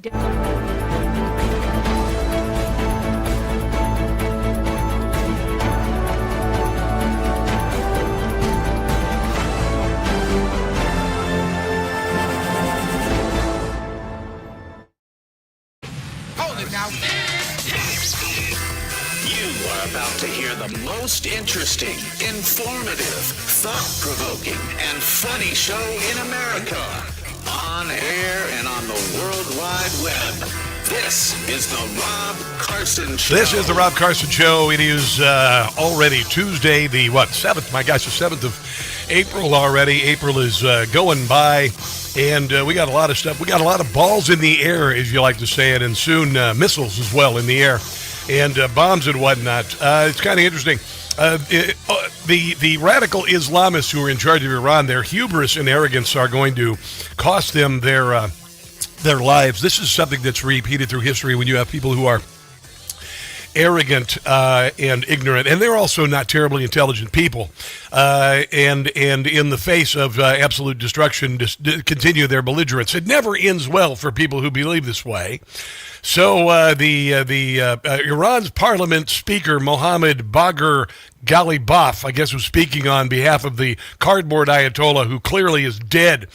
You are about to hear the most interesting, informative, thought-provoking, and funny show in America. On air and on the World Wide Web. This is the Rob Carson Show. This is the Rob Carson Show. It is already Tuesday, the 7th? My gosh, the 7th of April already. April is going by. And we got a lot of stuff. We got a lot of balls in the air, as you like to say it, and soon missiles as well in the air, and bombs and whatnot. It's kind of interesting. The radical Islamists who are in charge of Iran, their hubris and arrogance are going to cost them their lives. This is something that's repeated through history when you have people who are arrogant and ignorant, and they're also not terribly intelligent people, and in the face of absolute destruction, continue their belligerence. It never ends well for people who believe this way. So Iran's parliament speaker Mohammad Bagher Ghalibaf, I guess, was speaking on behalf of the cardboard Ayatollah, who clearly is dead,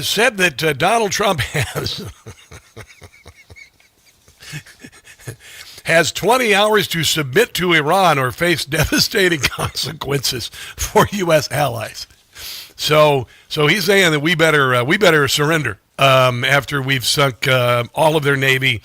said that Donald Trump has 20 hours to submit to Iran or face devastating consequences for U.S. allies. So he's saying that we better surrender after we've sunk all of their navy,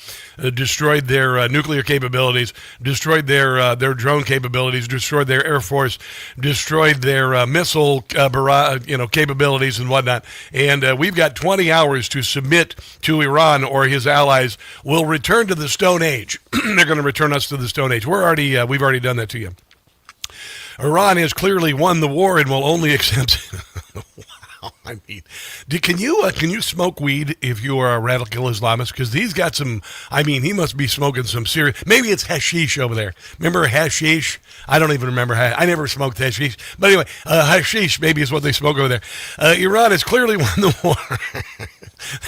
destroyed their nuclear capabilities, destroyed their drone capabilities, destroyed their air force, destroyed their missile capabilities and whatnot. And we've got 20 hours to submit to Iran, or his allies will return to the Stone Age. They're going to return us to the Stone Age. We've already done that to you. Iran has clearly won the war and will only accept. I mean, can you smoke weed if you are a radical Islamist? Because he's got some. I mean, he must be smoking some serious. Maybe it's hashish over there. Remember hashish? I don't even remember. I never smoked hashish. But anyway, hashish maybe is what they smoke over there. Iran has clearly won the war.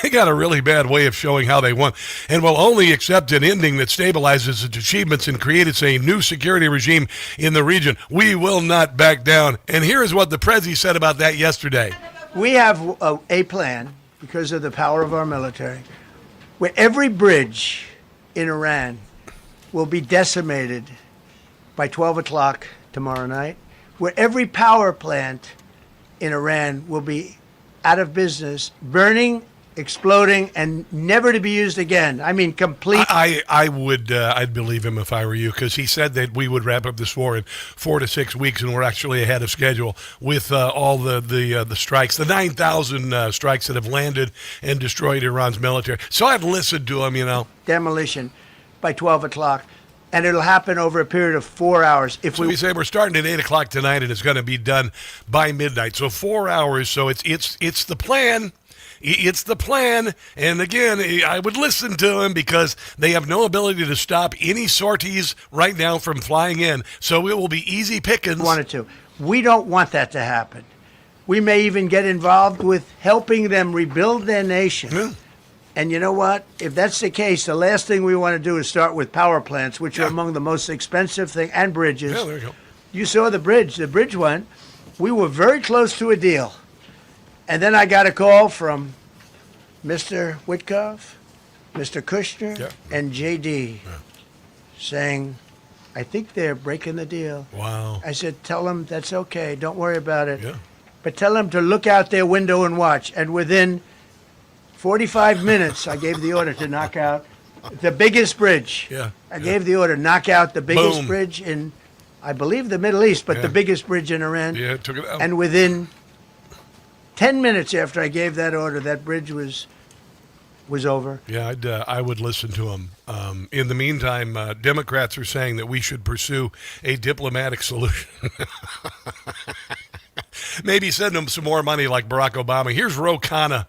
They got a really bad way of showing how they won, and will only accept an ending that stabilizes its achievements and creates a new security regime in the region. We will not back down. And here is what the Prezi said about that yesterday. We have a plan, because of the power of our military, where every bridge in Iran will be decimated by 12 o'clock tomorrow night, where every power plant in Iran will be out of business, burning, exploding, and never to be used again. I mean, complete. I'd believe him if I were you, because he said that we would wrap up this war in 4 to 6 weeks, and we're actually ahead of schedule with all the strikes, the 9,000 strikes that have landed and destroyed Iran's military. So I'd listen to him, Demolition by 12 o'clock. And it'll happen over a period of 4 hours. So we say we're starting at 8 o'clock tonight, and it's going to be done by midnight. So 4 hours. So it's the plan. It's the plan. And again, I would listen to him, because they have no ability to stop any sorties right now from flying in. So it will be easy pickings. Wanted to. We don't want that to happen. We may even get involved with helping them rebuild their nation. Yeah. And you know what? If that's the case, the last thing we want to do is start with power plants, which are among the most expensive thing, and bridges. Yeah, there you go. You saw the bridge. The bridge one. We were very close to a deal. And then I got a call from Mr. Witkoff, Mr. Kushner, and J.D. saying, I think they're breaking the deal. Wow. I said, tell them that's okay. Don't worry about it. Yeah. But tell them to look out their window and watch. And within 45 minutes, I gave the order to knock out the biggest bridge. Yeah. I gave the order, knock out the biggest Boom. bridge in, I believe, the Middle East, but the biggest bridge in Iran. Yeah, took it out. And within 10 minutes after I gave that order, that bridge was over. Yeah, I would listen to him. In the meantime, Democrats are saying that we should pursue a diplomatic solution. Maybe send them some more money like Barack Obama. Here's Ro Khanna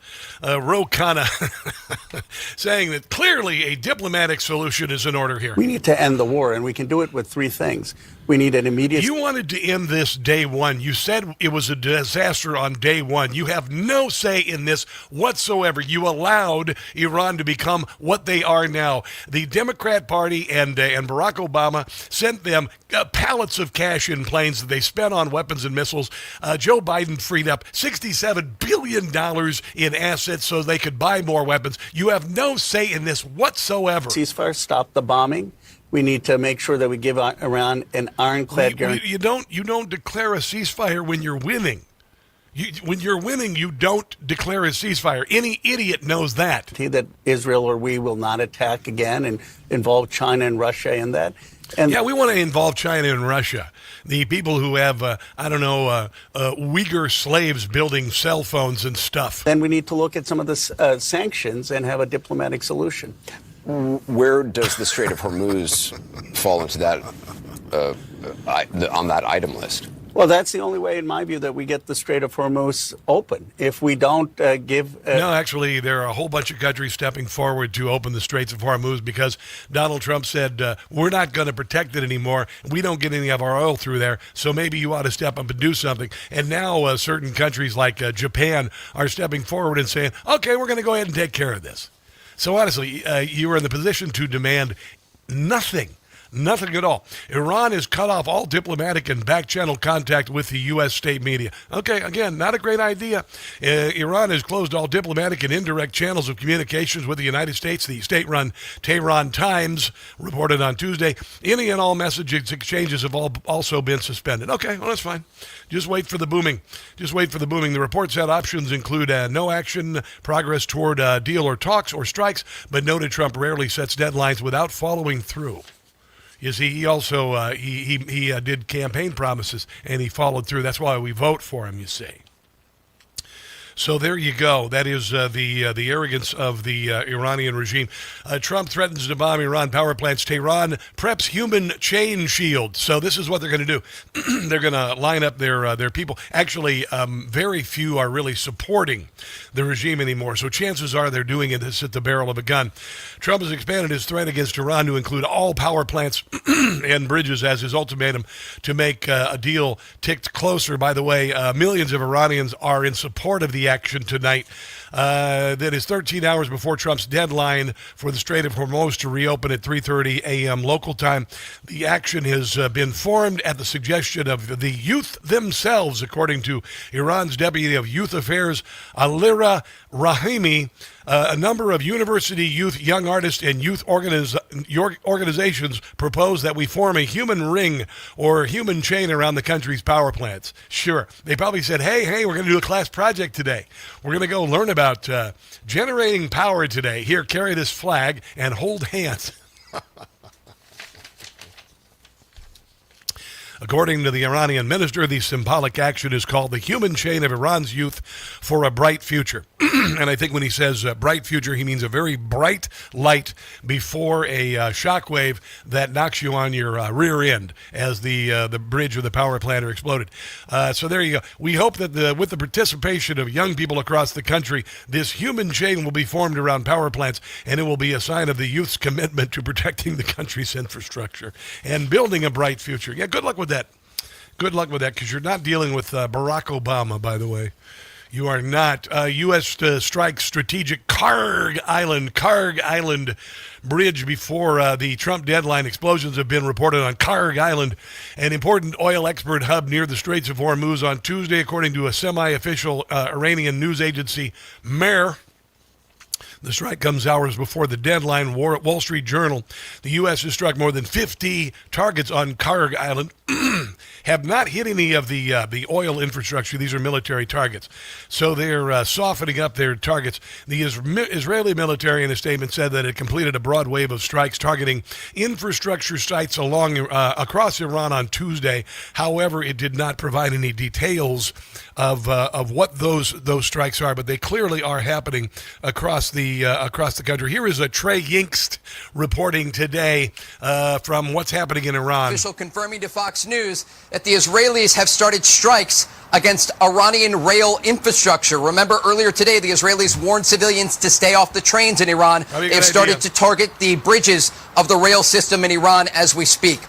saying that clearly a diplomatic solution is in order here. We need to end the war, and we can do it with three things. We need an immediate... You wanted to end this day one. You said it was a disaster on day one. You have no say in this whatsoever. You allowed Iran to become what they are now. The Democrat Party and Barack Obama sent them pallets of cash in planes that they spent on weapons and missiles. Joe Biden freed up $67 billion in assets so they could buy more weapons. You have no say in this whatsoever. Ceasefire, stop the bombing. We need to make sure that we give Iran an ironclad guarantee. You don't declare a ceasefire when you're winning. When you're winning, you don't declare a ceasefire. Any idiot knows that. That Israel or we will not attack again and involve China and Russia in that. And yeah, we want to involve China and Russia. The people who have, Uyghur slaves building cell phones and stuff. Then we need to look at some of the sanctions and have a diplomatic solution. Where does the Strait of Hormuz fall into that, on that item list? Well, that's the only way, in my view, that we get the Strait of Hormuz open. If we don't give... No, actually, there are a whole bunch of countries stepping forward to open the Straits of Hormuz because Donald Trump said, we're not going to protect it anymore. We don't get any of our oil through there, so maybe you ought to step up and do something. And now certain countries like Japan are stepping forward and saying, okay, we're going to go ahead and take care of this. So honestly, you are in the position to demand nothing at all. Iran has cut off all diplomatic and back-channel contact with the U.S. state media. Okay, again, not a great idea. Iran has closed all diplomatic and indirect channels of communications with the United States. The state-run Tehran Times reported on Tuesday, any and all message exchanges have also been suspended. Okay, well, that's fine. Just wait for the booming. The report said options include no action, progress toward deal or talks or strikes, but noted Trump rarely sets deadlines without following through. You see, he also he did campaign promises, and he followed through. That's why we vote for him, you see. So there you go. That is the arrogance of the Iranian regime. Trump threatens to bomb Iran power plants. Tehran preps human chain shield. So this is what they're going to do. They're going to line up their people. Actually, very few are really supporting the regime anymore. So chances are they're doing it at the barrel of a gun. Trump has expanded his threat against Iran to include all power plants and bridges as his ultimatum to make a deal ticked closer. By the way, millions of Iranians are in support of the action tonight. That is 13 hours before Trump's deadline for the Strait of Hormuz to reopen at 3:30 a.m. local time. The action has been formed at the suggestion of the youth themselves, according to Iran's Deputy of Youth Affairs, Alira Rahimi. A number of university youth, young artists, and youth organizations propose that we form a human ring or human chain around the country's power plants. Sure. They probably said, hey, we're going to do a class project today. We're going to go learn about generating power today. Here, carry this flag and hold hands. According to the Iranian minister, the symbolic action is called the human chain of Iran's youth for a bright future. And I think when he says bright future, he means a very bright light before a shockwave that knocks you on your rear end as the bridge or the power plant are exploded. So there you go. We hope that with the participation of young people across the country, this human chain will be formed around power plants, and it will be a sign of the youth's commitment to protecting the country's infrastructure and building a bright future. Yeah, good luck with that. Good luck with that, because you're not dealing with Barack Obama, by the way. You are not. U.S. strikes strategic Karg Island bridge before the Trump deadline. Explosions have been reported on Karg Island, an important oil export hub near the Straits of Hormuz on Tuesday, according to a semi-official Iranian news agency, Mer. The strike comes hours before the deadline. Wall Street Journal. The U.S. has struck more than 50 targets on Karg Island. Have not hit any of the oil infrastructure. These are military targets. So they're softening up their targets. The Israeli military, in a statement, said that it completed a broad wave of strikes targeting infrastructure sites across Iran on Tuesday. However, it did not provide any details of what those strikes are, but they clearly are happening across the country. Here is Trey Yinkst reporting today from what's happening in Iran. Official confirming to Fox News that the Israelis have started strikes against Iranian rail infrastructure. Remember, earlier today, the Israelis warned civilians to stay off the trains in Iran. They have started to target the bridges of the rail system in Iran as we speak.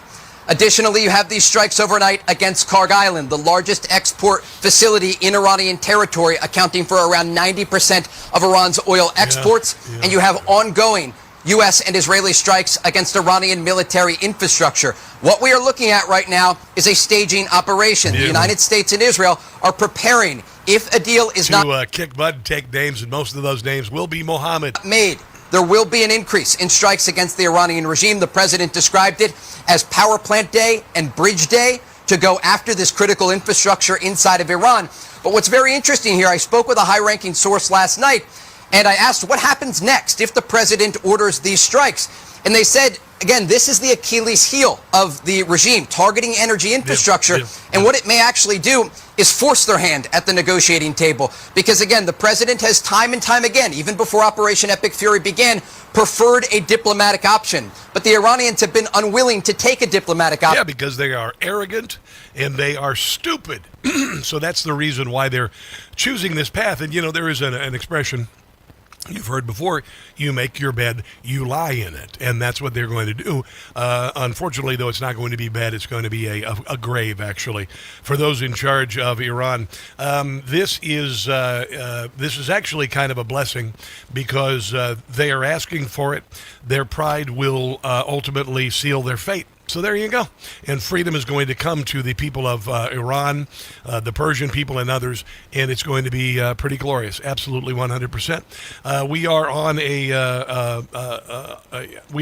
Additionally, you have these strikes overnight against Karg Island, the largest export facility in Iranian territory, accounting for around 90% of Iran's oil exports. Yeah. And you have ongoing U.S. and Israeli strikes against Iranian military infrastructure. What we are looking at right now is a staging operation. The United States and Israel are preparing, if a deal is not kick butt and take names, and most of those names will be Mohammed. Made. There will be an increase in strikes against the Iranian regime. The president described it as power plant day and bridge day to go after this critical infrastructure inside of Iran. But what's very interesting here, I spoke with a high-ranking source last night, and I asked what happens next if the president orders these strikes. And they said, again, this is the Achilles heel of the regime, targeting energy infrastructure. And what it may actually do is force their hand at the negotiating table. Because, again, the president has time and time again, even before Operation Epic Fury began, preferred a diplomatic option. But the Iranians have been unwilling to take a diplomatic option. Yeah, because they are arrogant and they are stupid. So that's the reason why they're choosing this path. And, you know, there is an expression you've heard before: you make your bed, you lie in it. And that's what they're going to do. Unfortunately, though, it's not going to be bed. It's going to be a grave, actually, for those in charge of Iran. This is actually kind of a blessing, because they are asking for it. Their pride will ultimately seal their fate. So there you go. And freedom is going to come to the people of Iran, the Persian people, and others, and it's going to be pretty glorious. Absolutely 100%. We are on we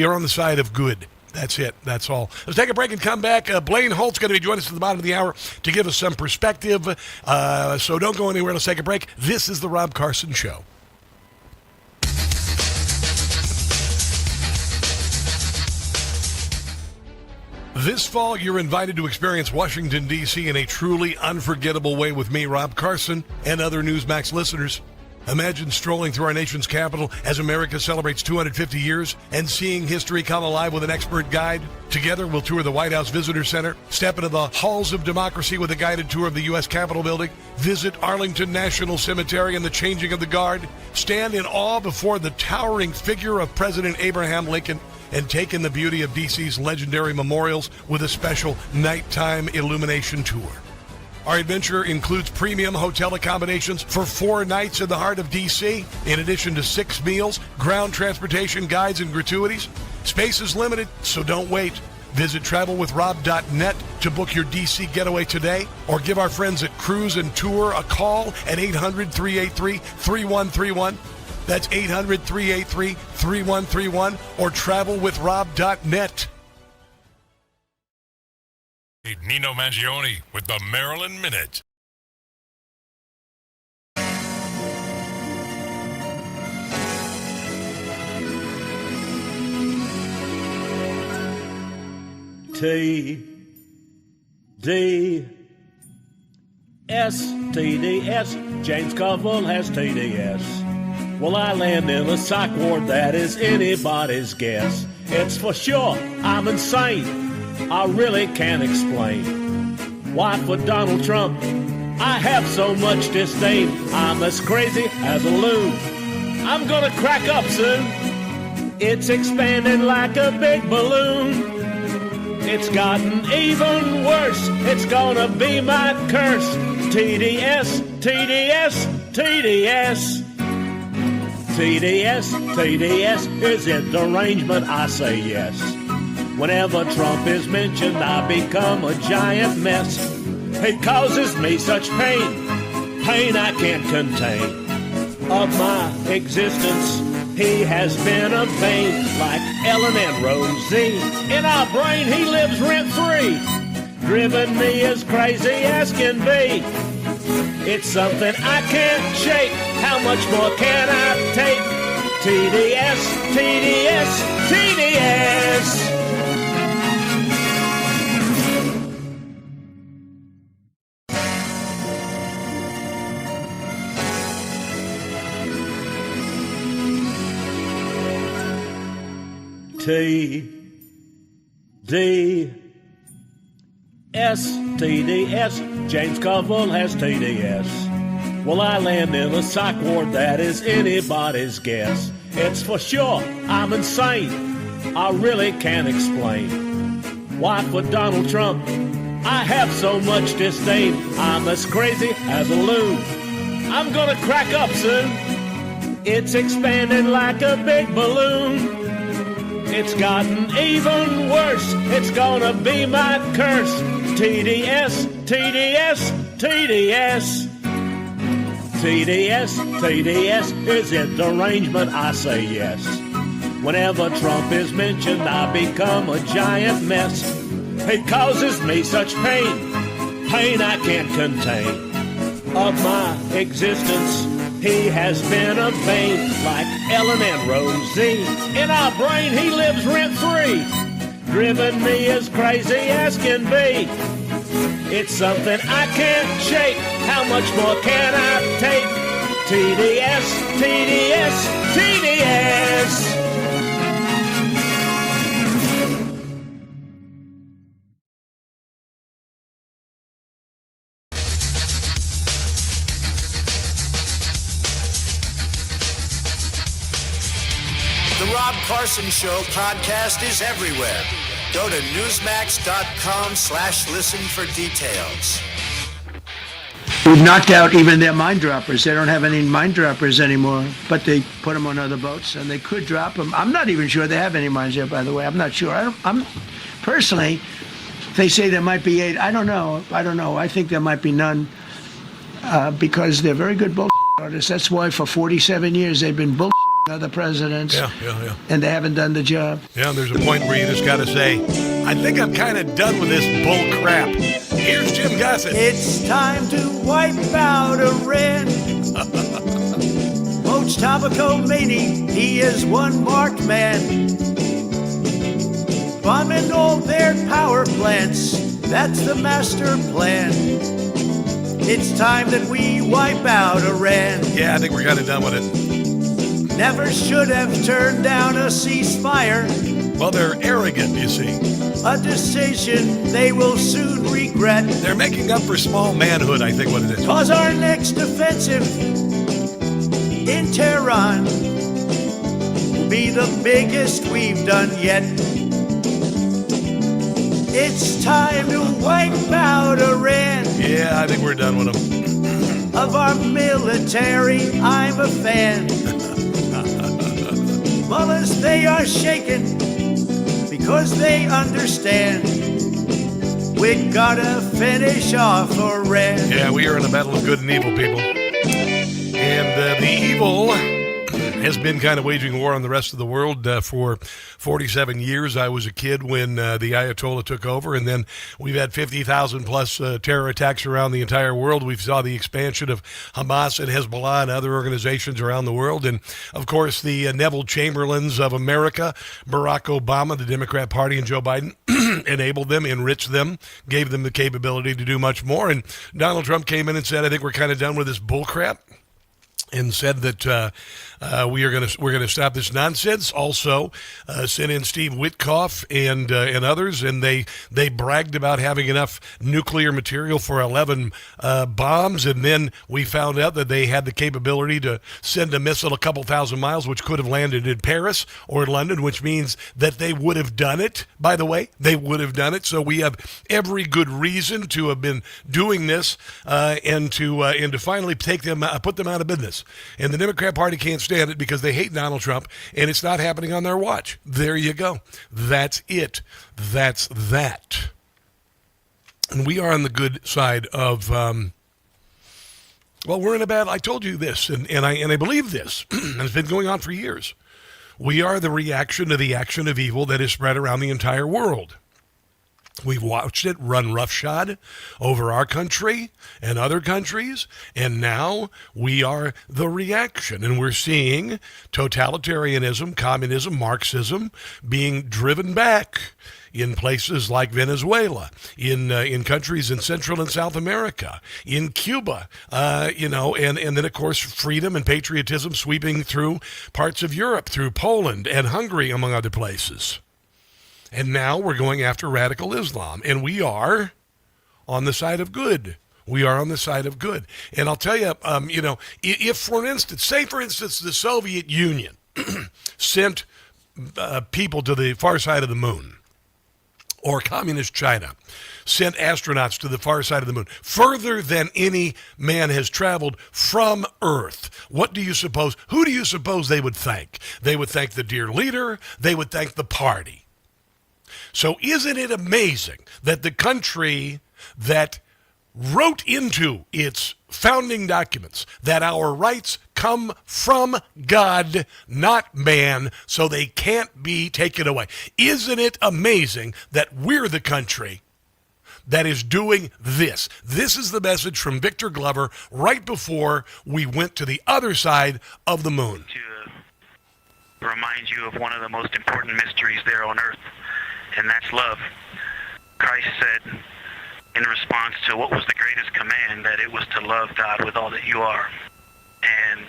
are on the side of good. That's it. That's all. Let's take a break and come back. Blaine Holt's going to be joining us at the bottom of the hour to give us some perspective. So don't go anywhere. Let's take a break. This is the Rob Carson Show. This fall, you're invited to experience Washington, D.C. in a truly unforgettable way with me, Rob Carson, and other Newsmax listeners. Imagine strolling through our nation's capital as America celebrates 250 years and seeing history come alive with an expert guide. Together, we'll tour the White House Visitor Center, step into the halls of democracy with a guided tour of the U.S. Capitol building, visit Arlington National Cemetery and the changing of the guard, stand in awe before the towering figure of President Abraham Lincoln, and take in the beauty of D.C.'s legendary memorials with a special nighttime illumination tour. Our adventure includes premium hotel accommodations for 4 nights in the heart of D.C., in addition to 6 meals, ground transportation, guides, and gratuities. Space is limited, so don't wait. Visit travelwithrob.net to book your D.C. getaway today, or give our friends at Cruise and Tour a call at 800-383-3131. That's 800-383-3131 or travelwithrob.net. Nino Mangione with the Maryland Minute. TDS, James Carville has TDS. Well, I land in a psych ward, that is anybody's guess. It's for sure, I'm insane. I really can't explain why for Donald Trump I have so much disdain. I'm as crazy as a loon. I'm gonna crack up soon. It's expanding like a big balloon. It's gotten even worse. It's gonna be my curse. TDS, TDS, TDS. TDS, TDS, is it derangement? I say yes. Whenever Trump is mentioned, I become a giant mess. He causes me such pain, pain I can't contain. Of my existence, he has been a bane, like Ellen and Rosie. In our brain, he lives rent-free, driven me as crazy as can be. It's something I can't shake. How much more can I take? TDS, TDS, TDS. TDS, James Carville has TDS. Well, I land in a psych ward, that is anybody's guess. It's for sure, I'm insane. I really can't explain Why, for Donald Trump, I have so much disdain. I'm as crazy as a loon. I'm gonna crack up soon. It's expanding like a big balloon. It's gotten even worse. It's gonna be my curse. TDS, TDS, TDS. TDS, TDS, is it derangement? I say yes. Whenever Trump is mentioned, I become a giant mess. He causes me such pain, pain I can't contain. Of my existence, he has been a bane, like Ellen and Rosie. In our brain, he lives rent-free, driven me as crazy as can be. It's something I can't shake. How much more can I take? TDS, TDS, TDS. The Rob Carson Show podcast is everywhere. Go to newsmax.com/listen for details. We've knocked out even their mine droppers. They don't have any mine droppers anymore, but they put them on other boats, and they could drop them. I'm not even sure they have any mines there, by the way. I'm not sure. I'm personally, they say there might be 8. I don't know. I think there might be none because they're very good bullshit artists. That's why for 47 years they've been bullshitting other presidents. Yeah. And they haven't done the job. Yeah, there's a point where you just got to say, I think I'm kind of done with this bull crap. Here's Jim Gossett. It's time to wipe out Iran. Mojtaba Khomeini, he is one marked man. Bombing all their power plants, that's the master plan. It's time that we wipe out Iran. Yeah, I think we're kind of done with it. Never should have turned down a ceasefire. Well, they're arrogant, you see. A decision they will soon regret. They're making up for small manhood, I think what it is. Cause our next offensive in Tehran will be the biggest we've done yet. It's time to wipe out Iran. Yeah, I think we're done with them. Of our military, I'm a fan. Mullahs, they are shaken because they understand we gotta finish off Iran. Yeah, we are in a battle of good and evil, people. And the evil has been kind of waging war on the rest of the world for 47 years. I was a kid when the Ayatollah took over, and then we've had 50,000 plus terror attacks around the entire world. We saw the expansion of Hamas and Hezbollah and other organizations around the world. And, of course, the Neville Chamberlains of America, Barack Obama, the Democrat Party, and Joe Biden enabled them, enriched them, gave them the capability to do much more. And Donald Trump came in and said, I think we're kind of done with this bullcrap, and said that we're going to stop this nonsense. Also, sent in Steve Witkoff and others, and they bragged about having enough nuclear material for 11 bombs. And then we found out that they had the capability to send a missile a couple thousand miles, which could have landed in Paris or London, which means that they would have done it. By the way, they would have done it. So we have every good reason to have been doing this and to finally put them out of business. And the Democrat Party can't stand it because they hate Donald Trump, and it's not happening on their watch. There you go. That's it. That's that. And we are on the good side of, we're in a bad, I told you this, and I believe this, and it's been going on for years. We are the reaction to the action of evil that is spread around the entire world. We've watched it run roughshod over our country and other countries, and now we are the reaction. And we're seeing totalitarianism, communism, Marxism being driven back in places like Venezuela, in countries in Central and South America, in Cuba, and then, of course, freedom and patriotism sweeping through parts of Europe, through Poland and Hungary, among other places. And now we're going after radical Islam, and we are on the side of good. We are on the side of good. And I'll tell you, if, for instance, the Soviet Union sent people to the far side of the moon, or communist China sent astronauts to the far side of the moon, further than any man has traveled from Earth, who do you suppose they would thank? They would thank the dear leader. They would thank the party. So isn't it amazing that the country that wrote into its founding documents that our rights come from God, not man, so they can't be taken away? Isn't it amazing that we're the country that is doing this? This is the message from Victor Glover right before we went to the other side of the moon. To remind you of one of the most important mysteries there on earth, and that's love. Christ said in response to what was the greatest command, that it was to love God with all that you are. And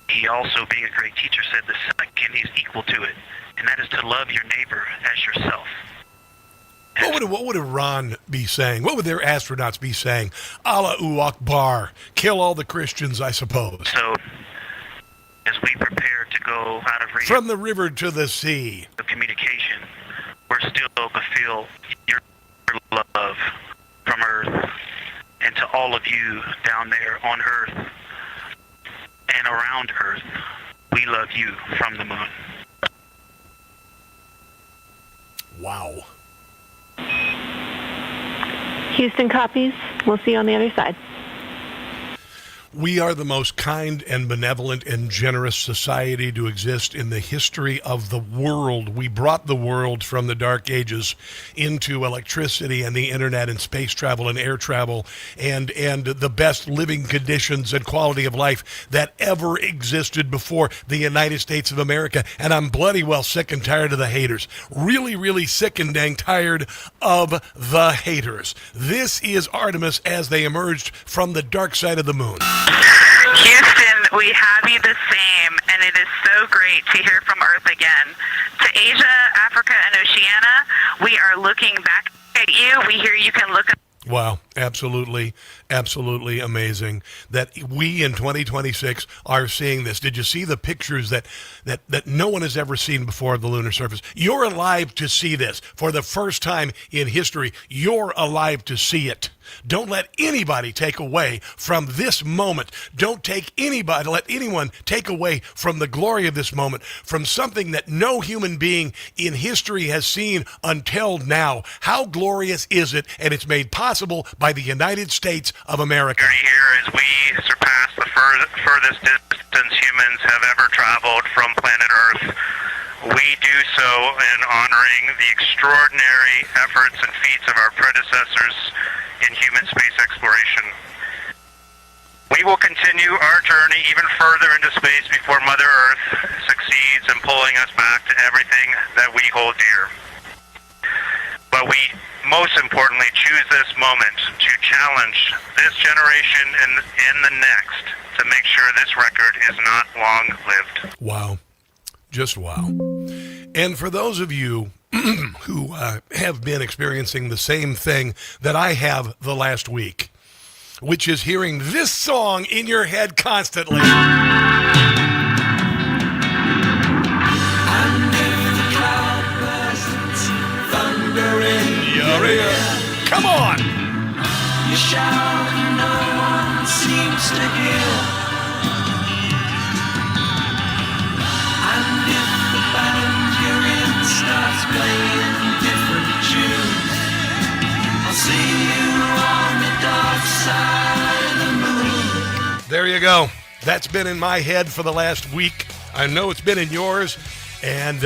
he also, being a great teacher, said the second is equal to it, and that is to love your neighbor as yourself. What would Iran be saying? What would their astronauts be saying? Allahu Akbar. Kill all the Christians, I suppose. So, as we prepare to go out of radio, from the river to the sea, of communication, we're still to feel your love from Earth, and to all of you down there on Earth and around Earth, we love you from the moon. Wow. Houston copies. We'll see you on the other side. We are the most kind and benevolent and generous society to exist in the history of the world. We brought the world from the dark ages into electricity and the internet and space travel and air travel and the best living conditions and quality of life that ever existed before the United States of America. And I'm bloody well sick and tired of the haters. Really, really sick and dang tired of the haters. This is Artemis as they emerged from the dark side of the moon. Houston, we have you the same, and it is so great to hear from Earth again. To Asia, Africa, and Oceania, we are looking back at you. We hear you can look up. Wow, absolutely, absolutely amazing that we in 2026 are seeing this. Did you see the pictures that no one has ever seen before of the lunar surface? You're alive to see this for the first time in history. You're alive to see it. Don't let anybody take away from this moment. Don't let anyone take away from the glory of this moment, from something that no human being in history has seen until now. How glorious is it? And it's made possible by the United States of America. Here as we surpass the furthest distance humans have ever traveled from planet Earth. We do so in honoring the extraordinary efforts and feats of our predecessors in human space exploration. We will continue our journey even further into space before Mother Earth succeeds in pulling us back to everything that we hold dear. But we most importantly choose this moment to challenge this generation and the next to make sure this record is not long-lived. Wow. Just wow. And for those of you who have been experiencing the same thing that I have the last week, which is hearing this song in your head constantly. Come on! You shout and no one seems to hear. And if the band you're in starts playing different tunes, I'll see you on the dark side of the moon. There you go. That's been in my head for the last week. I know it's been in yours. And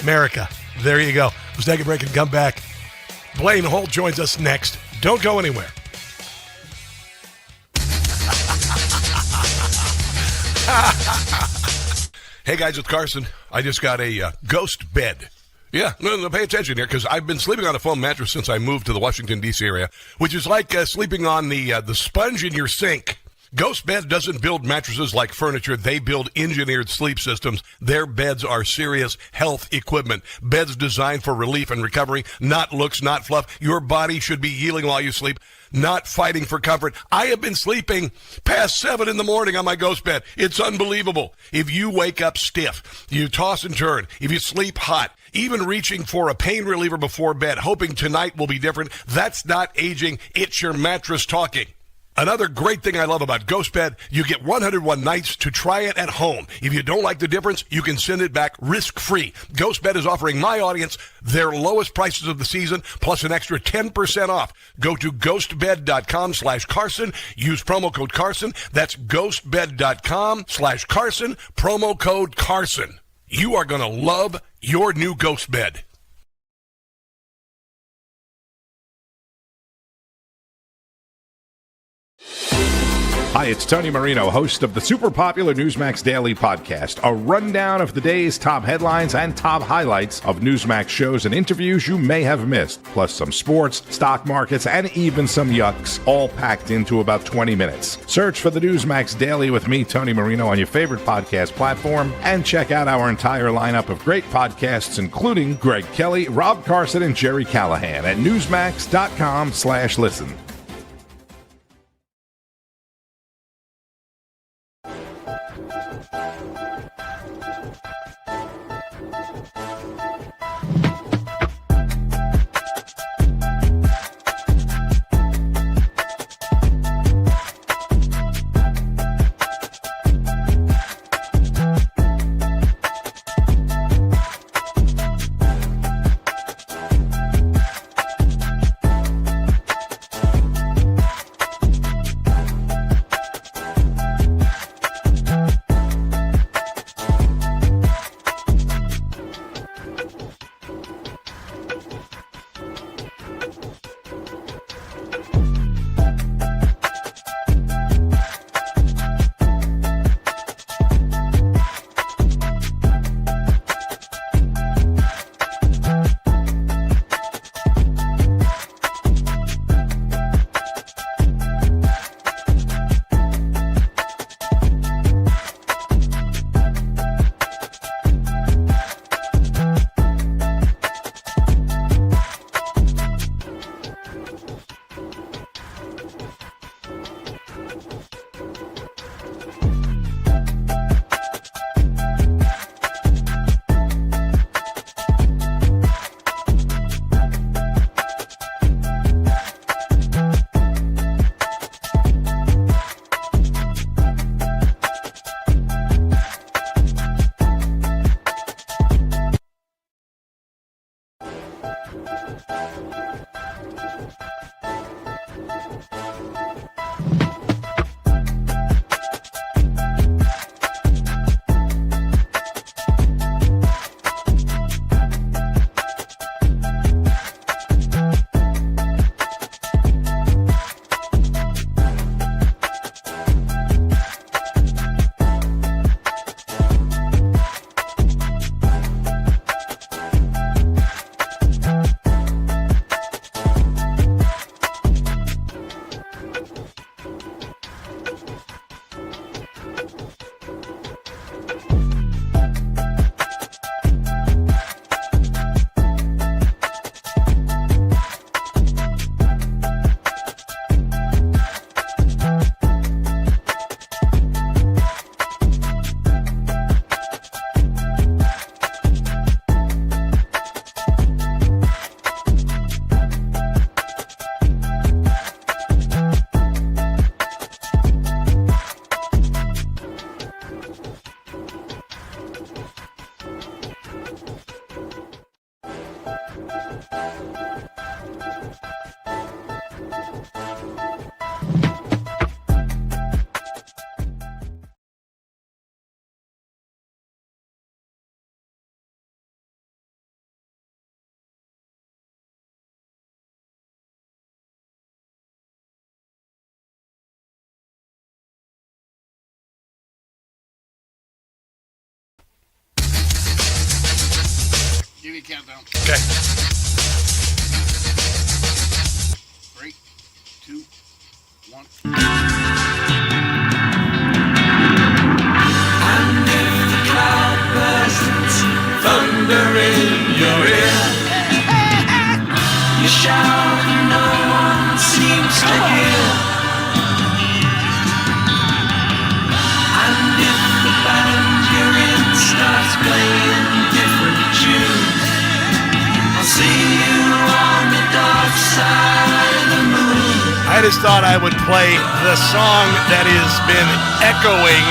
America, there you go. Let's take a break and come back. Blaine Holt joins us next. Don't go anywhere. Hey guys, it's Carson. I just got a ghost bed. Yeah, no, pay attention here, because I've been sleeping on a foam mattress since I moved to the Washington, D.C. area, which is like sleeping on the sponge in your sink. Ghost Bed doesn't build mattresses like furniture. They build engineered sleep systems. Their beds are serious health equipment. Beds designed for relief and recovery, not looks, not fluff. Your body should be healing while you sleep. not fighting for comfort. I have been sleeping past 7 in the morning on my ghost bed. It's unbelievable. If you wake up stiff, you toss and turn, if you sleep hot, even reaching for a pain reliever before bed, hoping tonight will be different, that's not aging. It's your mattress talking. Another great thing I love about GhostBed, you get 101 nights to try it at home. If you don't like the difference, you can send it back risk-free. GhostBed is offering my audience their lowest prices of the season, plus an extra 10% off. Go to ghostbed.com/Carson. Use promo code Carson. That's ghostbed.com/Carson, promo code Carson. You are going to love your new GhostBed. Hi, it's Tony Marino, host of the super popular Newsmax Daily Podcast, a rundown of the day's top headlines and top highlights of Newsmax shows and interviews you may have missed, plus some sports, stock markets, and even some yucks, all packed into about 20 minutes. Search for the Newsmax Daily with me, Tony Marino, on your favorite podcast platform, and check out our entire lineup of great podcasts, including Greg Kelly, Rob Carson, and Jerry Callahan at newsmax.com/listen. Give me a countdown. Okay. 3, 2, 1. And if the cloud bursts, thunder in your ear, you shout, no one seems to always thought I would play the song that has been echoing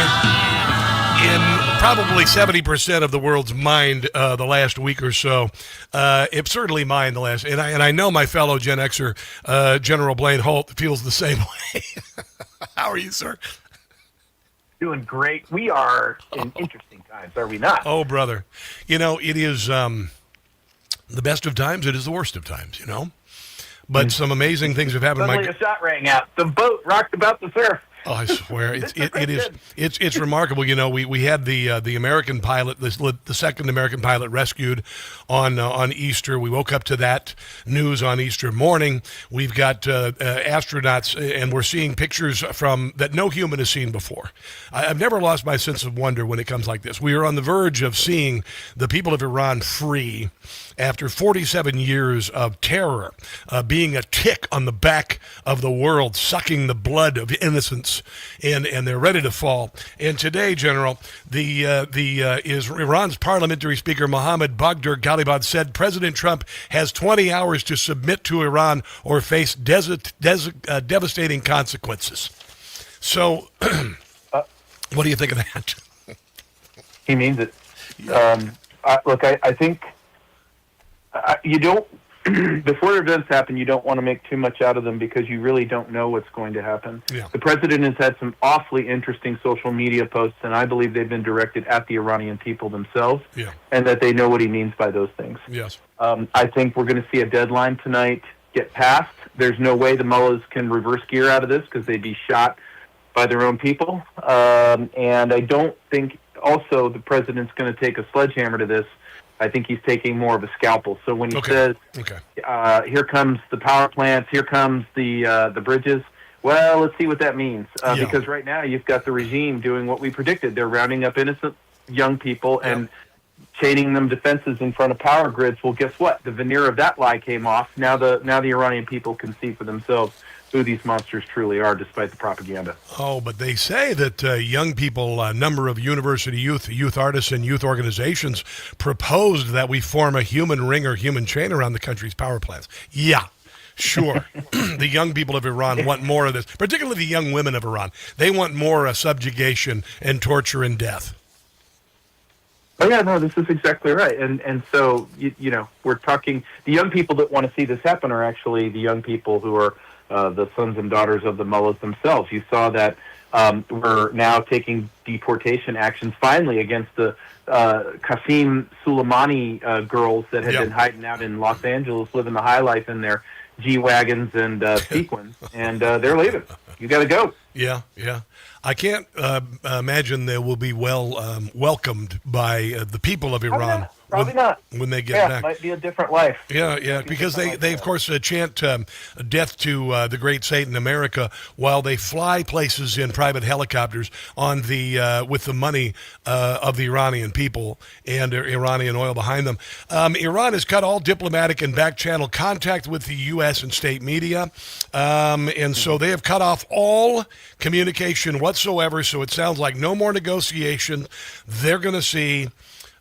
in probably 70% of the world's mind the last week or so. It's certainly mine the last, and I know my fellow Gen Xer, General Blaine Holt, feels the same way. How are you, sir? Doing great. We are in interesting times, are we not? Oh, brother. You know, it is the best of times. It is the worst of times, you know. But some amazing things have happened. Suddenly a shot rang out. The boat rocked about the surf. Oh, I swear, it's remarkable. You know, we had the American pilot, the second American pilot rescued on Easter. We woke up to that news on Easter morning. We've got astronauts, and we're seeing pictures from that no human has seen before. I've never lost my sense of wonder when it comes like this. We are on the verge of seeing the people of Iran free after 47 years of terror, being a tick on the back of the world, sucking the blood of innocents, and they're ready to fall. And today, General, Iran's parliamentary speaker Mohammad Bagher Ghalibaf said President Trump has 20 hours to submit to Iran or face devastating consequences. So, what do you think of that? He means it. Look, I think you don't, before events happen, you don't want to make too much out of them because you really don't know what's going to happen. Yeah. The president has had some awfully interesting social media posts, and I believe they've been directed at the Iranian people themselves, and that they know what he means by those things. Yes. I think we're going to see a deadline tonight get passed. There's no way the mullahs can reverse gear out of this because they'd be shot by their own people. And I don't think also the president's going to take a sledgehammer to this. I think he's taking more of a scalpel. So when he says, here comes the power plants, here comes the bridges, well, let's see what that means. Because right now you've got the regime doing what we predicted. They're rounding up innocent young people and chaining them to fences in front of power grids. Well, guess what? The veneer of that lie came off. Now the Iranian people can see for themselves who these monsters truly are, despite the propaganda. Oh, but they say that young people, a number of university youth artists, and youth organizations proposed that we form a human ring or human chain around the country's power plants. Yeah, sure. The young people of Iran want more of this, particularly the young women of Iran. They want more subjugation and torture and death. Oh, yeah, no, this is exactly right. And so, you know, we're talking, the young people that want to see this happen are actually the young people who are the sons and daughters of the mullahs themselves. You saw that we're now taking deportation actions finally against the Qasim Soleimani girls that had been hiding out in Los Angeles, living the high life in their G-Wagons and sequins, and they're leaving. You got to go. Yeah. I can't imagine they will be welcomed by the people of Iran. Probably not. When they get back. It might be a different life. Yeah, because they of course chant death to the great Satan America while they fly places in private helicopters on the with the money of the Iranian people and Iranian oil behind them. Iran has cut all diplomatic and back-channel contact with the U.S. and state media, and so they have cut off all communication whatsoever, so it sounds like no more negotiation. They're going to see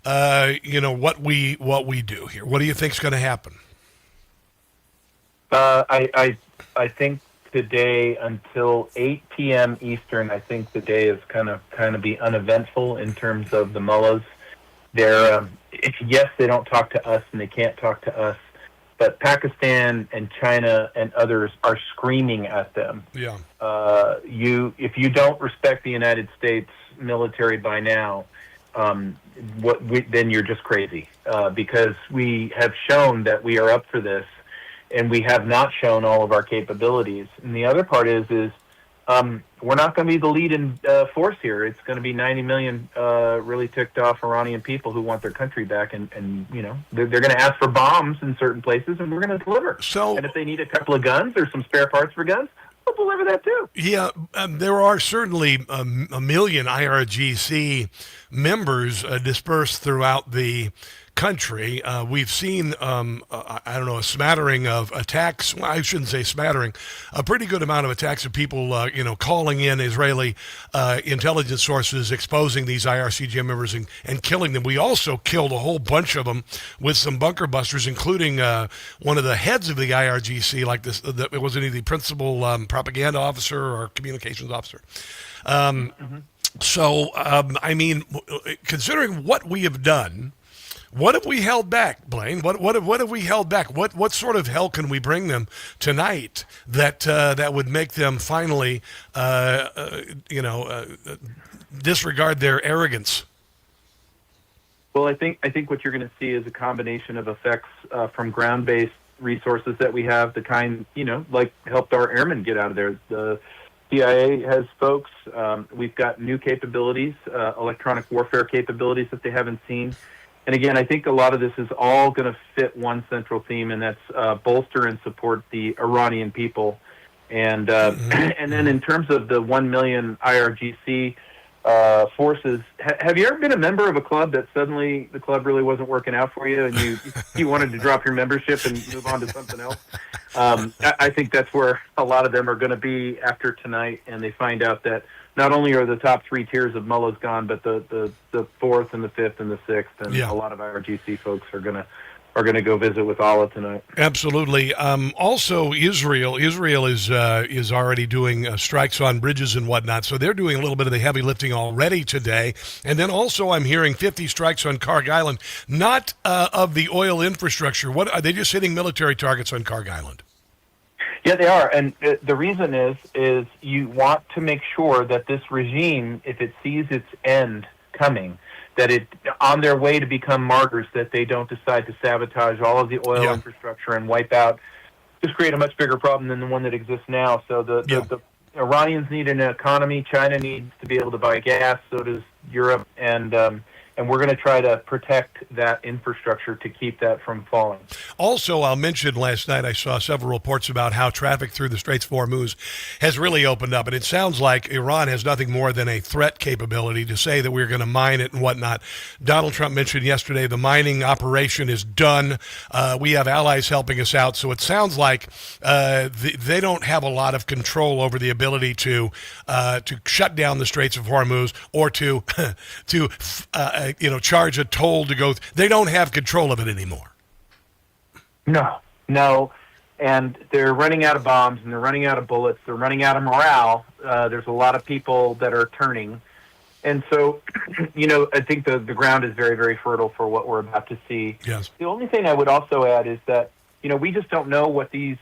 what we do here. What do you think's going to happen? I think today until 8 p.m. Eastern, I think the day is kind of be uneventful in terms of the mullahs. They're yes, they don't talk to us and they can't talk to us, but Pakistan and China and others are screaming at them. Yeah. If you don't respect the United States military by now, then you're just crazy, because we have shown that we are up for this, and we have not shown all of our capabilities. And the other part is we're not going to be the lead in force here. It's going to be 90 million really ticked off Iranian people who want their country back, and you know they're going to ask for bombs in certain places, and we're going to deliver. And if they need a couple of guns or some spare parts for guns, we'll deliver that too. Yeah, there are certainly a million IRGC members dispersed throughout the country. We've seen, I don't know, a smattering of attacks. Well, I shouldn't say smattering, a pretty good amount of attacks of people, calling in Israeli intelligence sources, exposing these IRCG members and killing them. We also killed a whole bunch of them with some bunker busters, including one of the heads of the IRGC, like this. It wasn't he the principal propaganda officer or communications officer. So, I mean, considering what we have done, what have we held back, Blaine? What have we held back? What sort of hell can we bring them tonight that would make them finally, disregard their arrogance? Well, I think what you're going to see is a combination of effects from ground-based resources that we have, the kind, like helped our airmen get out of there. The CIA has folks. We've got new capabilities, electronic warfare capabilities that they haven't seen. And again, I think a lot of this is all going to fit one central theme, and that's bolster and support the Iranian people. And and then in terms of the 1 million IRGC forces, have you ever been a member of a club that suddenly the club really wasn't working out for you, and you wanted to drop your membership and move on to something else? I think that's where a lot of them are going to be after tonight, and they find out that not only are the top 3 tiers of mullahs gone, but the 4th and the 5th and the 6th, and a lot of IRGC folks are going to go visit with Allah tonight. Absolutely. Also, Israel is already doing strikes on bridges and whatnot, so they're doing a little bit of the heavy lifting already today. And then also, I'm hearing 50 strikes on Karg Island, not of the oil infrastructure. What are they just hitting military targets on Karg Island? Yeah, they are, and the reason is you want to make sure that this regime, if it sees its end coming, that it on their way to become martyrs, that they don't decide to sabotage all of the oil infrastructure and wipe out, just create a much bigger problem than the one that exists now. So the Iranians need an economy. China needs to be able to buy gas. So does Europe, and we're going to try to protect that infrastructure to keep that from falling. Also, I'll mention last night I saw several reports about how traffic through the Straits of Hormuz has really opened up, and it sounds like Iran has nothing more than a threat capability to say that we're going to mine it and whatnot. Donald Trump mentioned yesterday the mining operation is done. We have allies helping us out, so it sounds like they don't have a lot of control over the ability to shut down the Straits of Hormuz or to charge a toll to go. They don't have control of it anymore. No. And they're running out of bombs, and they're running out of bullets. They're running out of morale. There's a lot of people that are turning. And so, I think the ground is very, very fertile for what we're about to see. Yes. The only thing I would also add is that, we just don't know what these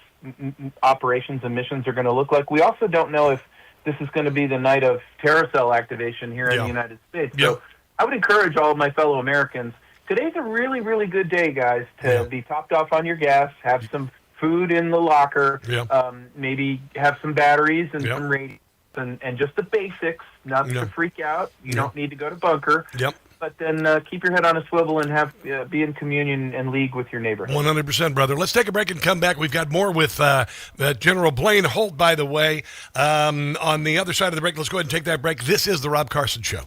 operations and missions are going to look like. We also don't know if this is going to be the night of terror cell activation here in the United States. So I would encourage all of my fellow Americans, today's a really, really good day, guys, to be topped off on your gas, have some food in the locker, maybe have some batteries and some radios, and just the basics, not to freak out. You don't need to go to bunker. But then keep your head on a swivel and be in communion and league with your neighborhood. 100%, brother. Let's take a break and come back. We've got more with General Blaine Holt, by the way. On the other side of the break, let's go ahead and take that break. This is The Rob Carson Show.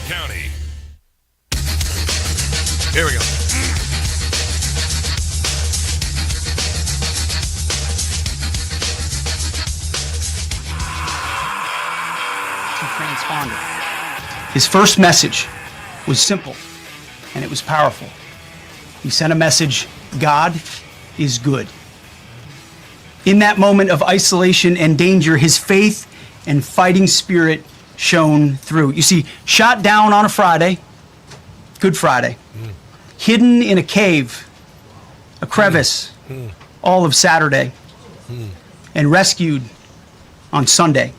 County. Here we go. Transponder. His first message was simple, and it was powerful. He sent a message, God is good. In that moment of isolation and danger, his faith and fighting spirit shone through. You see, shot down on a Friday, Good Friday, hidden in a cave, a crevice, all of Saturday, and rescued on Sunday.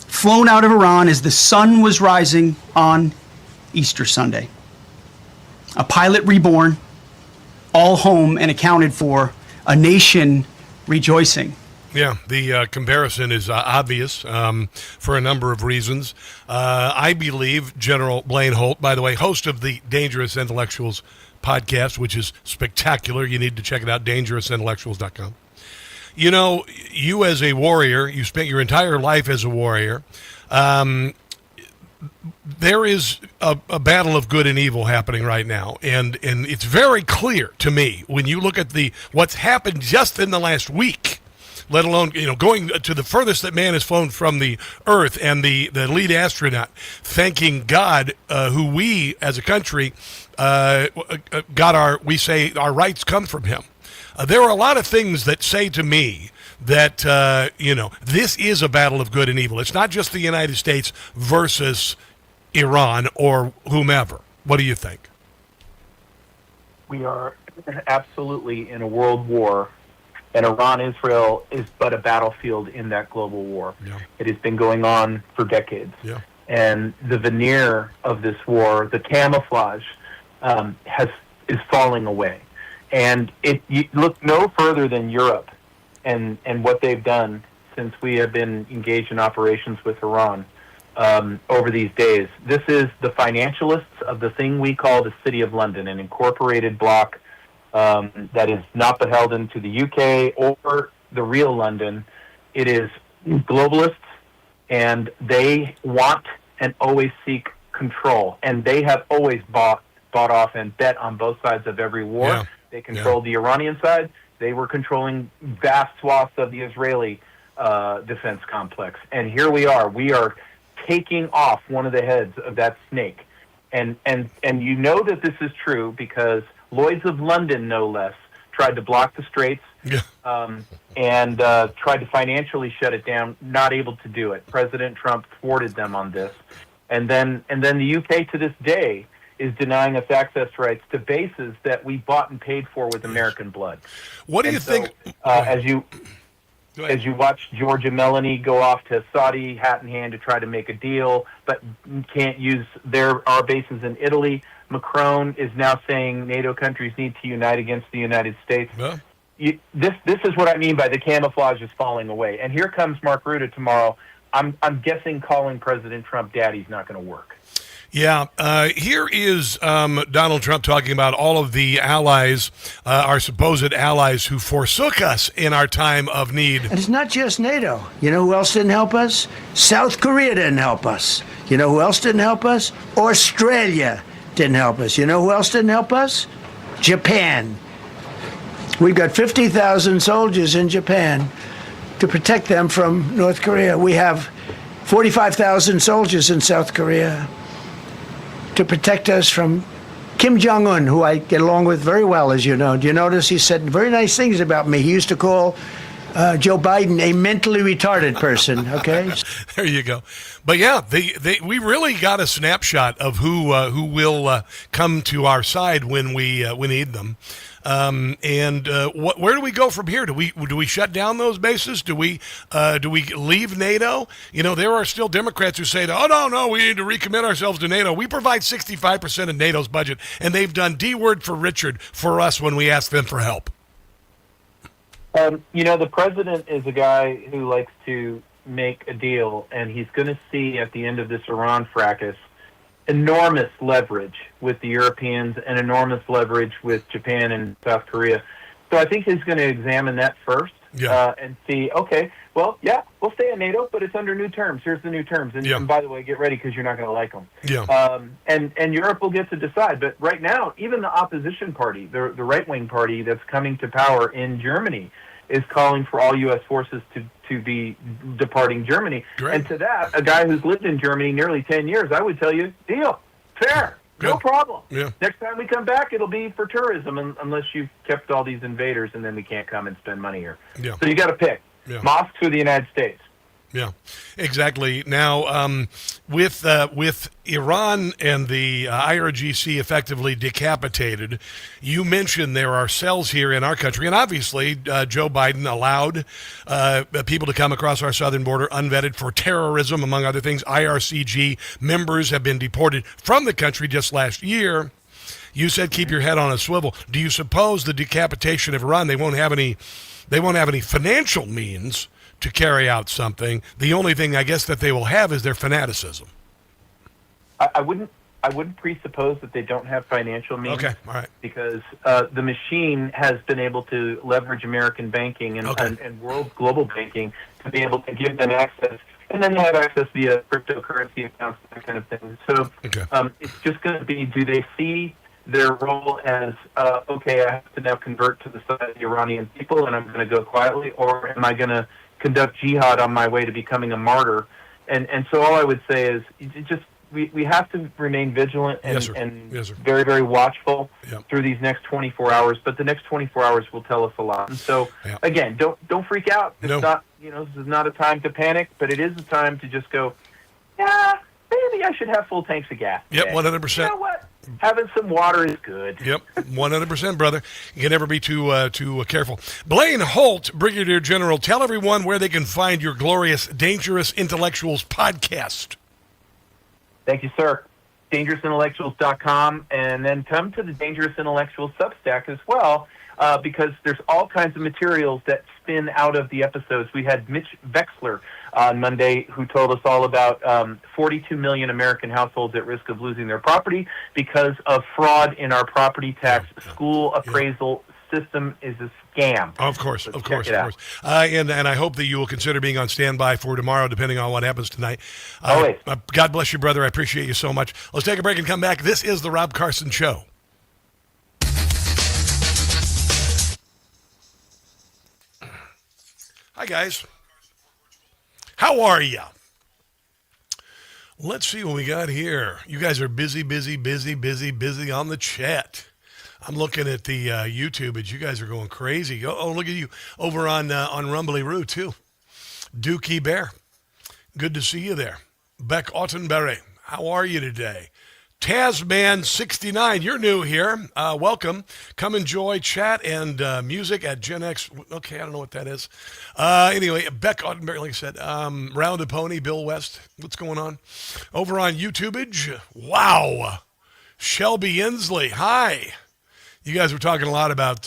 Flown out of Iran as the sun was rising on Easter Sunday. A pilot reborn, all home and accounted for, a nation rejoicing. Yeah, the comparison is obvious for a number of reasons. I believe General Blaine Holt, by the way, host of the Dangerous Intellectuals podcast, which is spectacular. You need to check it out, dangerousintellectuals.com. You know, you as a warrior, you spent your entire life as a warrior. There is a battle of good and evil happening right now, and it's very clear to me when you look at what's happened just in the last week, let alone going to the furthest that man has flown from the Earth, and the lead astronaut thanking God, who we as a country got our rights come from him. There are a lot of things that say to me that, this is a battle of good and evil. It's not just the United States versus Iran or whomever. What do you think? We are absolutely in a world war, and Iran-Israel is but a battlefield in that global war. Yeah. It has been going on for decades. Yeah. And the veneer of this war, the camouflage, is falling away. And you look no further than Europe and what they've done since we have been engaged in operations with Iran over these days. This is the financialists of the thing we call the City of London, an incorporated bloc that is not beholden to the UK or the real London. It is globalists, and they want and always seek control. And they have always bought off and bet on both sides of every war. Yeah. They controlled the Iranian side. They were controlling vast swaths of the Israeli defense complex. And here we are. We are taking off one of the heads of that snake. And you know that this is true because Lloyd's of London, no less, tried to block the straits and tried to financially shut it down, not able to do it. President Trump thwarted them on this. And then the UK to this day is denying us access rights to bases that we bought and paid for with American blood. What do you think? As you watch Georgia Melanie go off to Saudi, hat in hand, to try to make a deal, but can't use our bases in Italy. Macron is now saying NATO countries need to unite against the United States. Yeah. This is what I mean by the camouflage is falling away. And here comes Mark Rutte tomorrow. I'm guessing calling President Trump daddy's not going to work. Yeah, here is Donald Trump talking about all of the allies, our supposed allies who forsook us in our time of need. And it's not just NATO. You know who else didn't help us? South Korea didn't help us. You know who else didn't help us? Australia didn't help us. You know who else didn't help us? Japan. We've got 50,000 soldiers in Japan to protect them from North Korea. We have 45,000 soldiers in South Korea to protect us from Kim Jong-un, who I get along with very well, as you know. Do you notice he said very nice things about me? He used to call Joe Biden a mentally retarded person, okay? There you go. But yeah, we really got a snapshot of who will come to our side when we need them. Where do we go from here? Do we shut down those bases? Do we leave NATO? You know, there are still Democrats who say, "Oh no, we need to recommit ourselves to NATO." We provide 65% of NATO's budget, and they've done D word for Richard for us when we ask them for help. The president is a guy who likes to make a deal, and he's going to see at the end of this Iran fracas enormous leverage with the Europeans and enormous leverage with Japan and South Korea. So I think he's going to examine that first and see, okay, Well, yeah, we'll stay in NATO, but it's under new terms. Here's the new terms. And by the way, get ready because you're not going to like them. Yeah. And Europe will get to decide. But right now, even the opposition party, the right-wing party that's coming to power in Germany, is calling for all U.S. forces to be departing Germany. Great. And to that, a guy who's lived in Germany nearly 10 years, I would tell you, deal, fair, no problem. Yeah. Next time we come back, it'll be for tourism unless you've kept all these invaders, and then we can't come and spend money here. Yeah. So you got to pick. Yeah. Mosques or the United States. Yeah, exactly. Now, with Iran and the IRGC effectively decapitated, you mentioned there are cells here in our country, and obviously Joe Biden allowed people to come across our southern border unvetted for terrorism, among other things. IRCG members have been deported from the country just last year. You said keep your head on a swivel. Do you suppose the decapitation of Iran, they won't have any financial means to carry out something? The only thing I guess that they will have is their fanaticism. I wouldn't presuppose that they don't have financial means. Okay, all right. Because the machine has been able to leverage American banking and world global banking to be able to give them access, and then they have access via cryptocurrency accounts, that kind of thing. So it's just going to be, do they see their role as, okay, I have to now convert to the side of the Iranian people and I'm going to go quietly, or am I going to conduct jihad on my way to becoming a martyr? And so all I would say is just we have to remain vigilant and very, very watchful through these next 24 hours. But the next 24 hours will tell us a lot. And so, again, don't freak out. It's not, this is not a time to panic, but it is a time to just go, yeah, maybe I should have full tanks of gas today. Yep, 100%. You know what? Having some water is good. Yep, 100%, brother. You can never be too careful. Blaine Holt, Brigadier General, tell everyone where they can find your glorious Dangerous Intellectuals podcast. Thank you, sir. DangerousIntellectuals.com, and then come to the Dangerous Intellectuals Substack as well, because there's all kinds of materials that spin out of the episodes. We had Mitch Vexler on Monday, who told us all about 42 million American households at risk of losing their property because of fraud in our property tax school appraisal system is a scam. Of course. And I hope that you will consider being on standby for tomorrow, depending on what happens tonight. Always. God bless you, brother. I appreciate you so much. Let's take a break and come back. This is the Rob Carson Show. Hi, guys. How are you? Let's see what we got here. You guys are busy on the chat. I'm looking at the YouTube, and you guys are going crazy. Oh, look at you over on Rumbly-Roo, too. Dookie Bear, good to see you there. Beck Ottenberry, how are you today? Tasman69, you're new here. Welcome. Come enjoy chat and music at Gen X. Okay, I don't know what that is. Anyway, Beck Ottenberry, like I said, Rounded Pony, Bill West. What's going on? Over on YouTubeage, wow. Shelby Inslee, hi. You guys were talking a lot about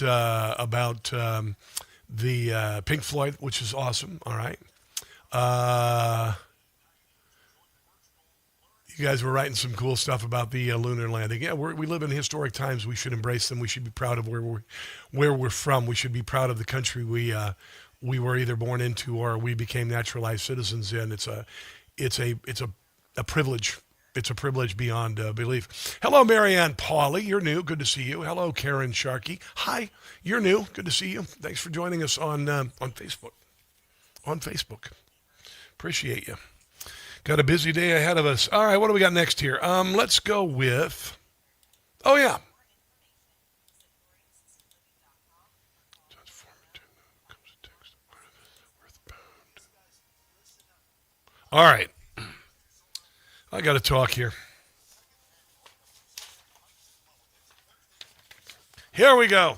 the Pink Floyd, which is awesome. All right. You guys were writing some cool stuff about the lunar landing. Yeah, we live in historic times. We should embrace them. We should be proud of where we're from. We should be proud of the country we were either born into or we became naturalized citizens in. It's a privilege. It's a privilege beyond belief. Hello, Marianne Pauley. You're new. Good to see you. Hello, Karen Sharkey. Hi. You're new. Good to see you. Thanks for joining us on Facebook. Appreciate you. Got a busy day ahead of us. All right, what do we got next here? Let's go with... Oh, yeah. All right. I got to talk here. Here we go.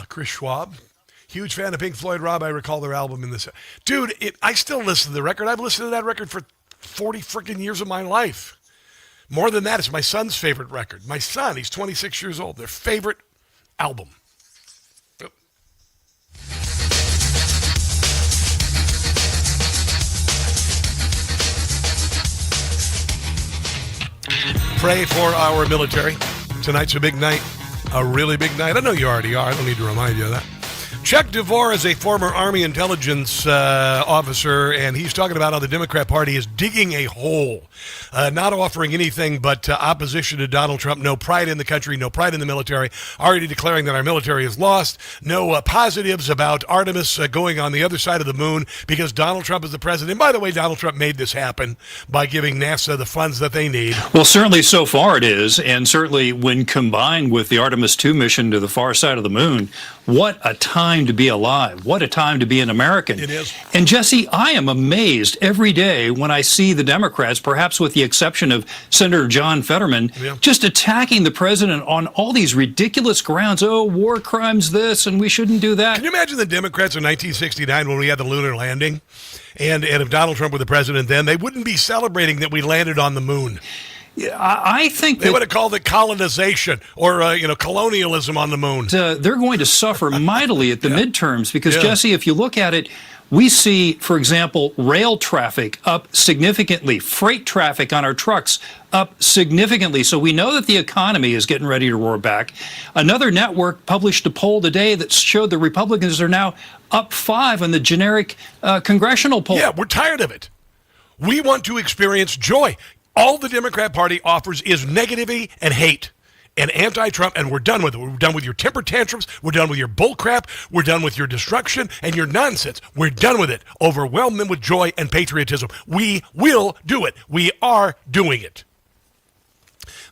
Chris Schwab. Huge fan of Pink Floyd, Rob. I recall their album in this. Dude, I still listen to the record. I've listened to that record for 40 freaking years of my life. More than that, it's my son's favorite record. My son, he's 26 years old. Their favorite album. Yep. Pray for our military. Tonight's a big night. A really big night. I know you already are. I don't need to remind you of that. Chuck DeVore is a former Army intelligence officer, and he's talking about how the Democrat Party is digging a hole, not offering anything but opposition to Donald Trump, no pride in the country, no pride in the military, already declaring that our military is lost, no positives about Artemis going on the other side of the moon because Donald Trump is the president. And by the way, Donald Trump made this happen by giving NASA the funds that they need. Well, certainly so far it is, and certainly when combined with the Artemis 2 mission to the far side of the moon, what a time to be alive. What a time to be an American. It is. And Jesse, I am amazed every day when I see the Democrats, perhaps with the exception of Senator John Fetterman, just attacking the president on all these ridiculous grounds. Oh, war crimes this, and we shouldn't do that. Can you imagine the Democrats in 1969 when we had the lunar landing? And if Donald Trump were the president then, they wouldn't be celebrating that we landed on the moon. I think they would have called it colonization or colonialism on the moon. They're going to suffer mightily at the midterms because, Jesse, if you look at it, we see, for example, rail traffic up significantly, freight traffic on our trucks up significantly. So we know that the economy is getting ready to roar back. Another network published a poll today that showed the Republicans are now up 5 on the generic congressional poll. Yeah, we're tired of it. We want to experience joy. All the Democrat Party offers is negativity and hate and anti-Trump, and we're done with it. We're done with your temper tantrums. We're done with your bull crap. We're done with your destruction and your nonsense. We're done with it. Overwhelm them with joy and patriotism. We will do it. We are doing it.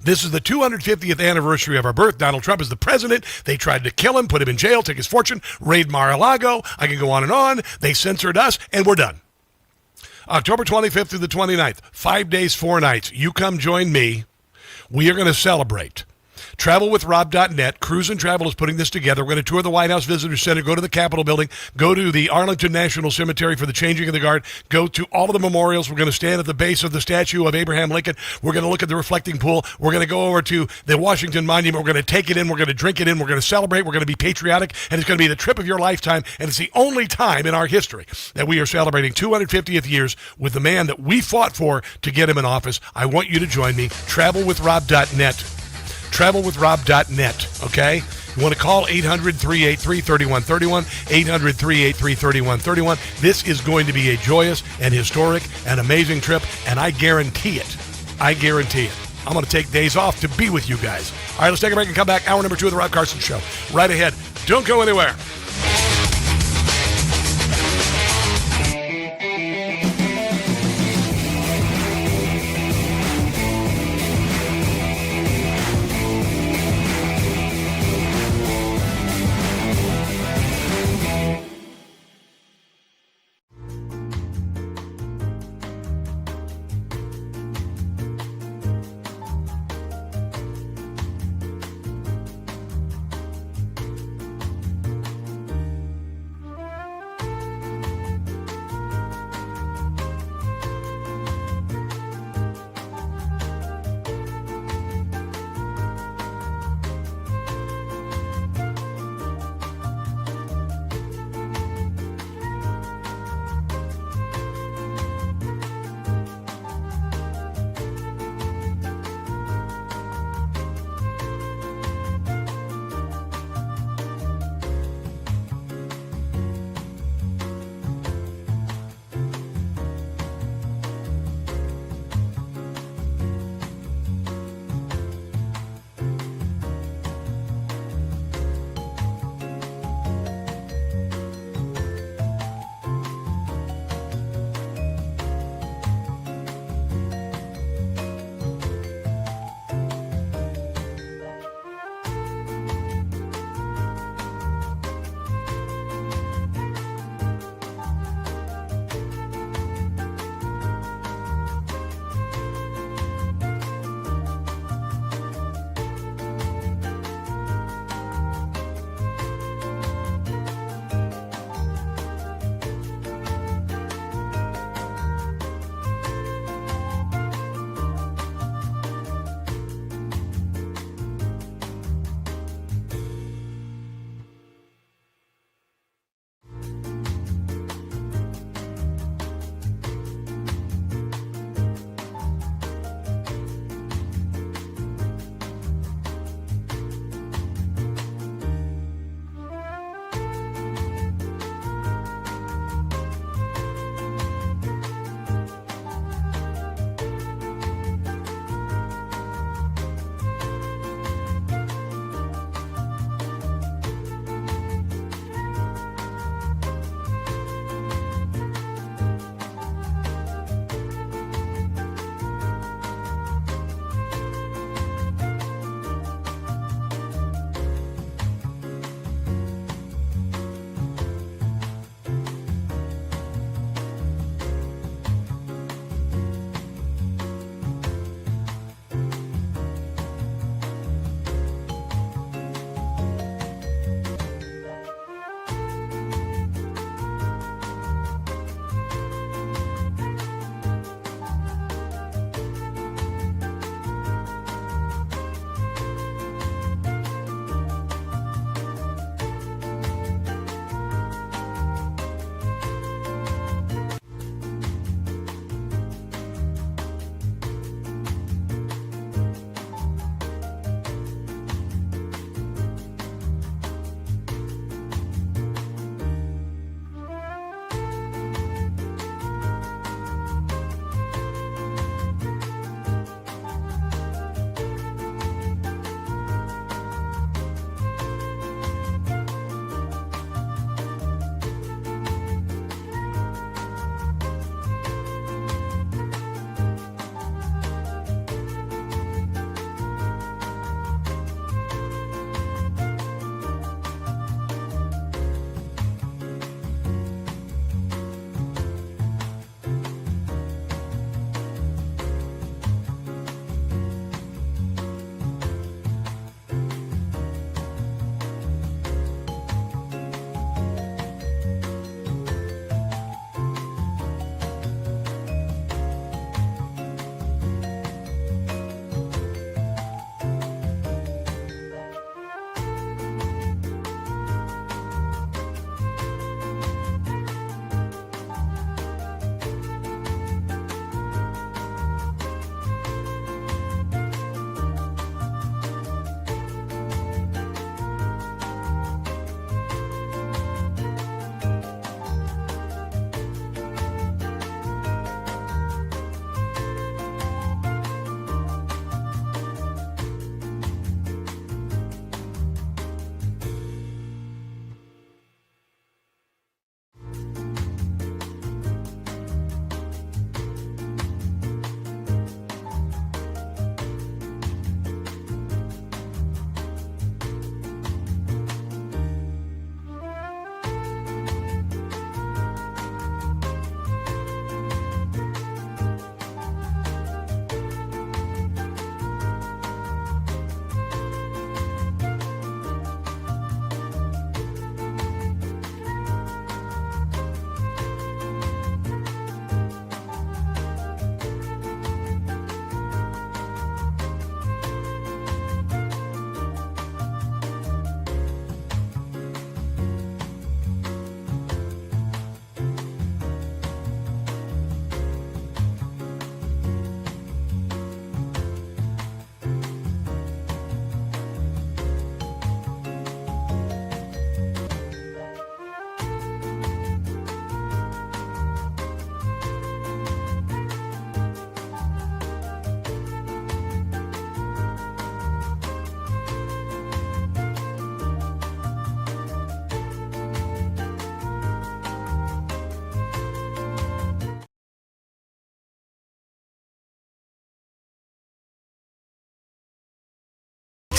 This is the 250th anniversary of our birth. Donald Trump is the president. They tried to kill him, put him in jail, take his fortune, raid Mar-a-Lago. I can go on and on. They censored us, and we're done. October 25th through the 29th, 5 days, 4 nights. You come join me. We are going to celebrate. TravelWithRob.net. Cruise and Travel is putting this together. We're going to tour the White House Visitor Center, go to the Capitol Building, go to the Arlington National Cemetery for the changing of the guard, go to all of the memorials. We're going to stand at the base of the statue of Abraham Lincoln. We're going to look at the reflecting pool. We're going to go over to the Washington Monument. We're going to take it in. We're going to drink it in. We're going to celebrate. We're going to be patriotic. And it's going to be the trip of your lifetime. And it's the only time in our history that we are celebrating 250th years with the man that we fought for to get him in office. I want you to join me. TravelWithRob.net. TravelWithRob.net, okay? You want to call 800-383-3131, 800-383-3131. This is going to be a joyous and historic and amazing trip, and I guarantee it. I guarantee it. I'm going to take days off to be with you guys. All right, let's take a break and come back. Hour number 2 of The Rob Carson Show. Right ahead. Don't go anywhere.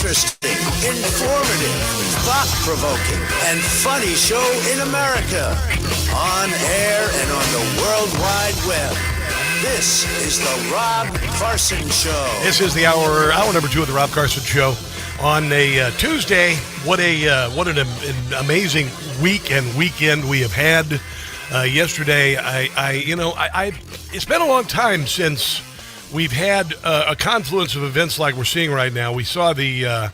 interesting, informative, thought-provoking, and funny show in America. On air and on the World Wide Web. This is the Rob Carson Show. This is the hour number 2 of the Rob Carson Show on a Tuesday. What an amazing week and weekend we have had. Yesterday, it's been a long time since we've had a confluence of events like we're seeing right now. We saw the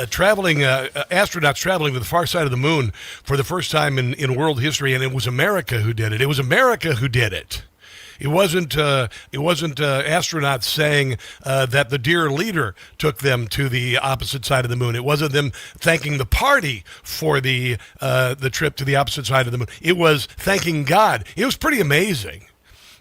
traveling astronauts traveling to the far side of the moon for the first time in world history, and it was America who did it. It was America who did it. It wasn't astronauts saying that the dear leader took them to the opposite side of the moon. It wasn't them thanking the party for the trip to the opposite side of the moon. It was thanking God. It was pretty amazing.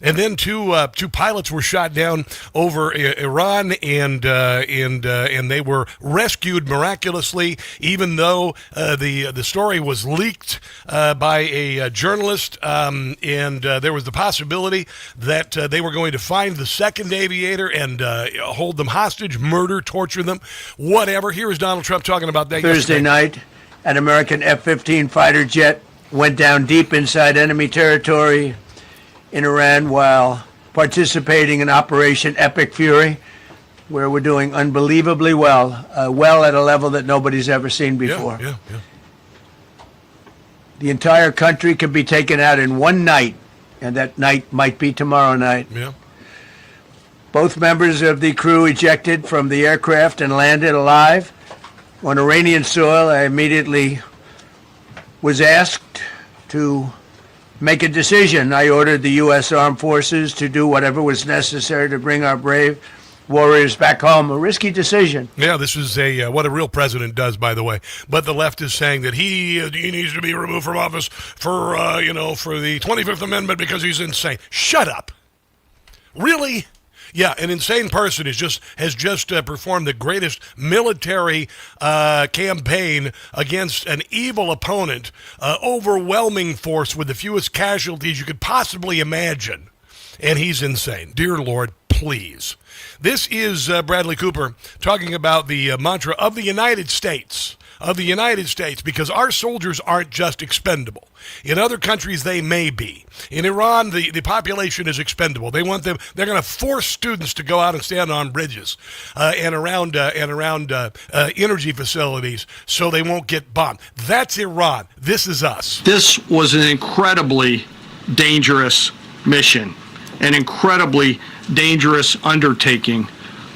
And then two pilots were shot down over Iran, and they were rescued miraculously, even though the story was leaked by a journalist, and there was the possibility that they were going to find the second aviator and hold them hostage, murder, torture them, whatever. Here is Donald Trump talking about that Thursday night. An American F-15 fighter jet went down deep inside enemy territory in Iran while participating in Operation Epic Fury, where we're doing unbelievably well at a level that nobody's ever seen before. Yeah. The entire country could be taken out in one night, and that night might be tomorrow night. Yeah. Both members of the crew ejected from the aircraft and landed alive on Iranian soil. I immediately was asked to make a decision. I ordered the U.S. Armed Forces to do whatever was necessary to bring our brave warriors back home. A risky decision. Yeah, this is what a real president does, by the way. But the left is saying that he needs to be removed from office for the 25th Amendment because he's insane. Shut up. Really? Yeah, an insane person has just performed the greatest military campaign against an evil opponent, overwhelming force with the fewest casualties you could possibly imagine. And he's insane. Dear Lord, please. This is Bradley Cooper talking about the mantra of the United States. Because our soldiers aren't just expendable. In other countries, they may be. In Iran, the population is expendable. They're going to force students to go out and stand on bridges and around energy facilities so they won't get bombed. That's Iran. This is us. This was an incredibly dangerous mission, an incredibly dangerous undertaking,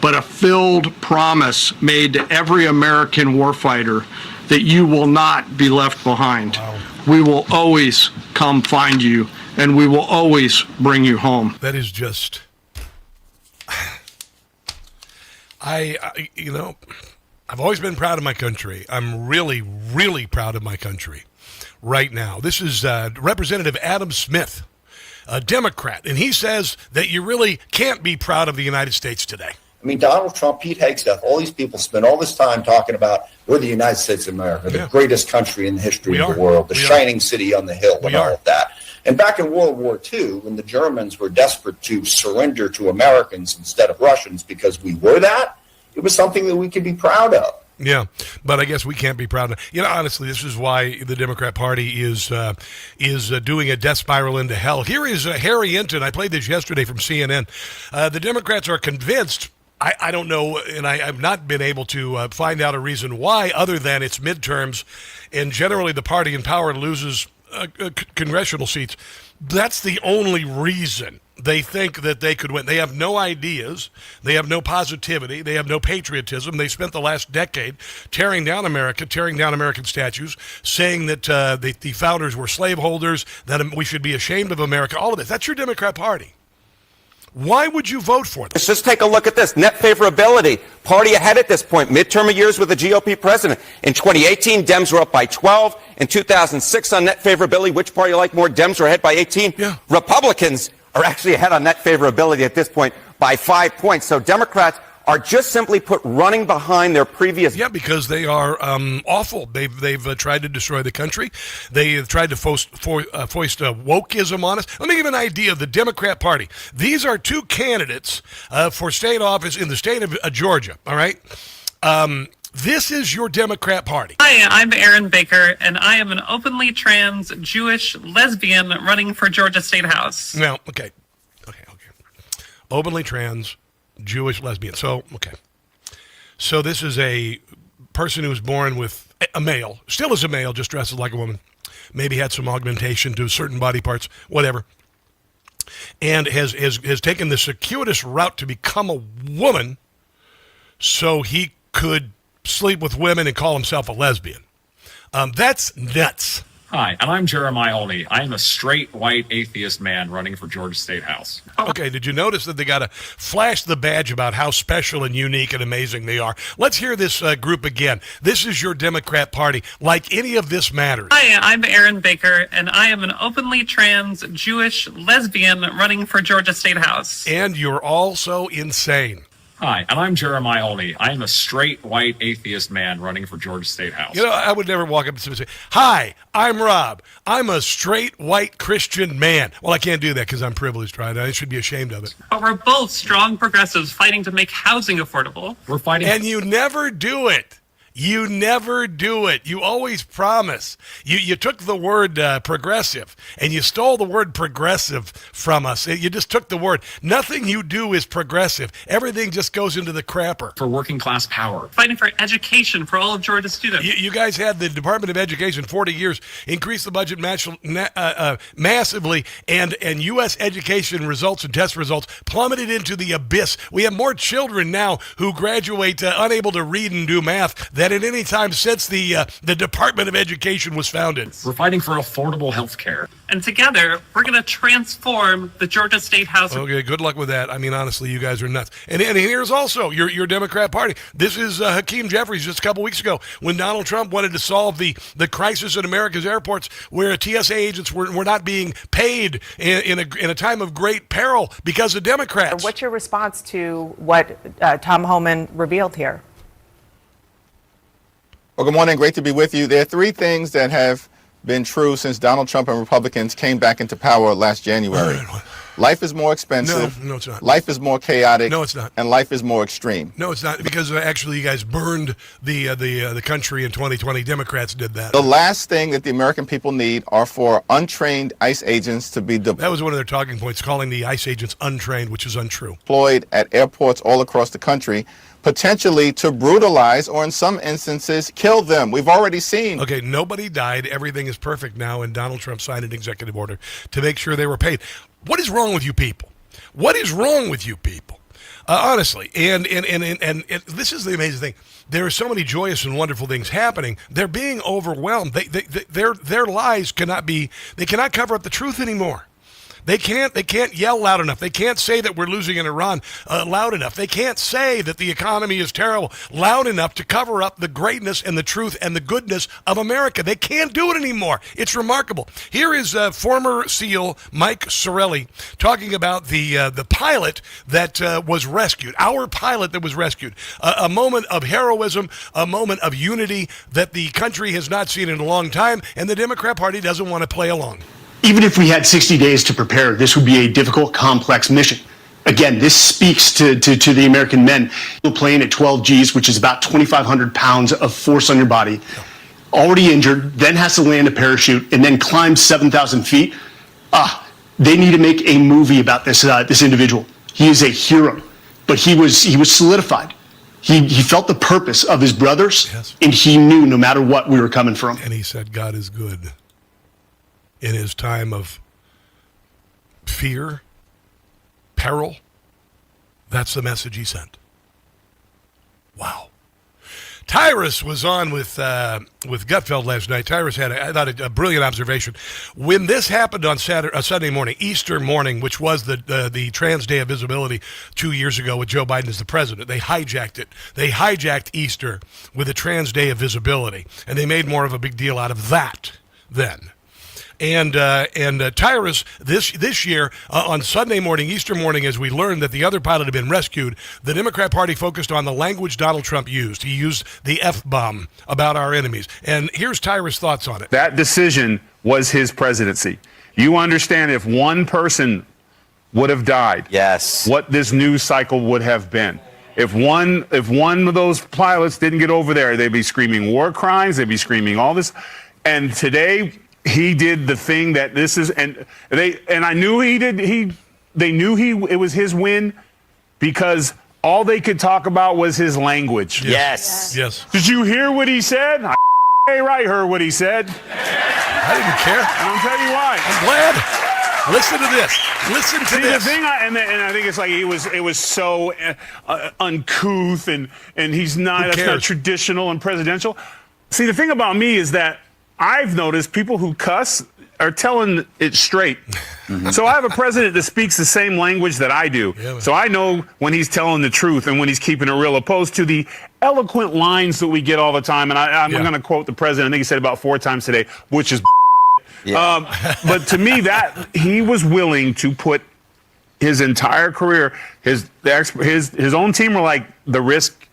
but a filled promise made to every American warfighter that you will not be left behind. Wow. We will always come find you, and we will always bring you home. That is just... I've always been proud of my country. I'm really, really proud of my country right now. This is Representative Adam Smith, a Democrat, and he says that you really can't be proud of the United States today. I mean, Donald Trump, Pete Hegseth, all these people spend all this time talking about we're the United States of America, the greatest country in the history of the world, the shining city on the hill, and all of that. And back in World War II, when the Germans were desperate to surrender to Americans instead of Russians because we were that, it was something that we could be proud of. Yeah, but I guess we can't be proud of it. Honestly, this is why the Democrat Party is doing a death spiral into hell. Here is Harry Hinton. I played this yesterday from CNN. The Democrats are convinced. I don't know, and I have not been able to find out a reason why, other than it's midterms, and generally the party in power loses congressional seats. That's the only reason they think that they could win. They have no ideas. They have no positivity. They have no patriotism. They spent the last decade tearing down America, tearing down American statues, saying that the founders were slaveholders, that we should be ashamed of America, all of this. That's your Democrat Party. Why would you vote for them? Let's just take a look at this. Net favorability. Party ahead at this point. Midterm years with the GOP president. In 2018, Dems were up by 12. In 2006, on net favorability, which party you like more? Dems were ahead by 18. Yeah. Republicans are actually ahead on net favorability at this point by 5 points. So Democrats are just simply put running behind their previous... Yeah, because they are awful. They've tried to destroy the country. They've tried to foist wokeism on us. Let me give you an idea of the Democrat Party. These are two candidates for state office in the state of Georgia, all right? This is your Democrat Party. Hi, I'm Aaron Baker, and I am an openly trans Jewish lesbian running for Georgia State House. No, okay. Openly trans Jewish lesbian. So this is a person who was born with a male, still is a male, just dresses like a woman. Maybe had some augmentation to certain body parts, whatever. And has taken the circuitous route to become a woman so he could sleep with women and call himself a lesbian. That's nuts. Hi, and I'm Jeremiah Olney. I am a straight, white, atheist man running for Georgia State House. Okay, did you notice that they got to flash the badge about how special and unique and amazing they are? Let's hear this group again. This is your Democrat Party. Like any of this matters. Hi, I'm Aaron Baker, and I am an openly trans Jewish lesbian running for Georgia State House. And you're also insane. Hi, and I'm Jeremiah Olney. I am a straight, white, atheist man running for Georgia State House. You know, I would never walk up to somebody and say, hi, I'm Rob. I'm a straight, white Christian man. Well, I can't do that because I'm privileged, right? I should be ashamed of it. But we're both strong progressives fighting to make housing affordable. We're fighting. And you never do it. You never do it. You always promise. You took the word progressive, and you stole the word progressive from us. You just took the word. Nothing you do is progressive. Everything just goes into the crapper. For working class power. Fighting for education for all of Georgia's students. You guys had the Department of Education 40 years, increased the budget massively, and U.S. education results and test results plummeted into the abyss. We have more children now who graduate unable to read and do math than at any time since the Department of Education was founded. We're fighting for affordable health care. And together, we're going to transform the Georgia State House. Okay, good luck with that. I mean, honestly, you guys are nuts. And here's also your Democrat Party. This is Hakeem Jeffries just a couple weeks ago when Donald Trump wanted to solve the crisis at America's airports where TSA agents were not being paid in a time of great peril because of Democrats. What's your response to what Tom Homan revealed here? Well, good morning. Great to be with you. There are three things that have been true since Donald Trump and Republicans came back into power last January. Life is more expensive. No, it's not. Life is more chaotic. No, it's not. And life is more extreme. No, it's not, because actually you guys burned the country in 2020. Democrats did that. The last thing that the American people need are for untrained ICE agents to be That was one of their talking points, calling the ICE agents untrained, which is untrue. Deployed at airports all across the country, potentially to brutalize or in some instances kill them. We've already seen. Okay, nobody died. Everything is perfect now, and Donald Trump signed an executive order to make sure they were paid. What is wrong with you people? What is wrong with you people? Honestly, and this is the amazing thing. There are so many joyous and wonderful things happening. They're being overwhelmed. Their lies cannot cover up the truth anymore. They can't yell loud enough. They can't say that we're losing in Iran loud enough. They can't say that the economy is terrible loud enough to cover up the greatness and the truth and the goodness of America. They can't do it anymore. It's remarkable. Here is former SEAL Mike Sorelli talking about the pilot that was rescued, our pilot that was rescued. A moment of heroism, a moment of unity that the country has not seen in a long time, and the Democrat Party doesn't want to play along. Even if we had 60 days to prepare, this would be a difficult, complex mission. Again, this speaks to the American men. You're playing at 12 Gs, which is about 2,500 pounds of force on your body, already injured, then has to land a parachute, and then climb 7,000 feet. They need to make a movie about this individual. He is a hero, but he was solidified. He felt the purpose of his brothers, yes. And he knew no matter what we were coming from. And he said, God is good. In his time of fear, peril, that's the message he sent. Wow. Tyrus was on with Gutfeld last night. Tyrus had, I thought, a brilliant observation. When this happened on Sunday morning, Easter morning, which was the Trans Day of Visibility 2 years ago with Joe Biden as the president, they hijacked it. They hijacked Easter with the Trans Day of Visibility, and they made more of a big deal out of that then. And Tyrus this year on Sunday morning, Easter morning, as we learned that the other pilot had been rescued, the Democrat Party focused on the language Donald Trump used. He used the F-bomb about our enemies. And here's Tyrus' thoughts on it. That decision was his presidency. You understand, if one person would have died, yes, what this news cycle would have been. If one of those pilots didn't get over there, they'd be screaming war crimes. They'd be screaming all this. And today he did the thing that this is, and I knew he did. They knew it was his win because all they could talk about was his language. Yes. Did you hear what he said? I heard what he said. I didn't care. And I'll tell you why. I'm glad. Listen to this. Listen to this. The thing, and I think it's like it was so uncouth, and he's not. That's not traditional and presidential. See, the thing about me is that I've noticed people who cuss are telling it straight. So I have a president that speaks the same language that I do. Yeah, so I know when he's telling the truth and when he's keeping it real, opposed to the eloquent lines that we get all the time. And I'm going to quote the president. I think he said about 4 times today, which is but to me, that he was willing to put his entire career, his own team were like, the risk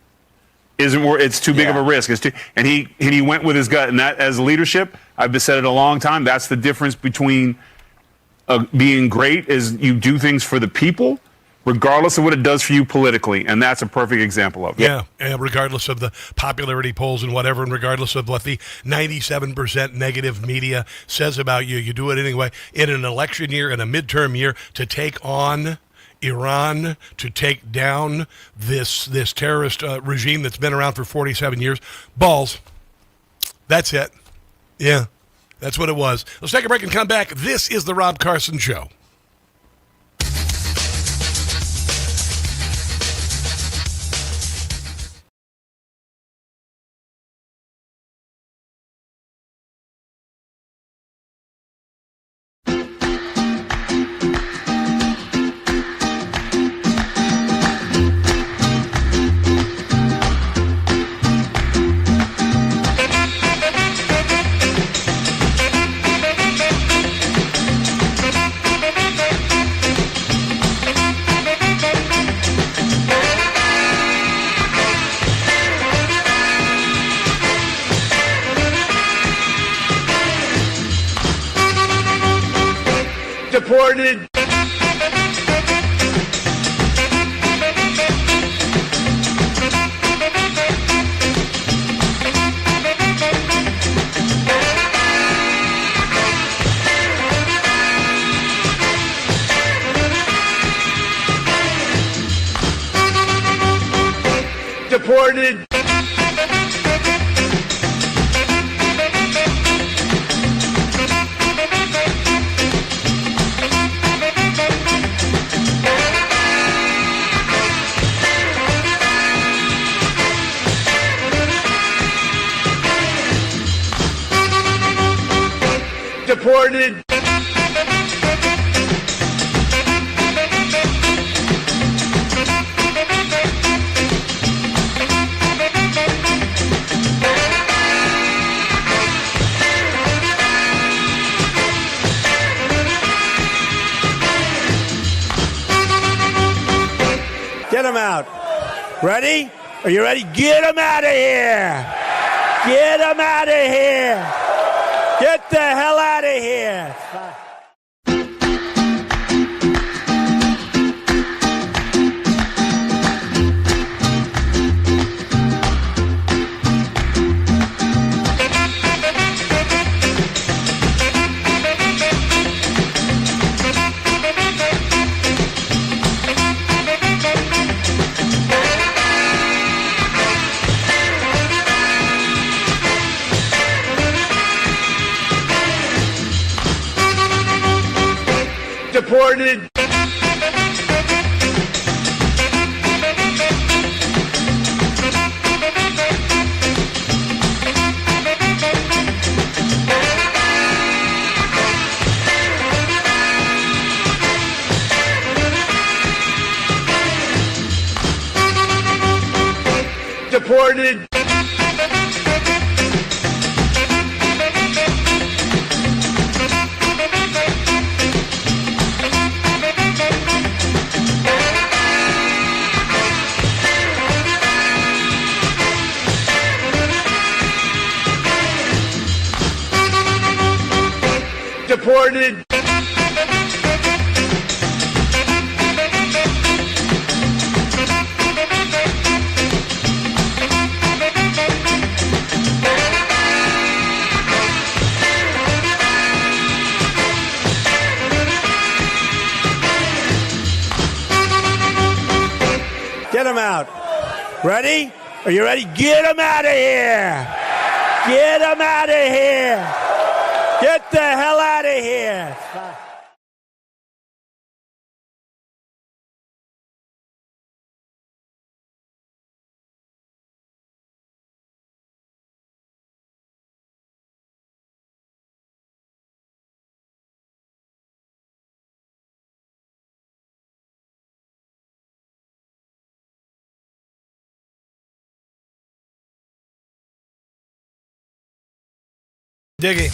isn't worth, it's too big of a risk. And he went with his gut. And that, as leadership, I've said it a long time, that's the difference between being great is you do things for the people, regardless of what it does for you politically. And that's a perfect example of it. Yeah, and regardless of the popularity polls and whatever, and regardless of what the 97% negative media says about you, you do it anyway. In an election year, in a midterm year, to take on Iran, to take down this terrorist regime that's been around for 47 years. Balls. That's it. Yeah, that's what it was. Let's take a break and come back. This is The Rob Carson Show. Deported. Deported. Deported. Get him out. Ready? Are you ready? Get him out of here. Get him out of here. Get the hell out of here. Deported. Deported. Deported. them out. Ready? Are you ready? Get them out of here. Get them out of here. Get the hell out of here. Diggy.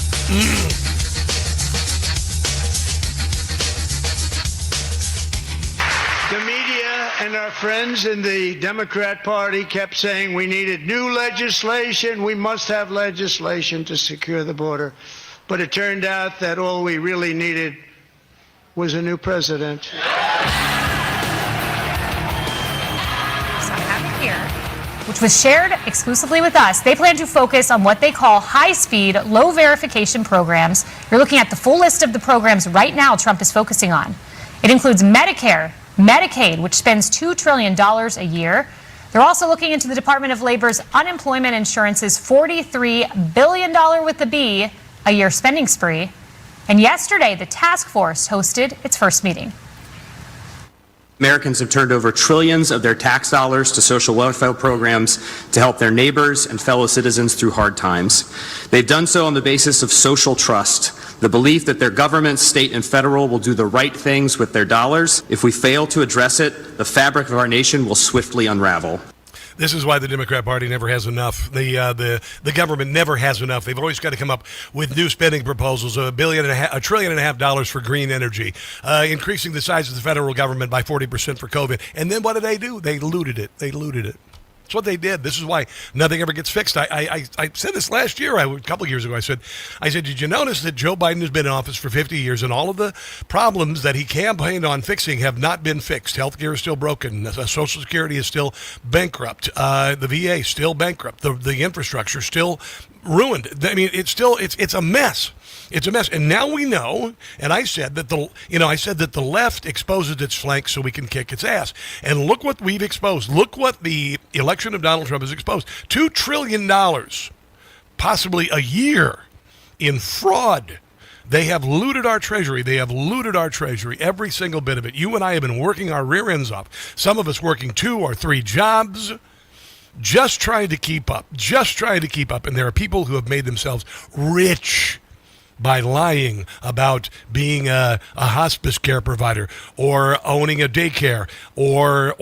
The media and our friends in the Democrat Party kept saying we needed new legislation. We must have legislation to secure the border. But it turned out that all we really needed was a new president. So I have it here, which was shared exclusively with us. They plan to focus on what they call high-speed, low-verification programs. You're looking at the full list of the programs right now Trump is focusing on. It includes Medicare, Medicaid, which spends $2 trillion a year. They're also looking into the Department of Labor's unemployment insurance's $43 billion with a B a year spending spree. And yesterday, the task force hosted its first meeting. Americans have turned over trillions of their tax dollars to social welfare programs to help their neighbors and fellow citizens through hard times. They've done so on the basis of social trust, the belief that their government, state and federal, will do the right things with their dollars. If we fail to address it, the fabric of our nation will swiftly unravel. This is why the Democrat Party never has enough. The government never has enough. They've always got to come up with new spending proposals, $1.5 trillion for green energy, increasing the size of the federal government by 40% for COVID. And then what did they do? They looted it. That's what they did. This is why nothing ever gets fixed. I said this last year, a couple of years ago. I said, did you notice that Joe Biden has been in office for 50 years and all of the problems that he campaigned on fixing have not been fixed? Healthcare is still broken. Social Security is still bankrupt. The VA is still bankrupt. The infrastructure is still ruined. I mean, it's a mess. It's a mess. And now we know, and I said that the left exposes its flanks so we can kick its ass. And look what we've exposed. Look what the election of Donald Trump has exposed. $2 trillion, possibly a year, in fraud. They have looted our treasury. Every single bit of it. You and I have been working our rear ends off. Some of us working 2 or 3 jobs. Just trying to keep up. And there are people who have made themselves rich by lying about being a hospice care provider or owning a daycare or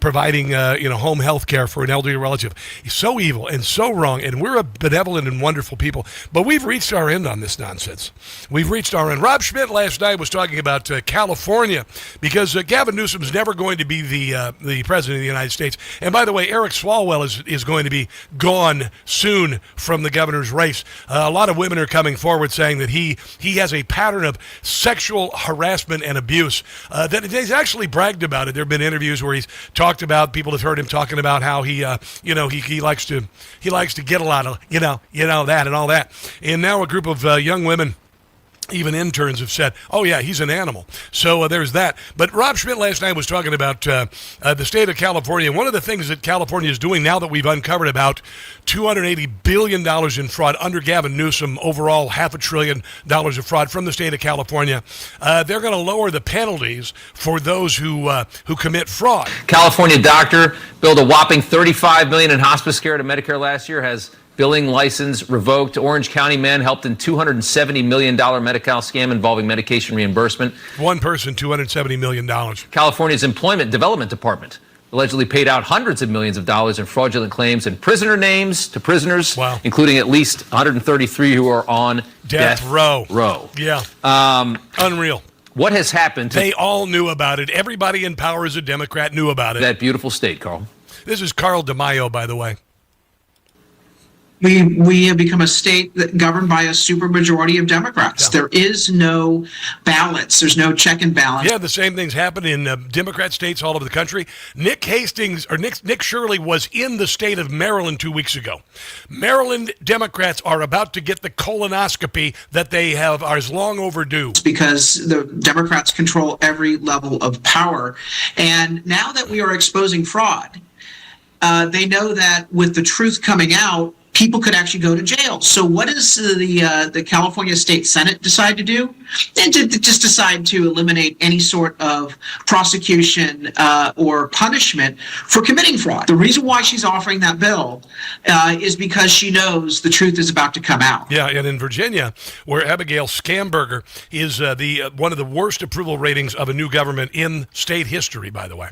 providing home health care for an elderly relative. It's so evil and so wrong, and we're a benevolent and wonderful people, but we've reached our end on this nonsense. We've reached our end. Rob Schmidt last night was talking about California because Gavin Newsom's never going to be the president of the United States. And by the way, Eric Swalwell is going to be gone soon from the governor's race. A lot of women are coming forward saying that he has a pattern of sexual harassment and abuse. That he's actually bragged about it. There have been interviews where he's talked about. People have heard him talking about how he likes to get a lot of that and all that. And now a group of young women, even interns, have said, oh, yeah, he's an animal. So there's that. But Rob Schmidt last night was talking about the state of California. One of the things that California is doing now that we've uncovered about $280 billion in fraud under Gavin Newsom, overall $500 billion of fraud from the state of California, they're going to lower the penalties for those who commit fraud. California doctor billed a whopping $35 million in hospice care to Medicare last year, has billing license revoked. Orange County man helped in $270 million Medi-Cal scam involving medication reimbursement. One person, $270 million. California's Employment Development Department allegedly paid out hundreds of millions of dollars in fraudulent claims and prisoner names to prisoners, including at least 133 who are on death row. Yeah. Unreal. What has happened? They all knew about it. Everybody in power as a Democrat knew about it. That beautiful state, Carl. This is Carl DeMaio, by the way. we have become a state that governed by a supermajority of Democrats. There is no balance. There's no check and balance. Yeah, the same things happen in Democrat states all over the country. Nick Shirley was in the state of Maryland 2 weeks ago. Maryland Democrats are about to get the colonoscopy that they have is long overdue. Because the Democrats control every level of power. And now that we are exposing fraud, they know that with the truth coming out, people could actually go to jail. So what does the California State Senate decide to do? And to just decide to eliminate any sort of prosecution or punishment for committing fraud. The reason why she's offering that bill is because she knows the truth is about to come out. Yeah, and in Virginia, where Abigail Scamberger is one of the worst approval ratings of a new government in state history, by the way.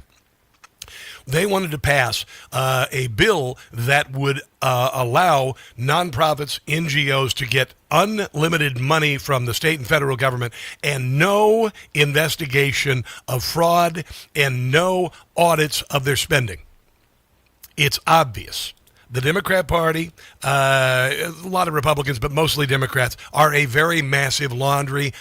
They wanted to pass a bill that would allow nonprofits, NGOs to get unlimited money from the state and federal government and no investigation of fraud and no audits of their spending. It's obvious. The Democrat Party, a lot of Republicans, but mostly Democrats, are a very massive money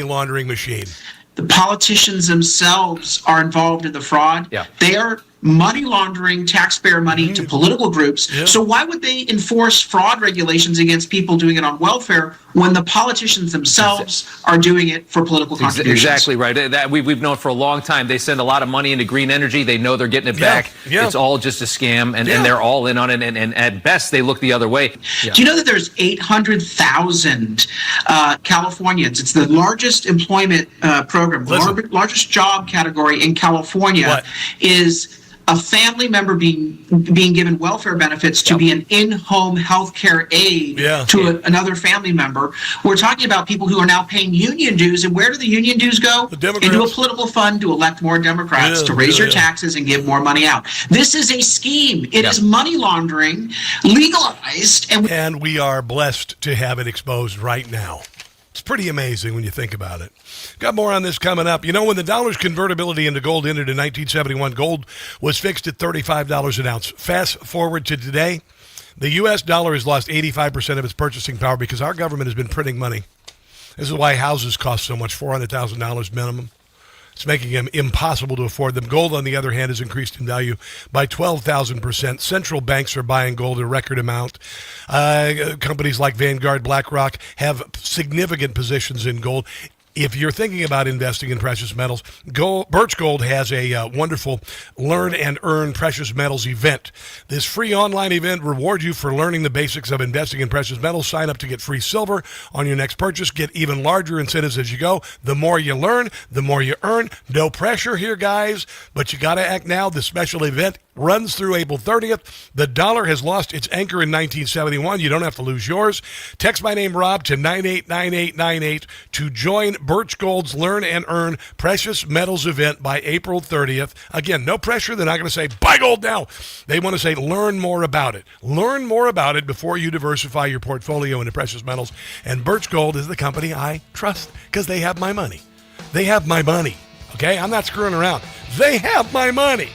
laundering machine. The politicians themselves are involved in the fraud. Yeah. They are money laundering taxpayer money to political groups. Yeah. So why would they enforce fraud regulations against people doing it on welfare when the politicians themselves are doing it for political contributions? Exactly right. That we've known for a long time. They send a lot of money into green energy. They know they're getting it back. Yeah. It's all just a scam, and they're all in on it. And at best, they look the other way. Yeah. Do you know that there's 800,000 Californians? It's the largest employment program, largest job category in California is a family member being given welfare benefits to be an in-home health care aid to another family member. We're talking about people who are now paying union dues. And where do the union dues go? Into a political fund to elect more Democrats, to raise your taxes and give more money out. This is a scheme. It is money laundering, legalized. And we are blessed to have it exposed right now. It's pretty amazing when you think about it. Got more on this coming up. You know, when the dollar's convertibility into gold ended in 1971, gold was fixed at $35 an ounce. Fast forward to today, the U.S. dollar has lost 85% of its purchasing power because our government has been printing money. This is why houses cost so much, $400,000 minimum. It's making them impossible to afford them. Gold, on the other hand, has increased in value by 12,000%. Central banks are buying gold a record amount. Companies like Vanguard, BlackRock have significant positions in gold. If you're thinking about investing in precious metals, Birch Gold has a wonderful Learn and Earn Precious Metals event. This free online event rewards you for learning the basics of investing in precious metals. Sign up to get free silver on your next purchase. Get even larger incentives as you go. The more you learn, the more you earn. No pressure here, guys, but you got to act now. The special event runs through April 30th. The dollar has lost its anchor in 1971. You don't have to lose yours. Text my name, Rob, to 989898 to join Birch Gold's Learn and Earn Precious Metals event by April 30th. Again, no pressure. They're not going to say, buy gold now. They want to say, learn more about it. Learn more about it before you diversify your portfolio into precious metals. And Birch Gold is the company I trust because they have my money. They have my money. Okay? I'm not screwing around. They have my money.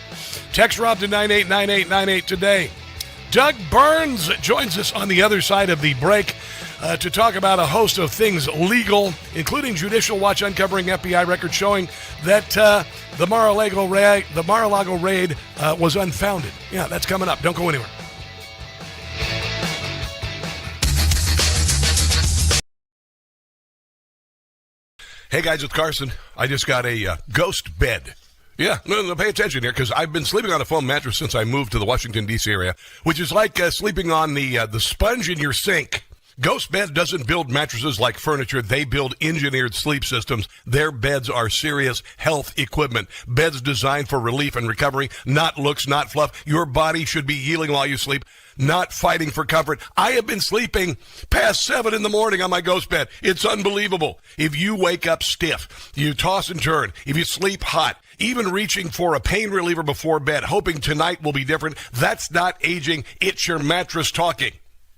Text Rob to 989898 today. Doug Burns joins us on the other side of the break to talk about a host of things legal, including Judicial Watch uncovering FBI records showing that the Mar-a-Lago raid was unfounded. Yeah, that's coming up. Don't go anywhere. Hey guys, it's Carson. I just got a ghost bed. Yeah, no, pay attention here, because I've been sleeping on a foam mattress since I moved to the Washington, D.C. area, which is like sleeping on the sponge in your sink. Ghost Bed doesn't build mattresses like furniture. They build engineered sleep systems. Their beds are serious health equipment. Beds designed for relief and recovery, not looks, not fluff. Your body should be healing while you sleep, not fighting for comfort. I have been sleeping past 7 in the morning on my Ghost Bed. It's unbelievable. If you wake up stiff, you toss and turn, if you sleep hot, even reaching for a pain reliever before bed, hoping tonight will be different, that's not aging. It's your mattress talking.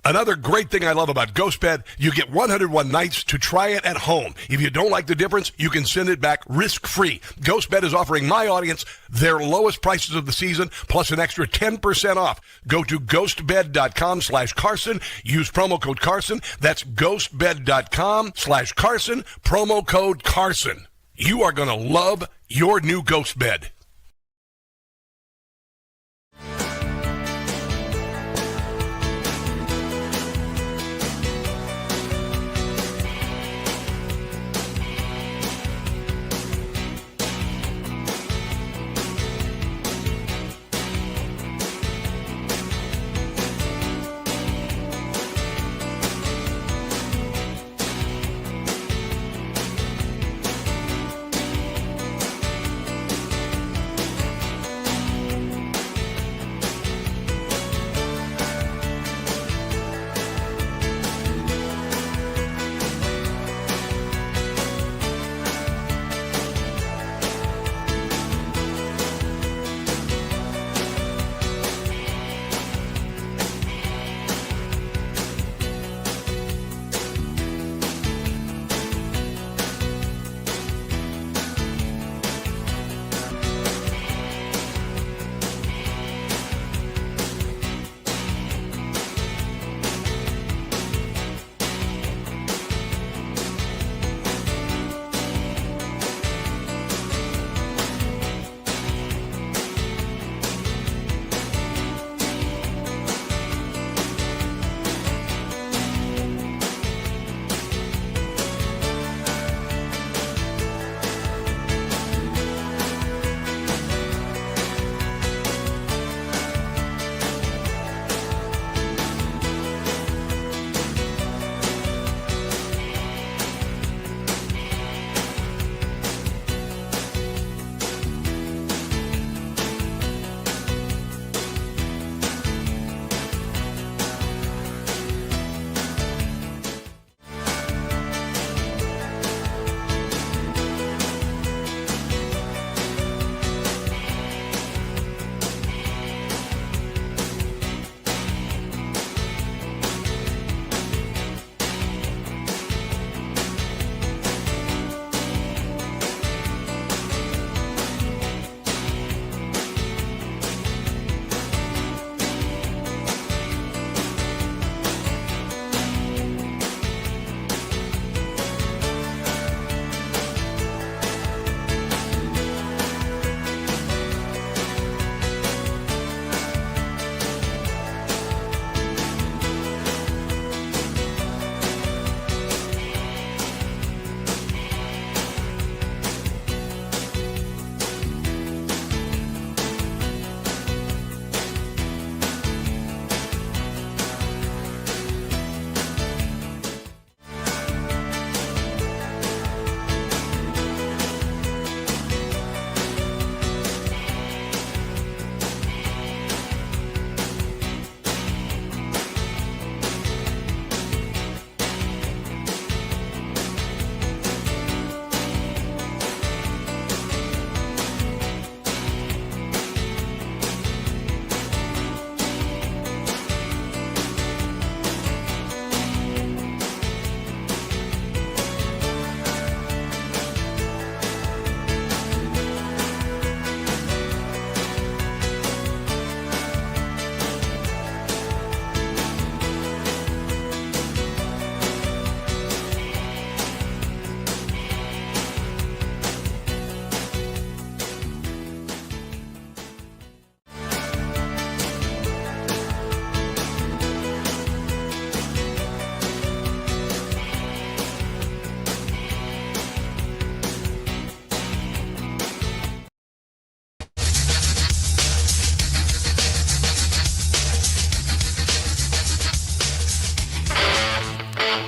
Another great thing I love about GhostBed, you get 101 nights to try it at home. If you don't like the difference, you can send it back risk-free. GhostBed is offering my audience their lowest prices of the season, plus an extra 10% off. Go to ghostbed.com/Carson. Use promo code Carson. That's ghostbed.com/Carson. Promo code Carson. You are going to love your new GhostBed.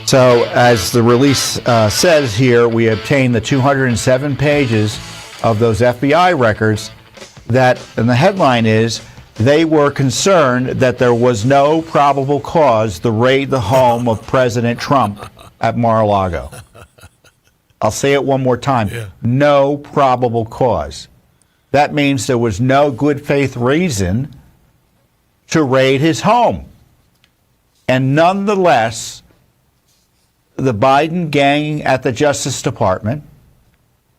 So, as the release says here, we obtained the 207 pages of those FBI records that, and the headline is, they were concerned that there was no probable cause to raid the home of President Trump at Mar-a-Lago. I'll say it one more time. Yeah. No probable cause. That means there was no good faith reason to raid his home. And nonetheless, the Biden gang at the Justice Department,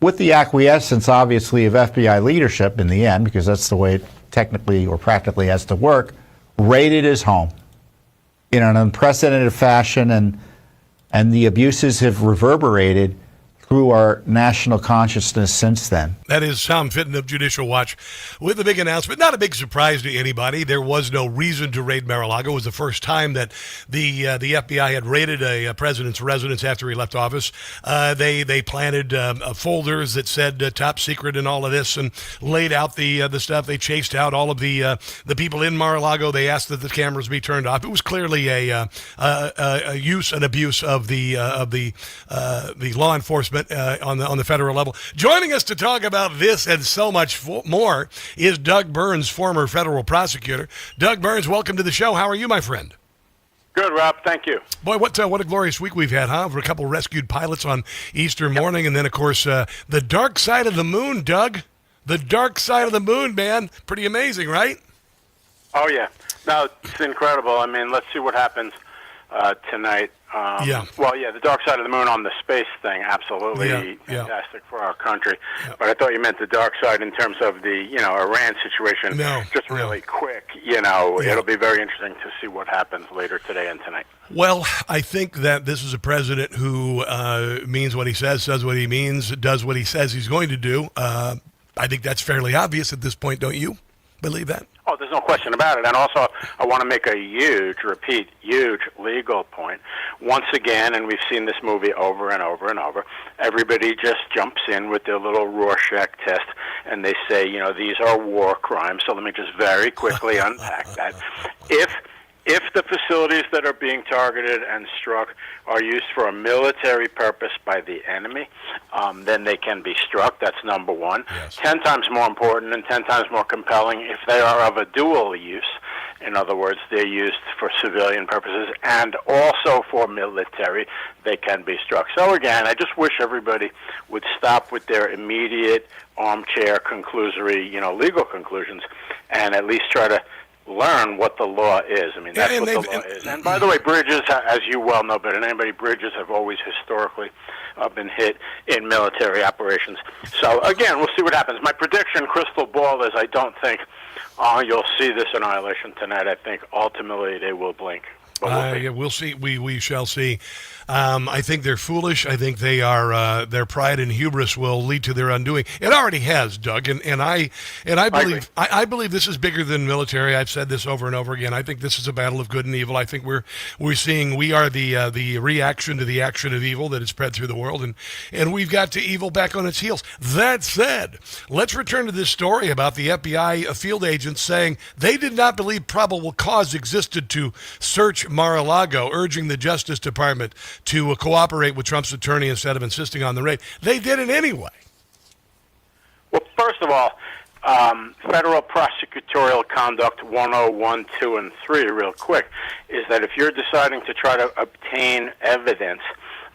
with the acquiescence, obviously, of FBI leadership in the end, because that's the way it technically or practically has to work, raided his home in an unprecedented fashion, and the abuses have reverberated through our national consciousness since then. That is Tom Fitton of Judicial Watch with a big announcement. Not a big surprise to anybody. There was no reason to raid Mar-a-Lago. It was the first time that the FBI had raided a president's residence after he left office. They planted folders that said top secret and all of this, and laid out the stuff. They chased out all of the people in Mar-a-Lago. They asked that the cameras be turned off. It was clearly a use and abuse of the law enforcement on the federal level. Joining us to talk about this and so much more is Doug Burns, former federal prosecutor. Doug Burns, welcome to the show. How are you, my friend? Good, Rob. Thank you. Boy, what a glorious week we've had, huh? For a couple rescued pilots on Easter morning, and then, of course, the dark side of the moon, Doug. The dark side of the moon, man. Pretty amazing, right? Oh, yeah. No, it's incredible. I mean, let's see what happens tonight. Well, yeah, the dark side of the moon on the space thing, absolutely fantastic for our country. But I thought you meant the dark side in terms of the, Iran situation. No. Just really quick, it'll be very interesting to see what happens later today and tonight. Well, I think that this is a president who means what he says what he means, does what he says he's going to do. I think that's fairly obvious at this point, don't you believe that? Oh, there's no question about it. And also, I want to make a huge legal point. Once again, and we've seen this movie over and over and over, everybody just jumps in with their little Rorschach test, and they say, these are war crimes. So let me just very quickly unpack that. If the facilities that are being targeted and struck are used for a military purpose by the enemy, then they can be struck. That's number one. Yes. 10 times more important and 10 times more compelling if they are of a dual use. In other words, they're used for civilian purposes and also for military. They can be struck. So again, I just wish everybody would stop with their immediate armchair conclusory, legal conclusions, and at least try to learn what the law is. I mean, that's what the law is. And by the way, bridges, as you well know better than anybody, bridges have always historically been hit in military operations. So, again, we'll see what happens. My prediction, crystal ball, is I don't think you'll see this annihilation tonight. I think ultimately they will blink. We'll see. We shall see. I think they're foolish. I think they are. Their pride and hubris will lead to their undoing. It already has, Doug. And I believe this is bigger than military. I've said this over and over again. I think this is a battle of good and evil. I think we are the reaction to the action of evil that has spread through the world, and we've got to evil back on its heels. That said, let's return to this story about the FBI field agents saying they did not believe probable cause existed to search Mar-a-Lago, urging the Justice Department to cooperate with Trump's attorney instead of insisting on the raid. They did it anyway. Well, first of all, Federal Prosecutorial Conduct 101, 2, and 3, real quick, is that if you're deciding to try to obtain evidence,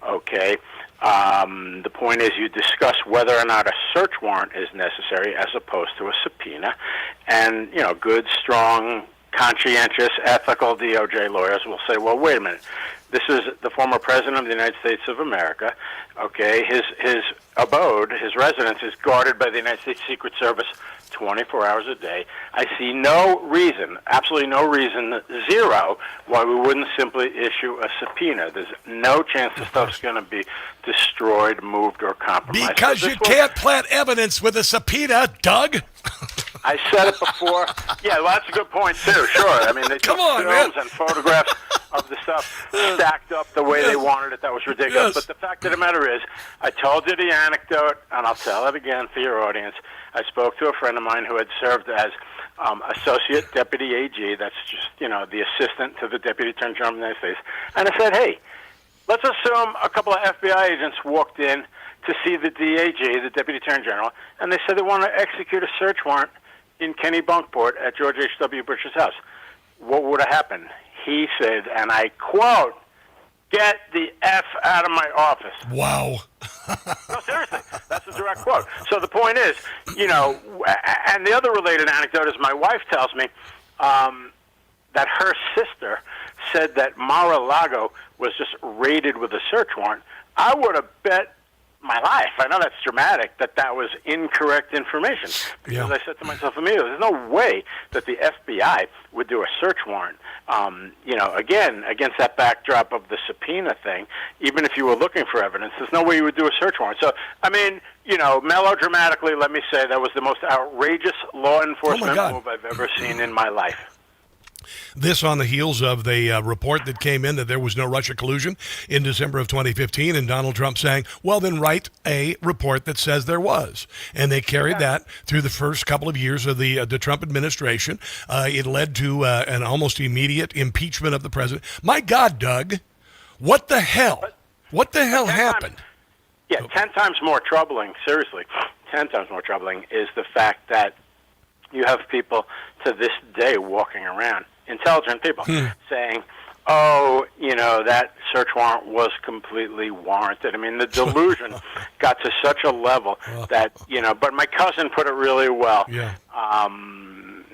the point is you discuss whether or not a search warrant is necessary as opposed to a subpoena. And, good, strong, conscientious, ethical DOJ lawyers will say, well, wait a minute. This is the former president of the United States of America. His abode, his residence, is guarded by the United States Secret Service 24 hours a day. I see no reason, absolutely no reason, zero, why we wouldn't simply issue a subpoena. There's no chance the stuff's going to be destroyed, moved, or compromised. Because you can't plant evidence with a subpoena, Doug. I said it before. Yeah, well, that's a good point, too. Sure. I mean, they took films and photographs of the stuff stacked up the way they wanted it. That was ridiculous. But the fact of the matter is, I told you the anecdote, and I'll tell it again for your audience. I spoke to a friend of mine who had served as Associate Deputy AG. That's just, the assistant to the Deputy Attorney General of the United States. And I said, hey, let's assume a couple of FBI agents walked in to see the DAG, the Deputy Attorney General, and they said they want to execute a search warrant in Kennebunkport at George H.W. Bush's house. What would have happened? He said, and I quote, "Get the F out of my office." Wow. No, seriously. That's a direct quote. So the point is, and the other related anecdote is my wife tells me that her sister said that Mar-a-Lago was just raided with a search warrant, I would have bet my life, I know that's dramatic, that was incorrect information. Because I said to myself immediately, there's no way that the FBI would do a search warrant, again, against that backdrop of the subpoena thing. Even if you were looking for evidence, there's no way you would do a search warrant. So, I mean, melodramatically, let me say that was the most outrageous law enforcement move I've ever seen in my life. This on the heels of the report that came in that there was no Russia collusion in December of 2015, and Donald Trump saying, well, then write a report that says there was. And they carried that through the first couple of years of the Trump administration. It led to an almost immediate impeachment of the president. My God, Doug, what the hell? What the hell happened? 10 times more troubling, seriously, 10 times more troubling is the fact that you have people to this day walking around, intelligent people, saying, that search warrant was completely warranted. I mean, the delusion got to such a level that, but my cousin put it really well. Yeah.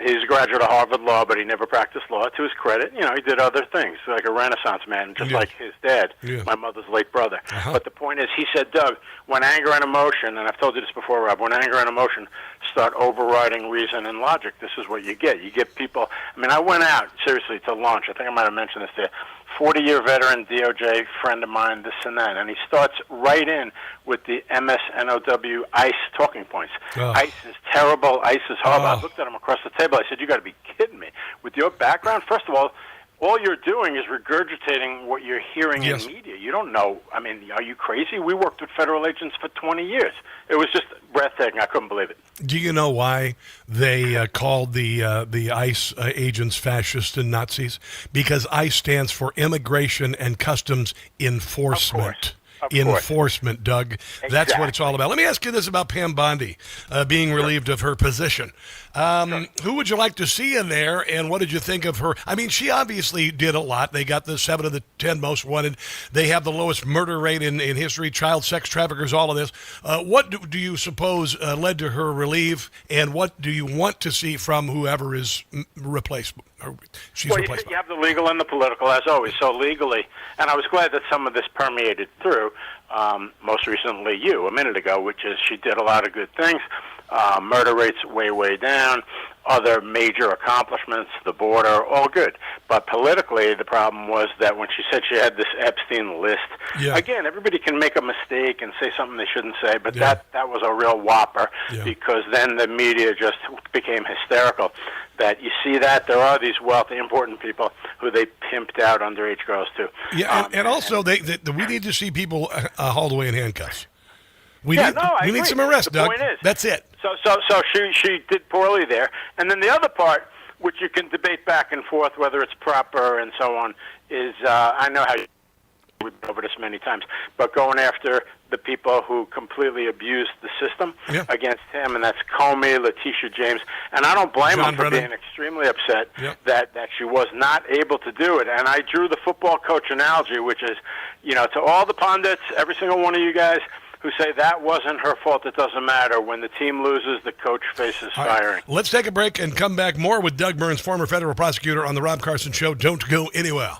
He's a graduate of Harvard Law, but he never practiced law. To his credit, he did other things, like a Renaissance man, just like his dad, my mother's late brother. But the point is, he said, Doug, when anger and emotion, and I've told you this before, Rob, when anger and emotion start overriding reason and logic, this is what you get. You get people, I went out, seriously, to lunch. I think I might have mentioned this to you. 40-year veteran DOJ friend of mine, this and that, and he starts right in with the MSNOW ICE talking points. ICE is terrible. ICE is horrible. I looked at him across the table. I said, you got to be kidding me. With your background, first of all you're doing is regurgitating what you're hearing in media. You don't know. Are you crazy? We worked with federal agents for 20 years. It was just breathtaking. I couldn't believe it. Do you know why they called the ICE agents fascists and Nazis? Because ICE stands for Immigration and Customs Enforcement. Enforcement, Doug. That's what it's all about. Let me ask you this about Pam Bondi being relieved of her position. Who would you like to see in there, and what did you think of her? She obviously did a lot. They got the 7 of the 10 most wanted. They have the lowest murder rate in history, child sex traffickers, all of this. What do you suppose led to her relief, and what do you want to see from whoever is replaced? She's replaced. You have the legal and the political, as always. So legally, and I was glad that some of this permeated through, most recently you, a minute ago, which is she did a lot of good things. Murder rates way down. Other major accomplishments, the border, all good. But politically, the problem was that when she said she had this Epstein list, again, everybody can make a mistake and say something they shouldn't say, but that was a real whopper because then the media just became hysterical. That you see that there are these wealthy, important people who they pimped out underage girls too. Yeah, and also we need to see people hauled away in handcuffs. We need some arrests, Doug. That's it. So she did poorly there. And then the other part, which you can debate back and forth whether it's proper and so on, is I know how we've been over this many times, but going after the people who completely abused the system against him, and that's Comey, Letitia James, and I don't blame him for being extremely upset that she was not able to do it. And I drew the football coach analogy, which is, to all the pundits, every single one of you guys who say that wasn't her fault, it doesn't matter. When the team loses, the coach faces firing. Right. Let's take a break and come back more with Doug Burns, former federal prosecutor, on the Rob Carson Show. Don't go anywhere.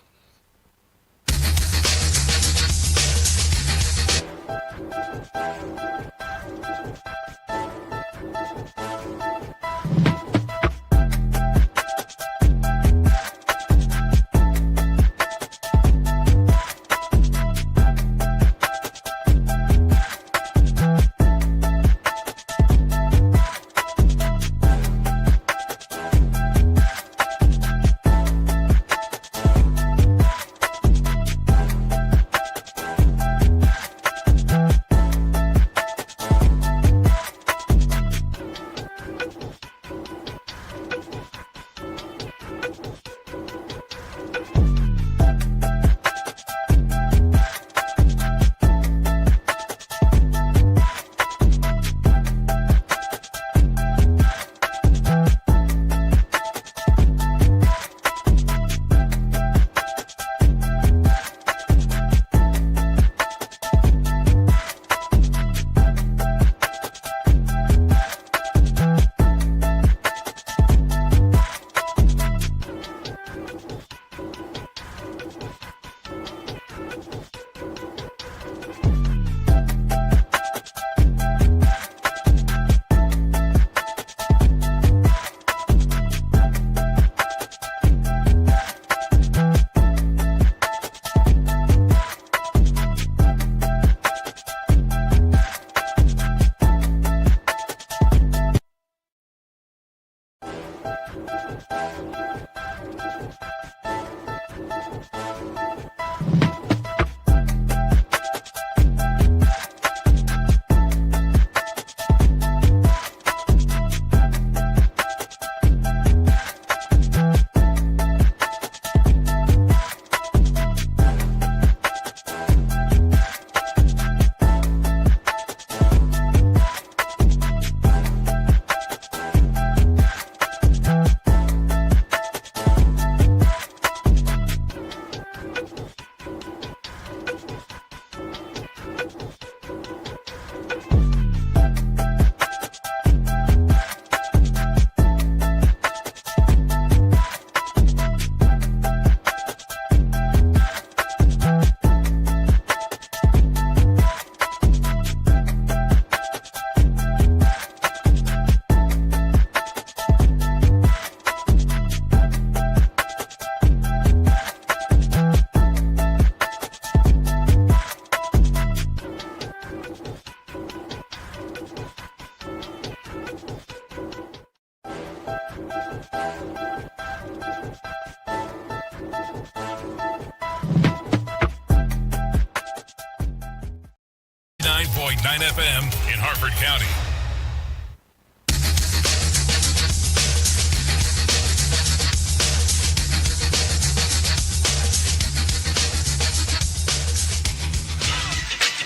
Harford County.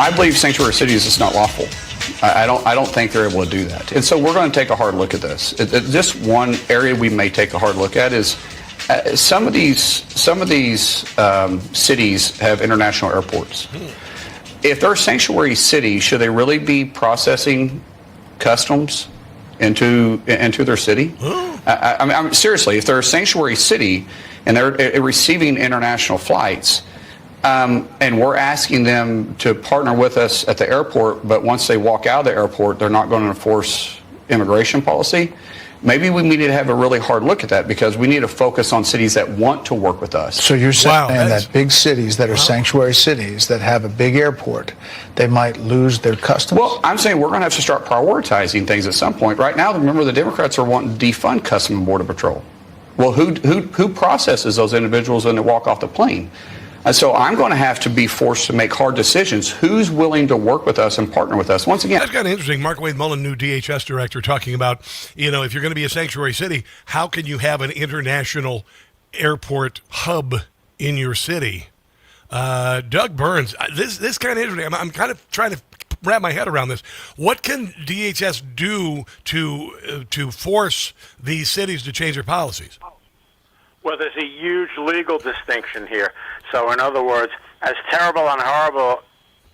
I believe sanctuary cities is not lawful. I don't think they're able to do that. And so we're going to take a hard look at this. Just one area we may take a hard look at is some of these cities have international airports. If they're a sanctuary city, should they really be processing customs into their city? I mean, seriously, if they're a sanctuary city and they're receiving international flights, and we're asking them to partner with us at the airport, but once they walk out of the airport, they're not going to enforce immigration policy. Maybe we need to have a really hard look at that, because we need to focus on cities that want to work with us. So you're saying that big cities that are sanctuary cities that have a big airport, they might lose their customs? Well, I'm saying we're going to have to start prioritizing things at some point. Right now, remember, the Democrats are wanting to defund Customs and Border Patrol. Well, who processes those individuals when they walk off the plane? And so I'm going to have to be forced to make hard decisions. Who's willing to work with us and partner with us? Once again, that's kind of interesting. Mark Wade Mullen, new DHS director, talking about, if you're going to be a sanctuary city, how can you have an international airport hub in your city? Doug Burns, this kind of interesting. I'm kind of trying to wrap my head around this. What can DHS do to force these cities to change their policies? Well, there's a huge legal distinction here. So, in other words, as terrible and horrible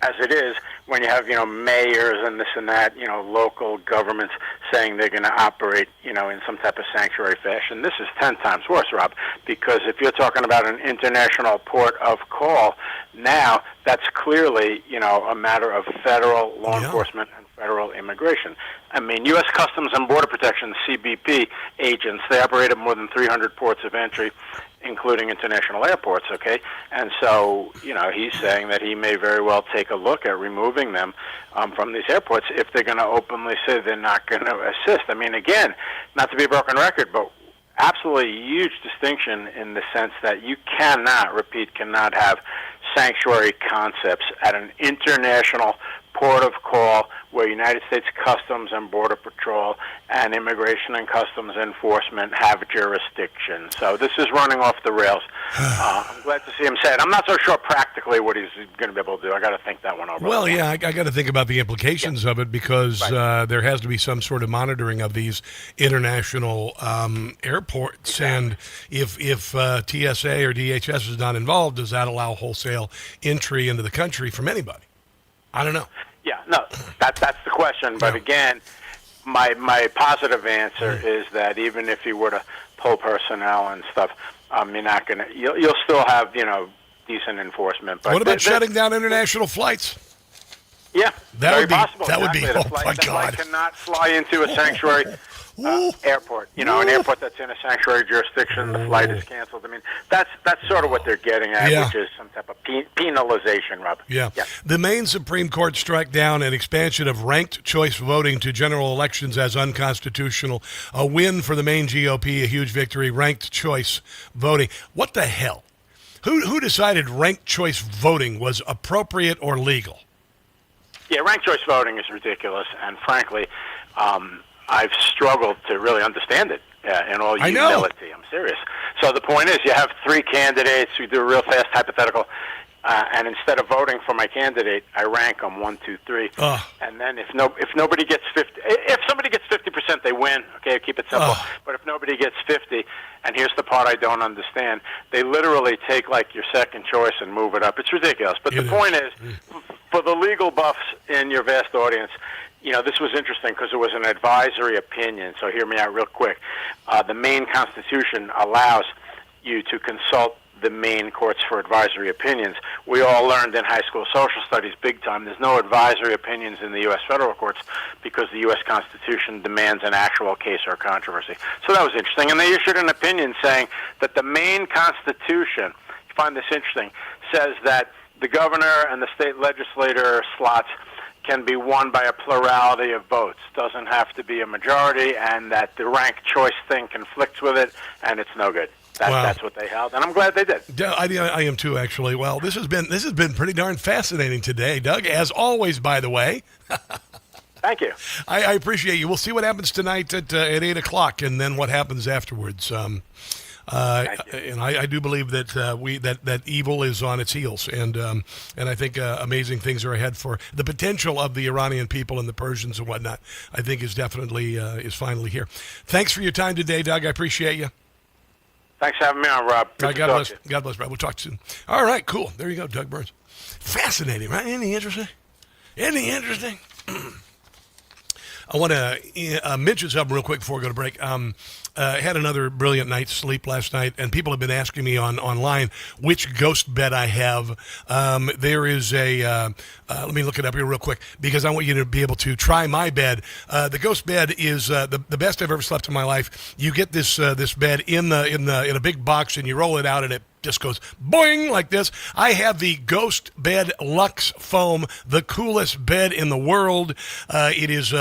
as it is, when you have, mayors and this and that, local governments saying they're going to operate, in some type of sanctuary fashion, this is 10 times worse, Rob, because if you're talking about an international port of call, now that's clearly, a matter of federal law enforcement and federal immigration. I mean, U.S. Customs and Border Protection, CBP agents, they operate at more than 300 ports of entry, including international airports, okay? And so, he's saying that he may very well take a look at removing them from these airports if they're going to openly say they're not going to assist. I mean, again, not to be a broken record, but absolutely huge distinction in the sense that you cannot have sanctuary concepts at an international port of call where United States Customs and Border Patrol and Immigration and Customs Enforcement have jurisdiction. So this is running off the rails. I'm glad to see him say it. I'm not so sure practically what he's going to be able to do. I got to think that one over. Well, yeah, I got to think about the implications of it, because there has to be some sort of monitoring of these international airports. And if TSA or DHS is not involved, does that allow wholesale entry into the country from anybody? I don't know. Yeah, no, that's the question. But again, my positive answer is that even if you were to pull personnel and stuff, you're not gonna. You'll still have decent enforcement. But what about shutting down international flights? Yeah, that would be possible. That would be. Oh my God! The flight cannot fly into a sanctuary airport. An airport that's in a sanctuary jurisdiction. The flight is canceled. I mean, that's sort of what they're getting at, which is some type of penalization, Rob. Yeah. The Maine Supreme Court struck down an expansion of ranked choice voting to general elections as unconstitutional. A win for the Maine GOP, a huge victory. Ranked choice voting. What the hell? Who decided ranked choice voting was appropriate or legal? Yeah, ranked choice voting is ridiculous, and frankly, I've struggled to really understand it in all humility. I'm serious. So the point is, you have three candidates. We do a real fast hypothetical, and instead of voting for my candidate, I rank them 1, 2, 3. And then if nobody gets 50, if somebody gets 50%, they win. Okay, keep it simple. But if nobody gets 50, and here's the part I don't understand, they literally take like your second choice and move it up. It's ridiculous. But the point is, for the legal buffs in your vast audience, this was interesting because it was an advisory opinion, so hear me out real quick. The Maine Constitution allows you to consult the Maine courts for advisory opinions. We all learned in high school social studies big time there's no advisory opinions in the U.S. federal courts because the U.S. Constitution demands an actual case or controversy. So that was interesting. And they issued an opinion saying that the Maine Constitution, you find this interesting, says that the governor and the state legislator slots can be won by a plurality of votes. Doesn't have to be a majority, and that the ranked choice thing conflicts with it, and it's no good. That's what they held, and I'm glad they did. Yeah, I am too, actually. Well, this has been pretty darn fascinating today, Doug, as always, by the way. Thank you. I appreciate you. We'll see what happens tonight at 8 o'clock, and then what happens afterwards. And I do believe that that evil is on its heels, and I think amazing things are ahead for the potential of the Iranian people and the Persians and whatnot. I think is definitely is finally here. Thanks for your time today, Doug. I appreciate you. Thanks for having me on, Rob. Good to God talk bless. to you. God bless, Rob. We'll talk soon. All right, cool. There you go, Doug Burns. Fascinating, right? Isn't he interesting? Isn't he interesting? I want to mention something real quick before we go to break. Had another brilliant night's sleep last night, and people have been asking me online which ghost bed I have. There is a, let me look it up here real quick, because I want you to be able to try my bed. The ghost bed is the best I've ever slept in my life. You get this bed in a big box, and you roll it out, and it just goes boing like this. I have the Ghost Bed Luxe Foam, the coolest bed in the world. It is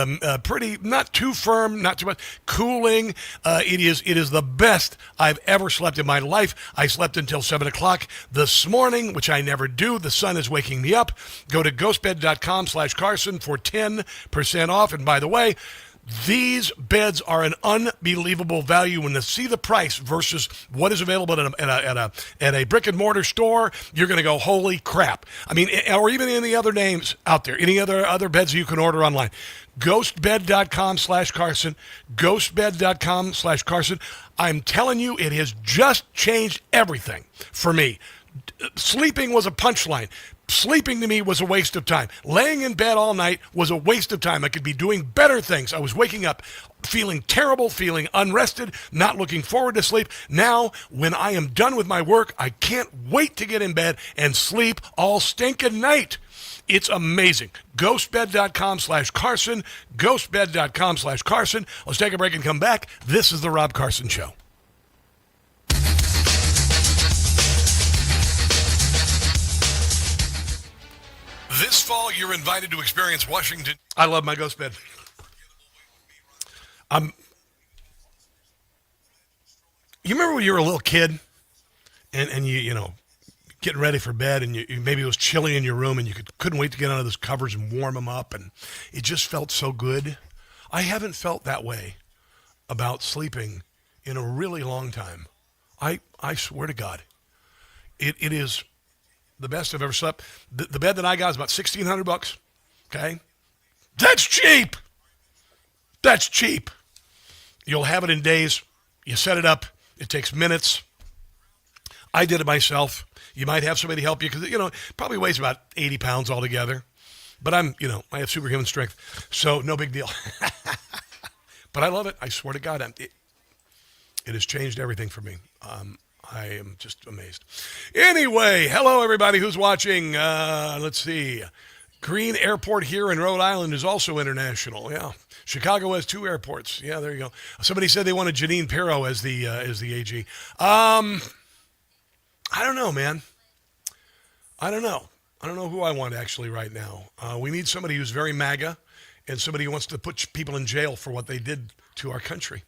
pretty, not too firm, not too much, cooling. It is the best I've ever slept in my life. I slept until 7 o'clock this morning, which I never do. The sun is waking me up. Go to ghostbed.com/Carson for 10% off. And by the way, these beds are an unbelievable value. When you see the price versus what is available at a brick and mortar store, you're going to go, holy crap. I mean, or even any other names out there, any other beds you can order online. Ghostbed.com/Carson, ghostbed.com/Carson. I'm telling you, it has just changed everything for me. Sleeping was a punchline. Sleeping to me was a waste of time. Laying in bed all night was a waste of time. I could be doing better things. I was waking up feeling terrible, feeling unrested, not looking forward to sleep. Now, when I am done with my work, I can't wait to get in bed and sleep all stinking night. It's amazing. Ghostbed.com/Carson, ghostbed.com/Carson. Let's take a break and come back. This is The Rob Carson Show. This fall, you're invited to experience Washington. I love my ghost bed. You remember when you were a little kid and you know, getting ready for bed, and you maybe it was chilly in your room and you couldn't wait to get under those covers and warm them up, and it just felt so good. I haven't felt that way about sleeping in a really long time. I swear to God. It is the best I've ever slept. The bed that I got is about $1,600. Okay, that's cheap. That's cheap. You'll have it in days. You set it up. It takes minutes. I did it myself. You might have somebody help you because it probably weighs about 80 pounds altogether. But I have superhuman strength, so no big deal. But I love it. I swear to God, it has changed everything for me. I am just amazed. Anyway, hello, everybody who's watching. Let's see. Green Airport here in Rhode Island is also international. Yeah. Chicago has 2 airports. Yeah, there you go. Somebody said they wanted Janine Pirro as the AG. I don't know, man. I don't know who I want actually right now. We need somebody who's very MAGA and somebody who wants to put people in jail for what they did to our country.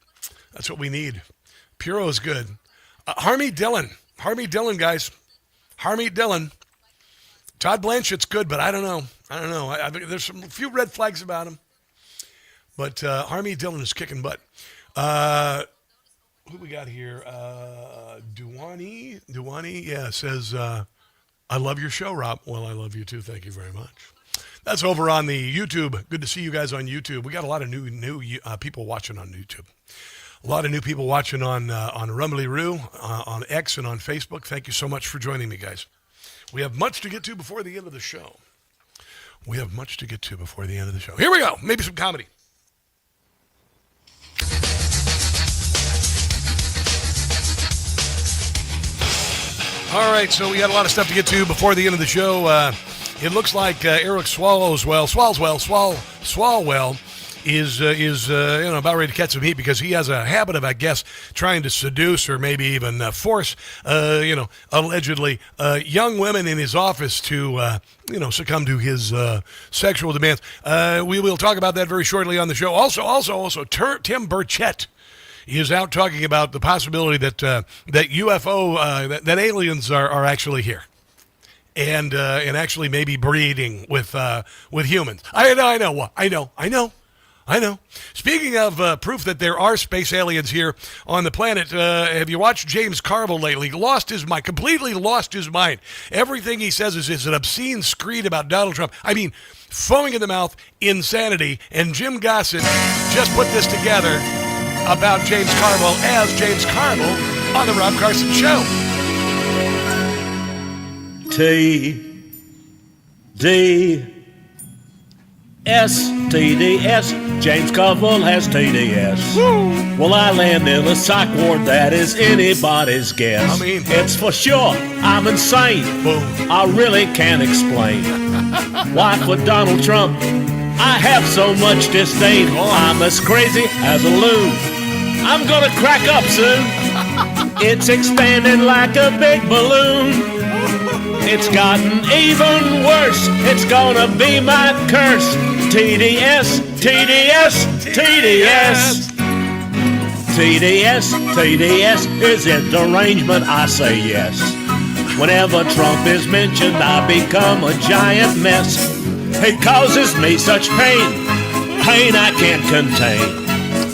That's what we need. Pirro is good. Harmeet Dillon, guys. Harmeet Dillon. Todd Blanchet's good, but I don't know. I think there's a few red flags about him. But Harmeet Dillon is kicking butt. Who we got here? Duwani, yeah, says, I love your show, Rob. Well, I love you too. Thank you very much. That's over on the YouTube. Good to see you guys on YouTube. We got a lot of new people watching on YouTube. A lot of new people watching on Rumbly-Roo, on X, and on Facebook. Thank you so much for joining me, guys. We have much to get to before the end of the show. Here we go. Maybe some comedy. All right, so we got a lot of stuff to get to before the end of the show. It looks like Eric Swalwell is about ready to catch some heat because he has a habit of, I guess, trying to seduce or maybe even force, allegedly young women in his office to, succumb to his sexual demands. We will talk about that very shortly on the show. Also, Tim Burchett is out talking about the possibility that UFO, that aliens are actually here. and actually maybe breeding with humans. I know. Speaking of proof that there are space aliens here on the planet, have you watched James Carville lately? Completely lost his mind. Everything he says is an obscene screed about Donald Trump. I mean, foaming in the mouth, insanity. And Jim Gossett just put this together about James Carville as James Carville on the Rob Carson Show. TDS, James Carville has TDS. Woo. Well, I land in a psych ward, that is anybody's guess. I mean, it's for sure, I'm insane. Boom. I really can't explain why for Donald Trump I have so much disdain. I'm as crazy as a loon. I'm gonna crack up soon. It's expanding like a big balloon. It's gotten even worse. It's gonna be my curse. TDS, TDS, TDS. TDS, TDS. Is it derangement? I say yes. Whenever Trump is mentioned, I become a giant mess. He causes me such pain, pain I can't contain.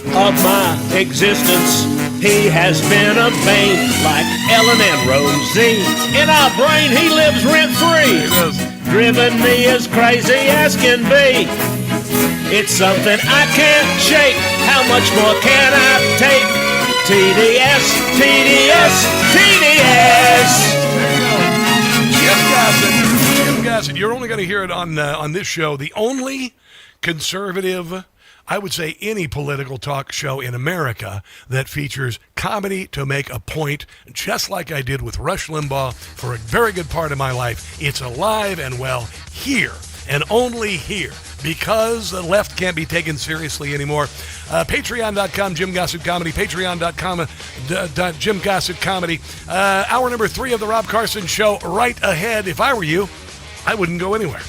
Of my existence, he has been a bane, like Ellen and Rosie. In our brain, he lives rent-free, driven me as crazy as can be. It's something I can't shake. How much more can I take? TDS, TDS, TDS. Jim Gossett, you're only going to hear it on this show. The only conservative, I would say any political talk show in America that features comedy to make a point, just like I did with Rush Limbaugh for a very good part of my life. It's alive and well here, and only here, because the left can't be taken seriously anymore. Patreon.com, Jim Gossett Comedy. Patreon.com, Jim Gossett Comedy. Hour number 3 of the Rob Carson Show right ahead. If I were you, I wouldn't go anywhere.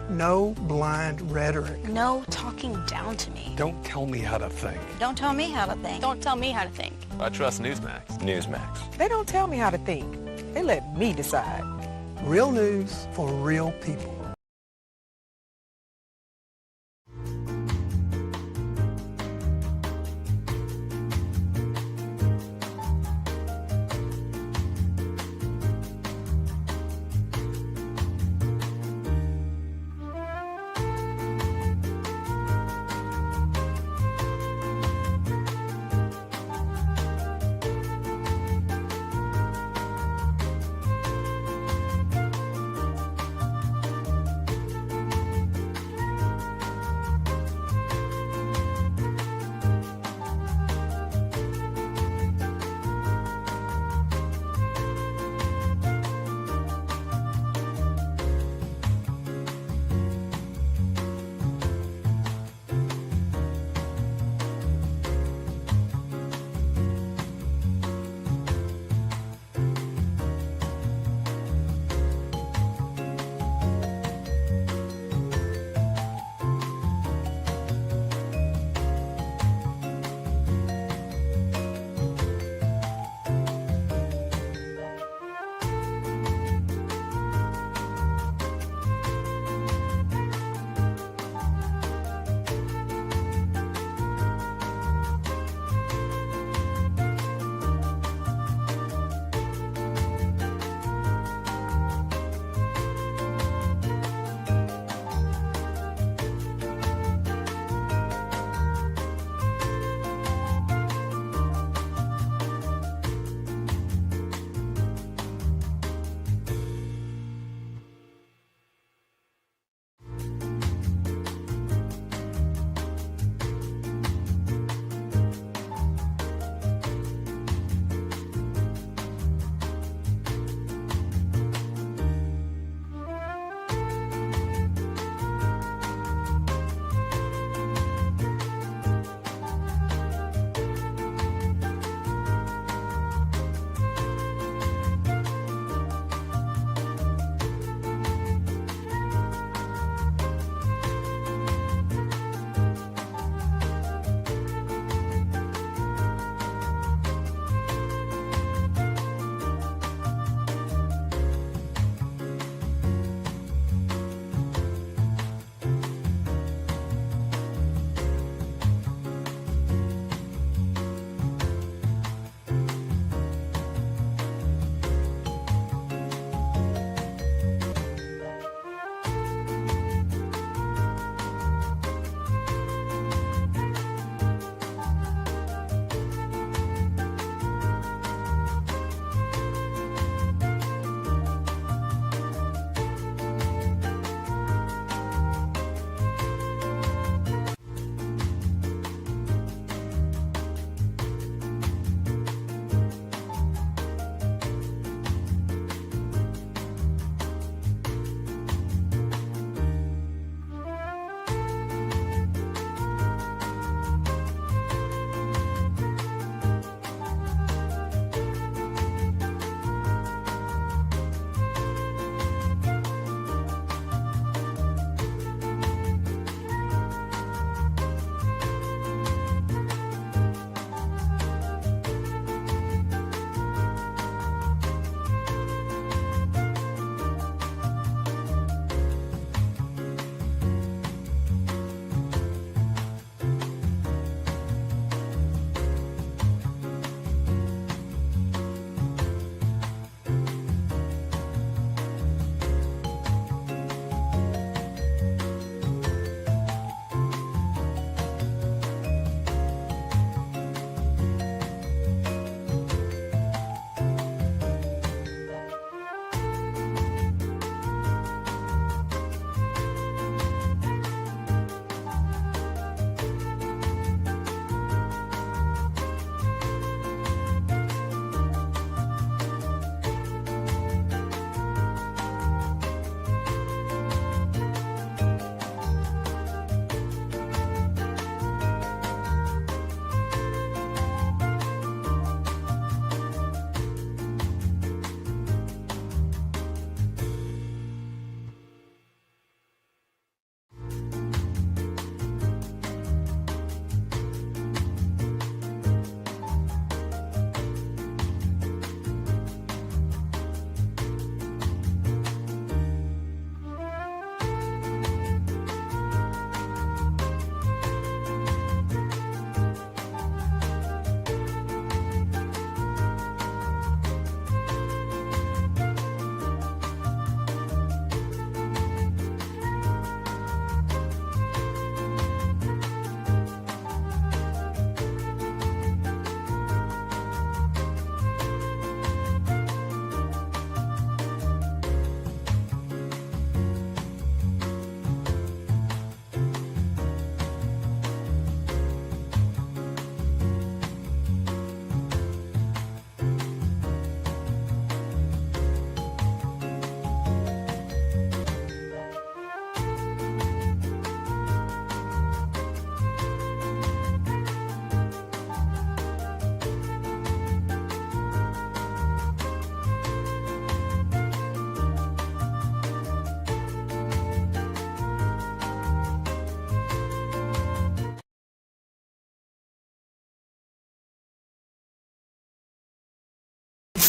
No blind rhetoric. No talking down to me. Don't tell me how to think. Don't tell me how to think. Don't tell me how to think. I trust Newsmax. Newsmax. They don't tell me how to think. They let me decide. Real news for real people.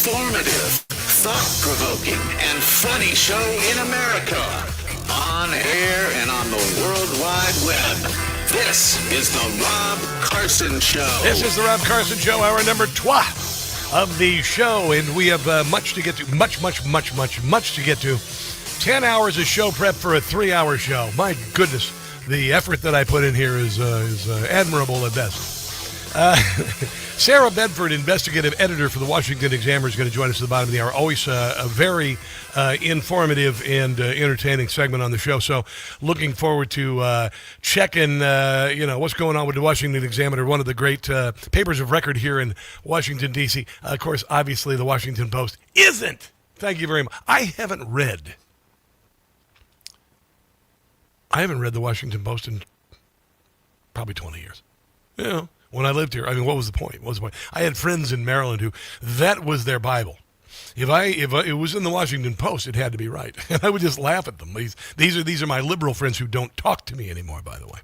informative, thought-provoking, and funny show in America. On air and on the World Wide Web. This is the Rob Carson Show. This is the Rob Carson Show, hour number 12 of the show, and we have much to get to. Much to get to. 10 hours of show prep for a 3-hour show. My goodness, the effort that I put in here is admirable at best. Sarah Bedford, investigative editor for the Washington Examiner, is going to join us at the bottom of the hour. Always a very informative and entertaining segment on the show. So looking forward to checking, what's going on with the Washington Examiner, one of the great papers of record here in Washington, D.C. Of course, obviously, the Washington Post isn't. Thank you very much. I haven't read the Washington Post in probably 20 years. You know, when I lived here, I mean, what was the point? I had friends in Maryland who that was their Bible. If it was in the Washington Post, it had to be right, and I would just laugh at them. These are my liberal friends who don't talk to me anymore. By the way,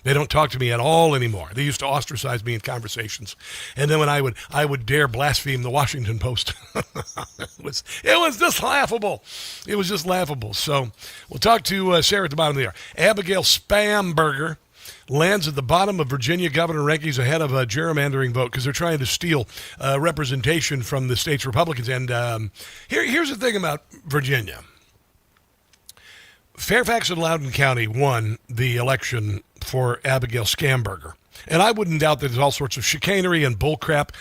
they don't talk to me at all anymore. They used to ostracize me in conversations, and then when I would dare blaspheme the Washington Post, it was just laughable. It was just laughable. So we'll talk to Sarah at the bottom of the hour. Abigail Spamberger lands at the bottom of Virginia governor rankings ahead of a gerrymandering vote because they're trying to steal representation from the state's Republicans. And here's the thing about Virginia. Fairfax and Loudoun County won the election for Abigail Scamberger. And I wouldn't doubt that there's all sorts of chicanery and bullcrap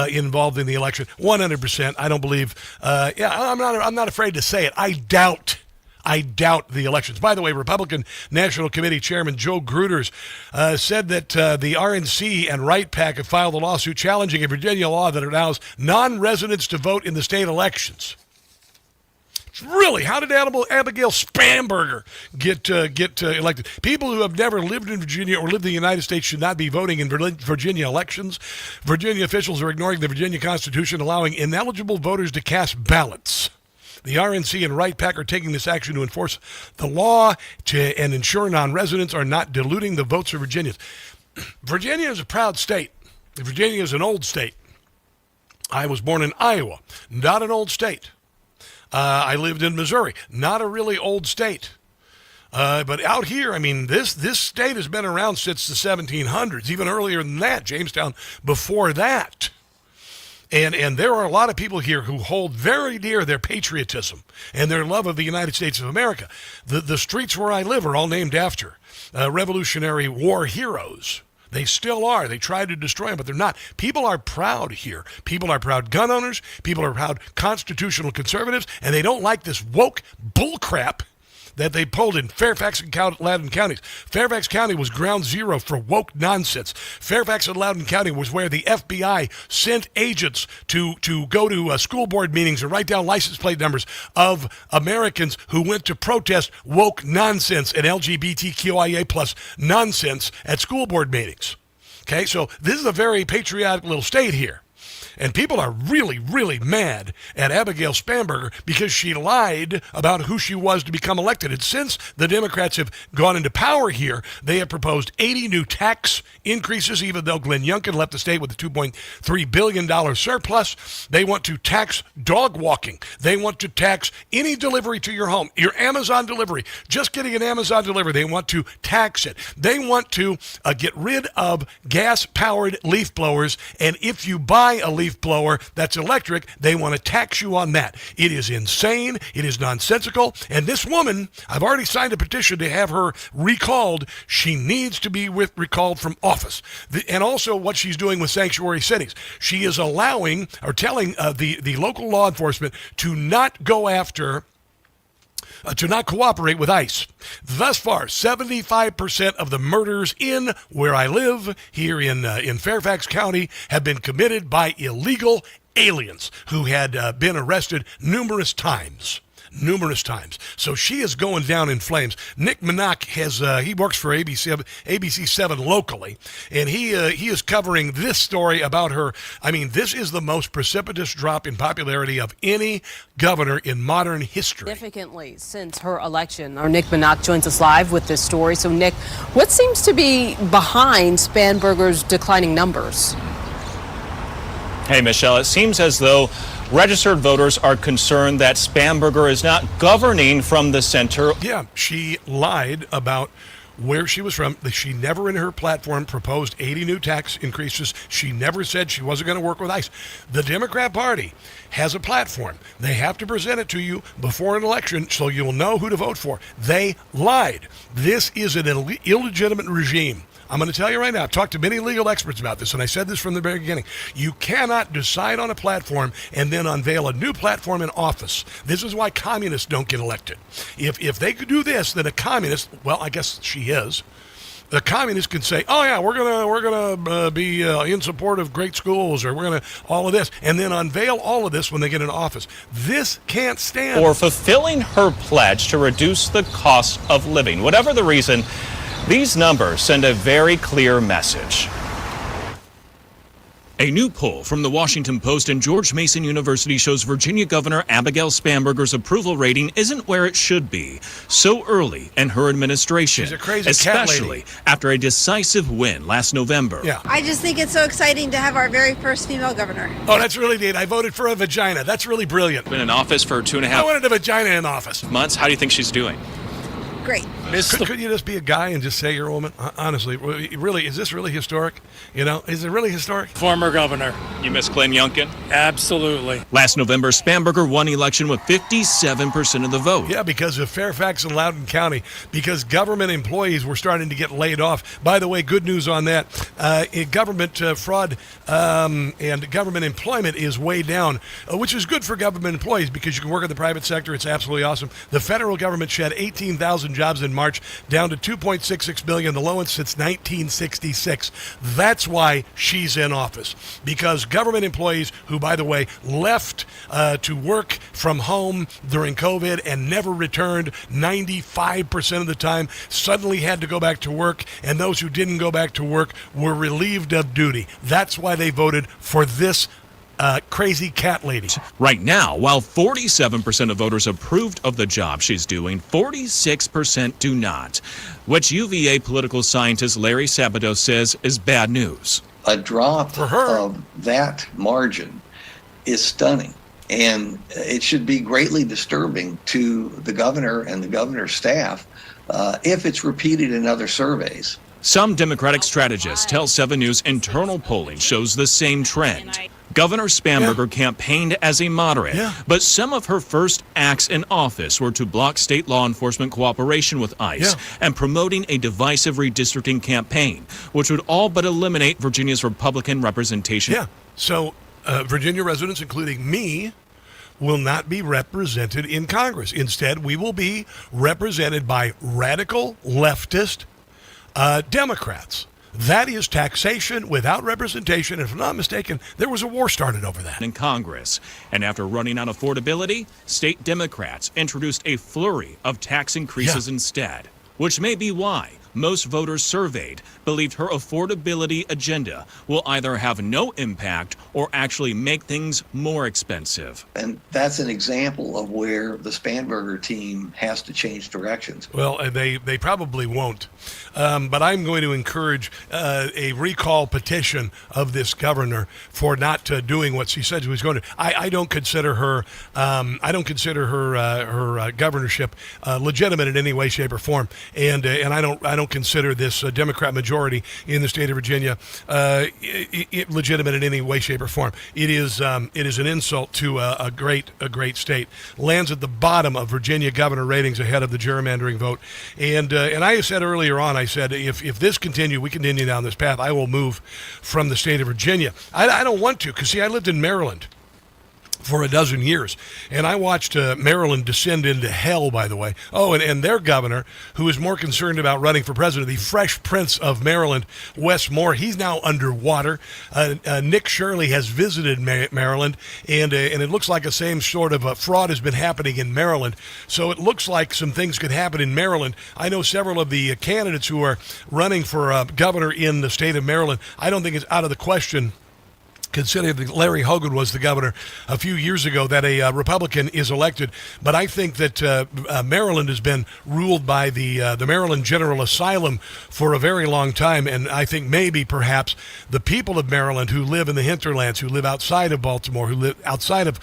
involved in the election. 100%. I don't believe. I'm not afraid to say it. I doubt the elections. By the way, Republican National Committee Chairman Joe Gruters said that the RNC and Right PAC have filed a lawsuit challenging a Virginia law that allows non-residents to vote in the state elections. Really, how did Abigail Spamberger get elected? People who have never lived in Virginia or lived in the United States should not be voting in Virginia elections. Virginia officials are ignoring the Virginia Constitution, allowing ineligible voters to cast ballots. The RNC and Right PAC are taking this action to enforce the law and ensure non-residents are not diluting the votes of Virginians. Virginia is a proud state. Virginia is an old state. I was born in Iowa, not an old state. I lived in Missouri, not a really old state. But out here, I mean, this state has been around since the 1700s, even earlier than that, Jamestown before that. And there are a lot of people here who hold very dear their patriotism and their love of the United States of America. The streets where I live are all named after Revolutionary War heroes. They still are. They tried to destroy them, but they're not. People are proud here. People are proud gun owners. People are proud constitutional conservatives, and they don't like this woke bullcrap that they pulled in Fairfax and Loudoun counties. Fairfax County was ground zero for woke nonsense. Fairfax and Loudoun County was where the FBI sent agents to go to school board meetings and write down license plate numbers of Americans who went to protest woke nonsense and LGBTQIA plus nonsense at school board meetings. Okay, so this is a very patriotic little state here. And people are really, really mad at Abigail Spamberger because she lied about who she was to become elected. And since the Democrats have gone into power here, they have proposed 80 new tax increases, even though Glenn Youngkin left the state with a $2.3 billion surplus. They want to tax dog walking. They want to tax any delivery to your home, your Amazon delivery, just getting an Amazon delivery. They want to tax it. They want to get rid of gas-powered leaf blowers. And if you buy a leaf blower that's electric, they want to tax you on that. It is insane. It is nonsensical. And this woman, I've already signed a petition to have her recalled. She needs to be recalled from office. And also what she's doing with sanctuary cities. She is allowing or telling the local law enforcement to not go after to not cooperate with ICE. Thus far, 75% of the murders in where I live, here in Fairfax County, have been committed by illegal aliens who had been arrested numerous times. So she is going down in flames. Nick Minach he works for ABC 7 locally, and he is covering this story about her. I mean, this is the most precipitous drop in popularity of any governor in modern history. Significantly since her election. Our Nick Minach joins us live with this story. So Nick, what seems to be behind Spamberger's declining numbers? Hey, Michelle, it seems as though Registered voters are concerned that Spanberger is not governing from the center. Yeah, she lied about where she was from. She never in her platform proposed 80 new tax increases. She never said she wasn't going to work with ICE. The Democrat Party has a platform. They have to present it to you before an election so you'll know who to vote for. They lied. This is an illegitimate regime. I'm going to tell you right now, I've talked to many legal experts about this, and I said this from the very beginning. You cannot decide on a platform and then unveil a new platform in office. This is why communists don't get elected. If they could do this, then a communist, well, I guess she is, the communists can say, oh yeah, we're gonna be in support of great schools, or we're gonna all of this, and then unveil all of this when they get in office. This can't stand. Or fulfilling her pledge to reduce the cost of living. Whatever the reason, these numbers send a very clear message. A new poll from the Washington Post and George Mason University shows Virginia Governor Abigail Spanberger's approval rating isn't where it should be so early in her administration. She's a crazy especially cat lady. After a decisive win last November. Yeah. I just think it's so exciting to have our very first female governor. Oh, that's really neat. I voted for a vagina. That's really brilliant. Been in office for 2.5 I wanted a vagina in office. months. How do you think she's doing? Great. Could you just be a guy and just say you're a woman? Honestly, really, is this really historic? You know, is it really historic? Former governor. You miss Glenn Youngkin? Absolutely. Last November, Spanberger won election with 57% of the vote. Yeah, because of Fairfax and Loudoun County, because government employees were starting to get laid off. By the way, good news on that. Government fraud and government employment is way down, which is good for government employees because you can work in the private sector. It's absolutely awesome. The federal government shed 18,000 jobs in March, down to 2.66 million, the lowest since 1966. That's why she's in office, because government employees who, by the way, left to work from home during COVID and never returned 95% of the time, suddenly had to go back to work, and those who didn't go back to work were relieved of duty. That's why they voted for this crazy cat lady. Right now, while 47% of voters approved of the job she's doing, 46% do not, which UVA political scientist Larry Sabato says is bad news. A drop of that margin is stunning, and it should be greatly disturbing to the governor and the governor's staff if it's repeated in other surveys. Some Democratic strategists tell 7 News internal polling shows the same trend. Governor Spanberger campaigned as a moderate, but some of her first acts in office were to block state law enforcement cooperation with ICE and promoting a divisive redistricting campaign, which would all but eliminate Virginia's Republican representation. Yeah, so Virginia residents, including me, will not be represented in Congress. Instead, we will be represented by radical leftist Democrats. That is taxation without representation. If I'm not mistaken, there was a war started over that. In Congress. And after running on affordability, state Democrats introduced a flurry of tax increases instead, which may be why most voters surveyed believed her affordability agenda will either have no impact or actually make things more expensive. And that's an example of where the Spanberger team has to change directions. Well, they probably won't. But I'm going to encourage a recall petition of this governor for not doing what she said she was going to. I don't consider her. I don't consider her governorship legitimate in any way, shape, or form. And I don't consider this Democrat majority in the state of Virginia legitimate in any way, shape, or form. It is an insult to a great state. Lands at the bottom of Virginia governor ratings ahead of the gerrymandering vote. And I said earlier on, I said if this we continue down this path, I will move from the state of Virginia. I don't want to, because see, I lived in Maryland for a dozen years, and I watched Maryland descend into hell, by the way. Oh, and their governor, who is more concerned about running for president, the Fresh Prince of Maryland, Wes Moore, he's now underwater. Nick Shirley has visited Maryland, and it looks like the same sort of fraud has been happening in Maryland. So it looks like some things could happen in Maryland. I know several of the candidates who are running for governor in the state of Maryland. I don't think it's out of the question considering that Larry Hogan was the governor a few years ago, that a Republican is elected. But I think that Maryland has been ruled by the Maryland General Asylum for a very long time, and I think maybe perhaps the people of Maryland who live in the hinterlands, who live outside of Baltimore, who live outside of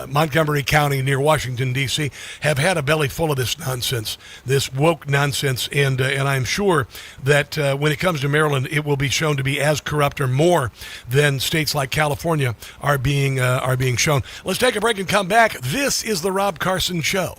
Montgomery County near Washington, D.C., have had a belly full of this nonsense, this woke nonsense, and I'm sure that when it comes to Maryland, it will be shown to be as corrupt or more than states like California are being shown. Let's take a break and come back. This is the Rob Carson Show.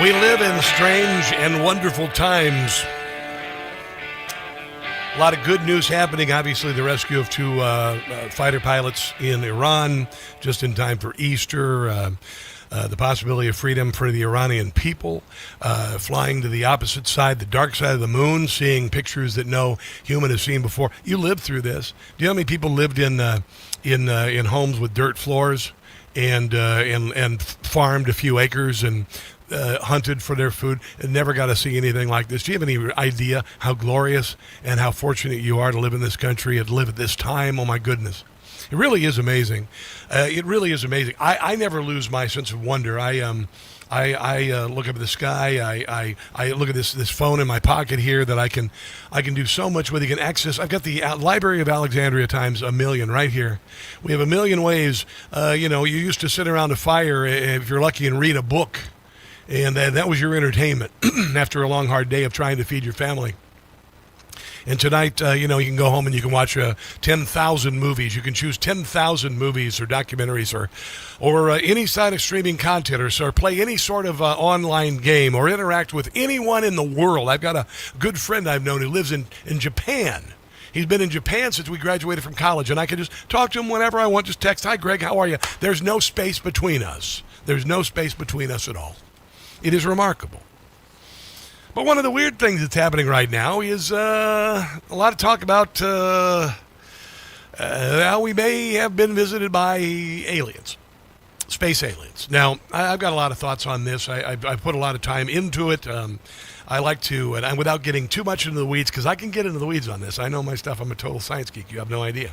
We live in strange and wonderful times. A lot of good news happening. Obviously, the rescue of two fighter pilots in Iran just in time for Easter. The possibility of freedom for the Iranian people. Flying to the opposite side, the dark side of the moon, seeing pictures that no human has seen before. You lived through this. Do you know how many people lived in homes with dirt floors and farmed a few acres and hunted for their food and never got to see anything like this? Do you have any idea how glorious and how fortunate you are to live in this country and live at this time? Oh my goodness. It really is amazing. It really is amazing. I never lose my sense of wonder. I look up at the sky. I look at this phone in my pocket here that I can do so much with. You can access. I've got the Library of Alexandria times a million right here. We have a million ways. You used to sit around a fire if you're lucky and read a book. And that was your entertainment after a long, hard day of trying to feed your family. And tonight, you can go home and you can watch 10,000 movies. You can choose 10,000 movies or documentaries or any side of streaming content or play any sort of online game or interact with anyone in the world. I've got a good friend I've known who lives in Japan. He's been in Japan since we graduated from college, and I can just talk to him whenever I want. Just text, "Hi, Greg, how are you?" There's no space between us. There's no space between us at all. It is remarkable. But one of the weird things that's happening right now is a lot of talk about how we may have been visited by aliens, space aliens. Now, I've got a lot of thoughts on this. I put a lot of time into it. I like to, and without getting too much into the weeds, because I can get into the weeds on this. I know my stuff. I'm a total science geek. You have no idea.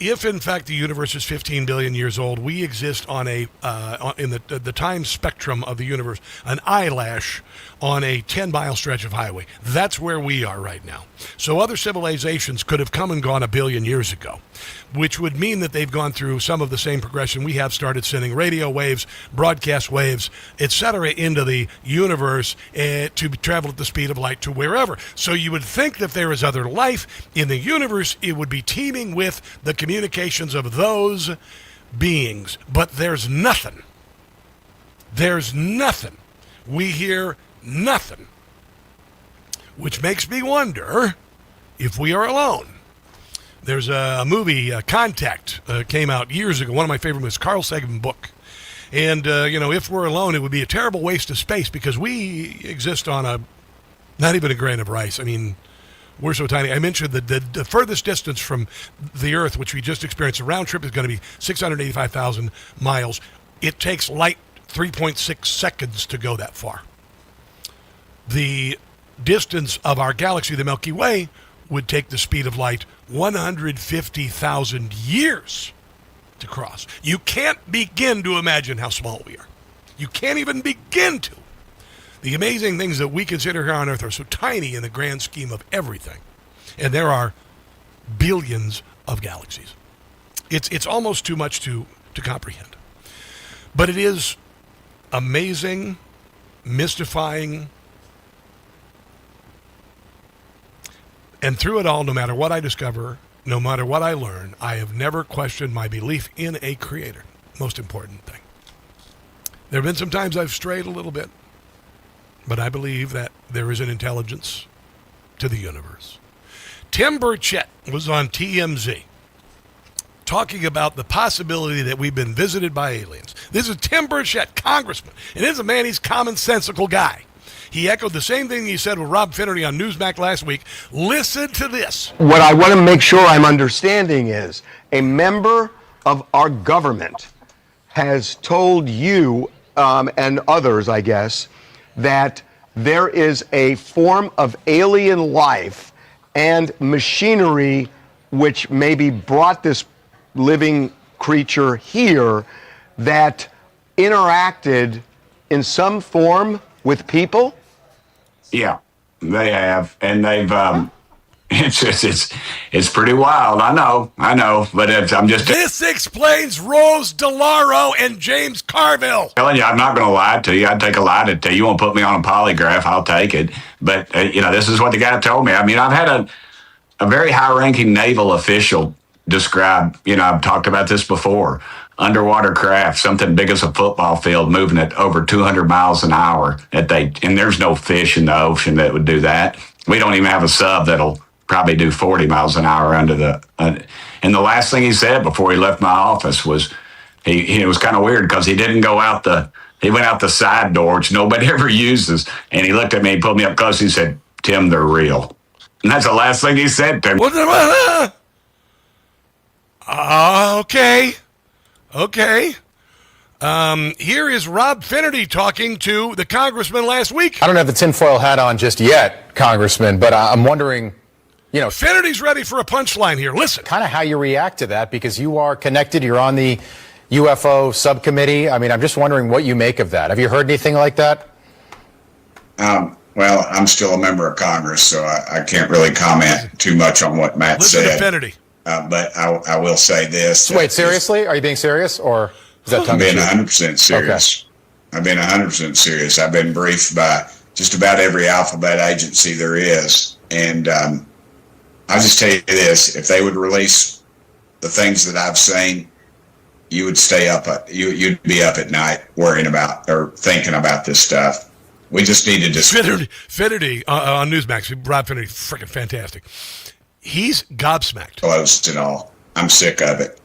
If, in fact, the universe is 15 billion years old, we exist on in the time spectrum of the universe, an eyelash on a 10-mile stretch of highway. That's where we are right now. So other civilizations could have come and gone a billion years ago, which would mean that they've gone through some of the same progression we have, started sending radio waves, broadcast waves, etc. into the universe to travel at the speed of light to wherever. So you would think that there is other life in the universe, it would be teeming with the communications of those beings. But there's nothing. There's nothing. We hear nothing. Which makes me wonder if we are alone. There's a movie, Contact, came out years ago. One of my favorite movies, Carl Sagan book. And, if we're alone, it would be a terrible waste of space because we exist on not even a grain of rice. I mean, we're so tiny. I mentioned that the furthest distance from the Earth, which we just experienced, a round trip is going to be 685,000 miles. It takes light 3.6 seconds to go that far. The distance of our galaxy, the Milky Way, would take the speed of light 150,000 years to cross. You can't begin to imagine how small we are. You can't even begin to. The amazing things that we consider here on Earth are so tiny in the grand scheme of everything. And there are billions of galaxies. It's almost too much to comprehend. But it is amazing, mystifying, and through it all, no matter what I discover, no matter what I learn, I have never questioned my belief in a creator. Most important thing. There have been some times I've strayed a little bit, but I believe that there is an intelligence to the universe. Tim Burchett was on TMZ talking about the possibility that we've been visited by aliens. This is Tim Burchett, congressman, and this is a man, he's a commonsensical guy. He echoed the same thing he said with Rob Finnerty on Newsmax last week. Listen to this. What I want to make sure I'm understanding is a member of our government has told you and others, I guess, that there is a form of alien life and machinery which maybe brought this living creature here that interacted in some form with people? Yeah, they have, and they've. It's pretty wild. I know, but I'm just. This explains Rose DeLauro and James Carville. Telling you, I'm not going to lie to you. I'd take a lie to tell you. You won't put me on a polygraph, I'll take it. But this is what the guy told me. I mean, I've had a very high-ranking naval official describe. I've talked about this before. underwater craft, something big as a football field, moving at over 200 miles an hour. And there's no fish in the ocean that would do that. We don't even have a sub that'll probably do 40 miles an hour under the. And the last thing he said before he left my office was, it was kind of weird because he didn't go out he went out the side door, which nobody ever uses. And he looked at me, he pulled me up close, he said, "Tim, they're real." And that's the last thing he said to me. Okay. Here is Rob Finnerty talking to the congressman last week. I don't have the tinfoil hat on just yet, Congressman, but I'm wondering, Finnerty's ready for a punchline here. Listen. Kind of how you react to that, because you are connected. You're on the UFO subcommittee. I mean, I'm just wondering what you make of that. Have you heard anything like that? Well, I'm still a member of Congress, so I can't really comment too much on what Matt said. Listen to Finnerty. But I will say this. Wait, seriously? Are you being serious, or is that I'm being 100% serious. Okay. I've been 100% serious. I've been briefed by just about every alphabet agency there is. And I'll just tell you this. If they would release the things that I've seen, you would stay up. You'd be up at night worrying about or thinking about this stuff. We just need to Finnerty on Newsmax. Rob Finnerty, freaking fantastic. He's gobsmacked. Closed and all. I'm sick of it.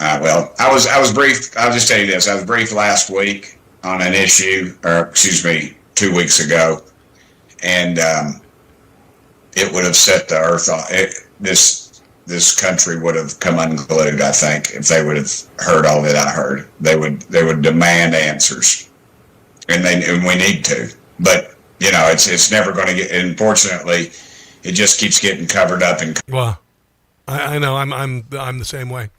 Well, I was briefed. I'll just tell you this. I was briefed last week on an issue, 2 weeks ago, and it would have set the earth on. This country would have come unglued, I think, if they would have heard all that I heard. They would demand answers, and we need to. But it's never going to get. Unfortunately, it just keeps getting covered up. Well, I know. I'm the same way.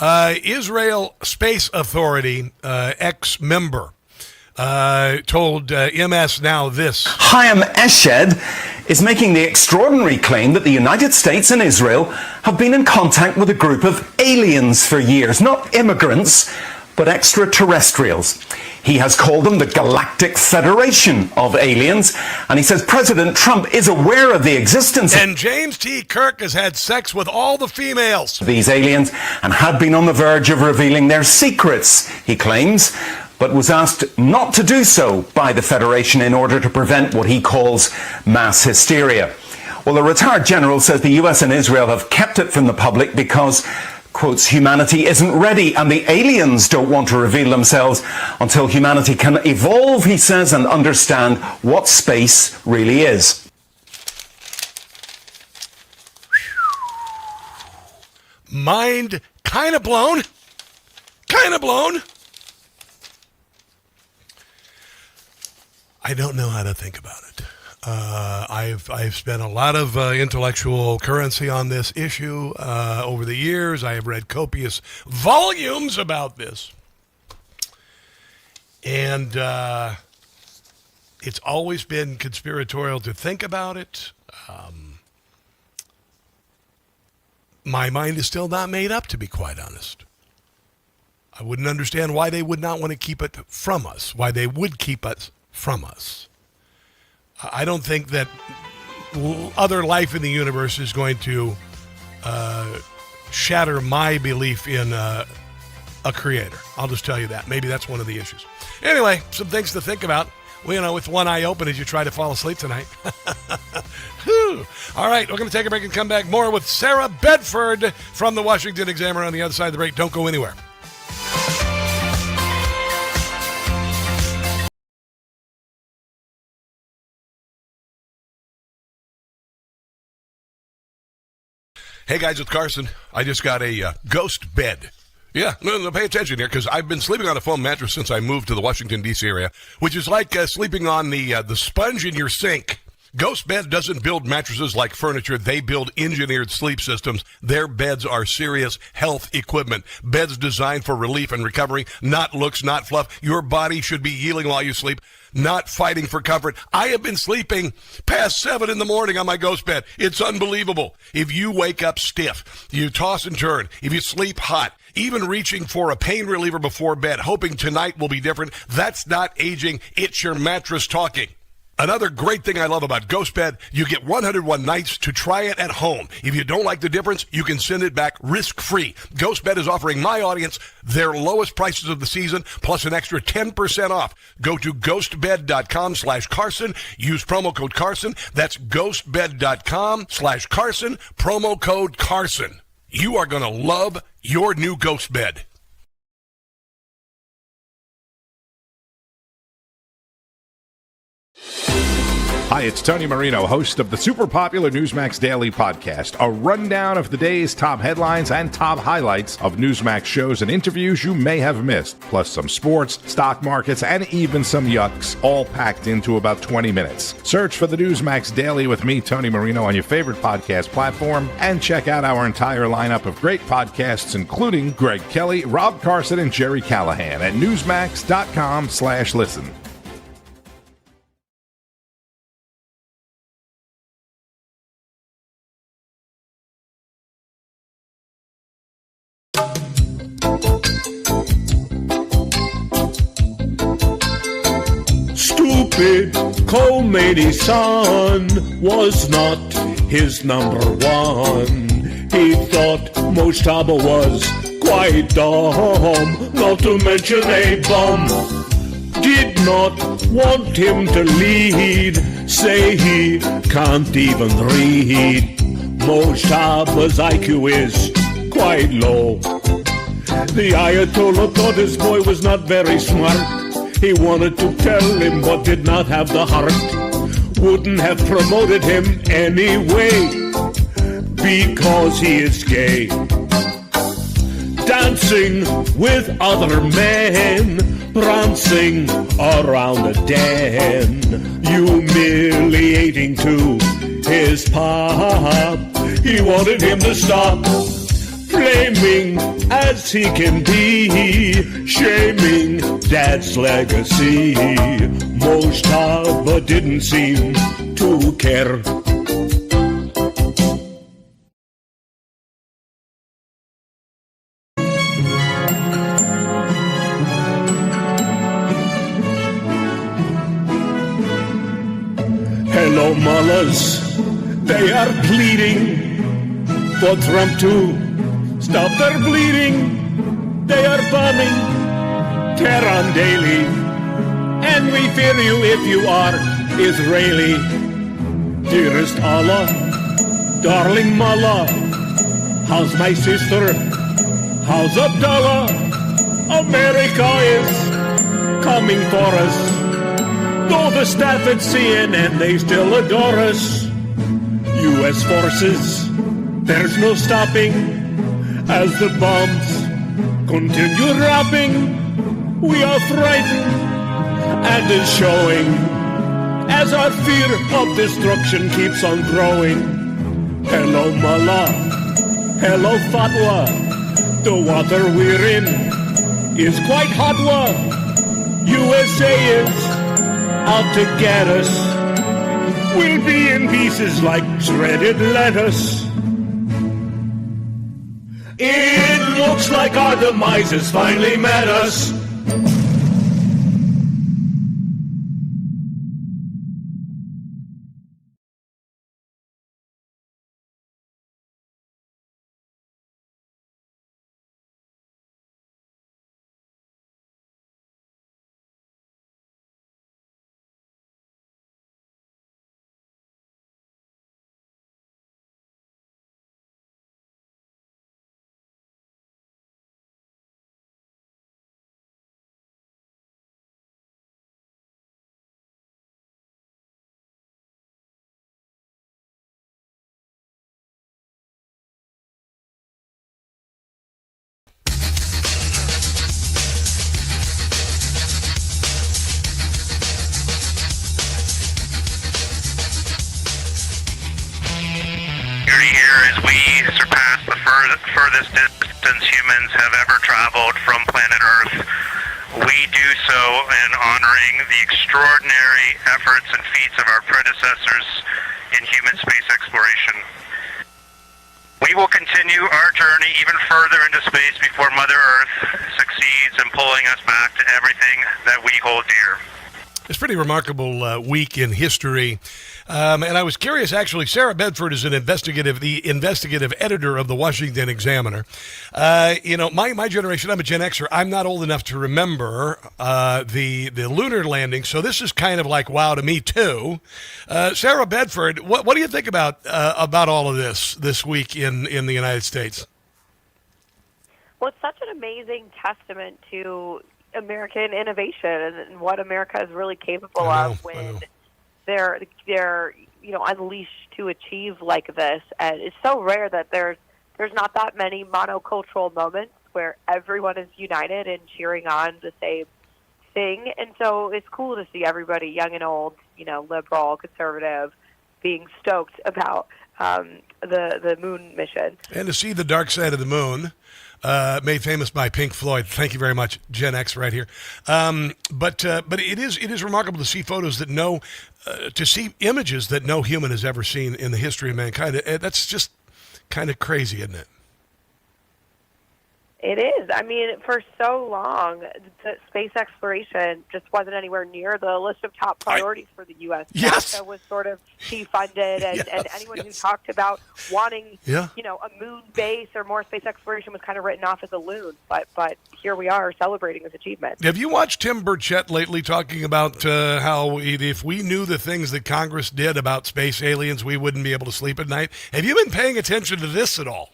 Israel Space Authority ex-member told MS Now this. Chaim Eshed is making the extraordinary claim that the United States and Israel have been in contact with a group of aliens for years, not immigrants, but extraterrestrials. He has called them the Galactic Federation of Aliens, and he says President Trump is aware of the existence and James T. Kirk has had sex with all the females of these aliens and had been on the verge of revealing their secrets, he claims, but was asked not to do so by the Federation in order to prevent what he calls mass hysteria. Well, the retired general says the US and Israel have kept it from the public because, quotes, humanity isn't ready and the aliens don't want to reveal themselves until humanity can evolve, he says, and understand what space really is. Mind kind of blown. I don't know how to think about it. I've spent a lot of intellectual currency on this issue over the years. I have read copious volumes about this. And it's always been conspiratorial to think about it. My mind is still not made up, to be quite honest. I wouldn't understand why they would not want to keep it from us, why they would keep it from us. I don't think that other life in the universe is going to shatter my belief in a creator. I'll just tell you that. Maybe that's one of the issues. Anyway, some things to think about. Well, with one eye open as you try to fall asleep tonight. All right, we're going to take a break and come back more with Sarah Bedford from the Washington Examiner on the other side of the break. Don't go anywhere. Hey guys, it's Carson. I just got a ghost bed. Yeah, no, pay attention here, because I've been sleeping on a foam mattress since I moved to the Washington, D.C. area, which is like sleeping on the sponge in your sink. Ghost Bed doesn't build mattresses like furniture. They build engineered sleep systems. Their beds are serious health equipment. Beds designed for relief and recovery, not looks, not fluff. Your body should be healing while you sleep, not fighting for comfort. I have been sleeping past 7 in the morning on my Ghost Bed. It's unbelievable. If you wake up stiff, you toss and turn, if you sleep hot, even reaching for a pain reliever before bed, hoping tonight will be different, that's not aging. It's your mattress talking. Another great thing I love about GhostBed, you get 101 nights to try it at home. If you don't like the difference, you can send it back risk-free. GhostBed is offering my audience their lowest prices of the season, plus an extra 10% off. Go to ghostbed.com/Carson. Use promo code Carson. That's ghostbed.com/Carson, promo code Carson. You are going to love your new GhostBed. Hi, it's Tony Marino, host of the super popular Newsmax Daily Podcast, a rundown of the day's top headlines and top highlights of Newsmax shows and interviews you may have missed, plus some sports, stock markets, and even some yucks, all packed into about 20 minutes. Search for the Newsmax Daily with me, Tony Marino, on your favorite podcast platform, and check out our entire lineup of great podcasts, including Greg Kelly, Rob Carson, and Jerry Callahan at newsmax.com/listen. Stupid Khomeini's son was not his number one. He thought Mojtaba was quite dumb, not to mention a bum. Did not want him to lead, say he can't even read. Mojtaba's IQ is quite low. The Ayatollah thought his boy was not very smart. He wanted to tell him but did not have the heart. Wouldn't have promoted him anyway because he is gay. Dancing with other men, prancing around the den, humiliating to his pop. He wanted him to stop. Flaming as he can be, shaming dad's legacy. Mojtaba didn't seem to care. Hello, mullahs, they are pleading for Trump to stop their bleeding. They are bombing Tehran daily, and we fear you if you are Israeli. Dearest Allah, darling Mullah, how's my sister? How's Abdullah? America is coming for us. Though the staff at CNN, they still adore us. U.S. forces, there's no stopping. As the bombs continue dropping, we are frightened and is showing as our fear of destruction keeps on growing. Hello, Mullah. Hello, Fatwa. The water we're in is quite hot. USA is out to get us. We'll be in pieces like shredded lettuce. It looks like our demise has finally met us. As we surpass the furthest distance humans have ever traveled from planet Earth, we do so in honoring the extraordinary efforts and feats of our predecessors in human space exploration. We will continue our journey even further into space before Mother Earth succeeds in pulling us back to everything that we hold dear. It's a pretty remarkable week in history. And I was curious, actually, Sarah Bedford is the investigative editor of the Washington Examiner. My generation, I'm a Gen Xer. I'm not old enough to remember the lunar landing, so this is kind of like wow to me too. Sarah Bedford, what do you think about all of this week in the United States? Well, it's such an amazing testament to American innovation and what America is really capable of when they're unleashed to achieve like this. And it's so rare that there's not that many monocultural moments where everyone is united and cheering on the same thing. And so it's cool to see everybody, young and old, liberal, conservative, being stoked about the moon mission. And to see the dark side of the moon. Made famous by Pink Floyd. Thank you very much, Gen X, right here. But it is remarkable to see photos that to see images that no human has ever seen in the history of mankind. That's just kind of crazy, isn't it? It is. I mean, for so long, the space exploration just wasn't anywhere near the list of top priorities for the U.S. Yes. NASA was sort of defunded, and anyone who talked about wanting, a moon base or more space exploration was kind of written off as a loon. But here we are celebrating this achievement. Have you watched Tim Burchett lately talking about how if we knew the things that Congress did about space aliens, we wouldn't be able to sleep at night? Have you been paying attention to this at all?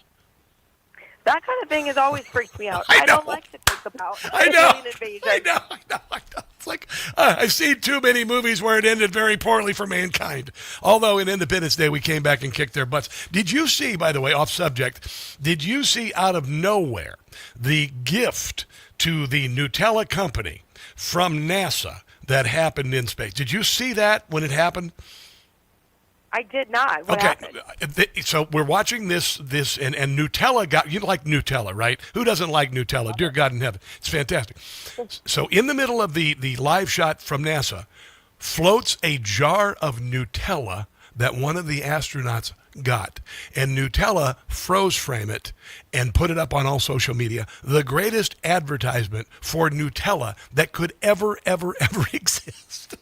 That kind of thing has always freaked me out. I don't like to think about alien invasion. I know. It's like I've seen too many movies where it ended very poorly for mankind. Although in Independence Day we came back and kicked their butts. Did you see, by the way, off subject, did you see out of nowhere the gift to the Nutella company from NASA that happened in space? Did you see that when it happened? I did not. What happened? So we're watching this, and Nutella you like Nutella, right? Who doesn't like Nutella? Dear God in heaven. It's fantastic. So in the middle of the live shot from NASA floats a jar of Nutella that one of the astronauts got. And Nutella froze frame it and put it up on all social media. The greatest advertisement for Nutella that could ever exist.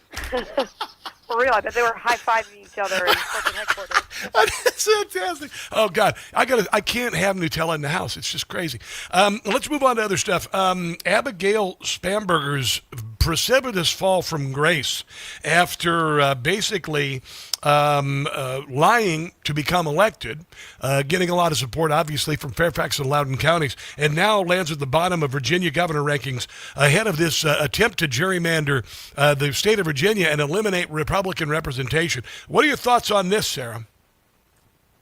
For real, I bet they were high-fiving each other in corporate headquarters. That's fantastic. Oh, God. I can't have Nutella in the house. It's just crazy. Let's move on to other stuff. Abigail Spamberger's precipitous fall from grace after basically lying to become elected, getting a lot of support, obviously, from Fairfax and Loudoun counties, and now lands at the bottom of Virginia governor rankings ahead of this attempt to gerrymander the state of Virginia and eliminate Republican representation. What are your thoughts on this, Sarah?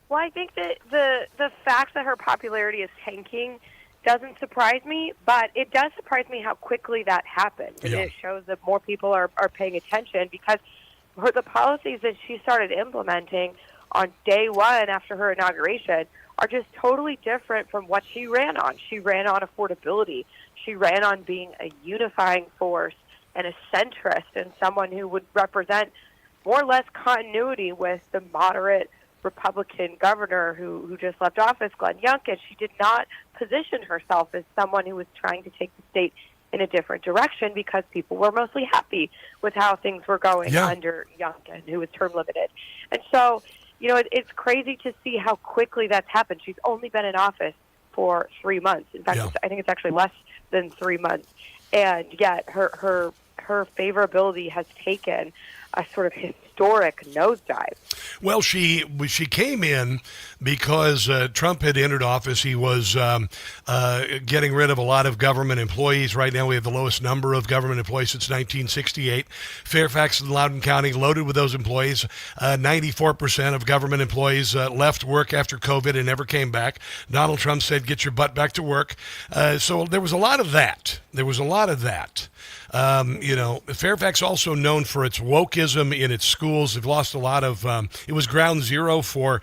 Well, I think that the fact that her popularity is tanking doesn't surprise me, but it does surprise me how quickly that happened. And it shows that more people are paying attention because the policies that she started implementing on day one after her inauguration are just totally different from what she ran on. She ran on affordability. She ran on being a unifying force and a centrist and someone who would represent more or less continuity with the moderate Republican governor who just left office, Glenn Youngkin. She did not position herself as someone who was trying to take the state in a different direction because people were mostly happy with how things were going under Youngkin, who was term limited. And so, it's crazy to see how quickly that's happened. She's only been in office for 3 months. In fact, I think it's actually less than 3 months. And yet her favorability has taken a sort of historic nosedive. Well, she came in because Trump had entered office. He was getting rid of a lot of government employees. Right now we have the lowest number of government employees since 1968. Fairfax and Loudoun County loaded with those employees. 94% of government employees left work after COVID and never came back. Donald Trump said, get your butt back to work. So there was a lot of that. Fairfax also known for its wokeism in its schools. They've lost a lot of, it was ground zero for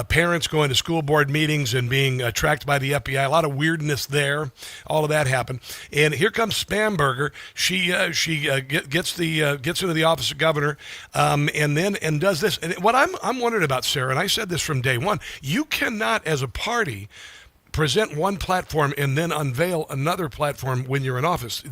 parents going to school board meetings and being tracked by the FBI. A lot of weirdness there. All of that happened. And here comes Spamberger. She gets into the office of governor and does this. And what I'm wondering about, Sarah, and I said this from day one, you cannot as a party present one platform and then unveil another platform when you're in office.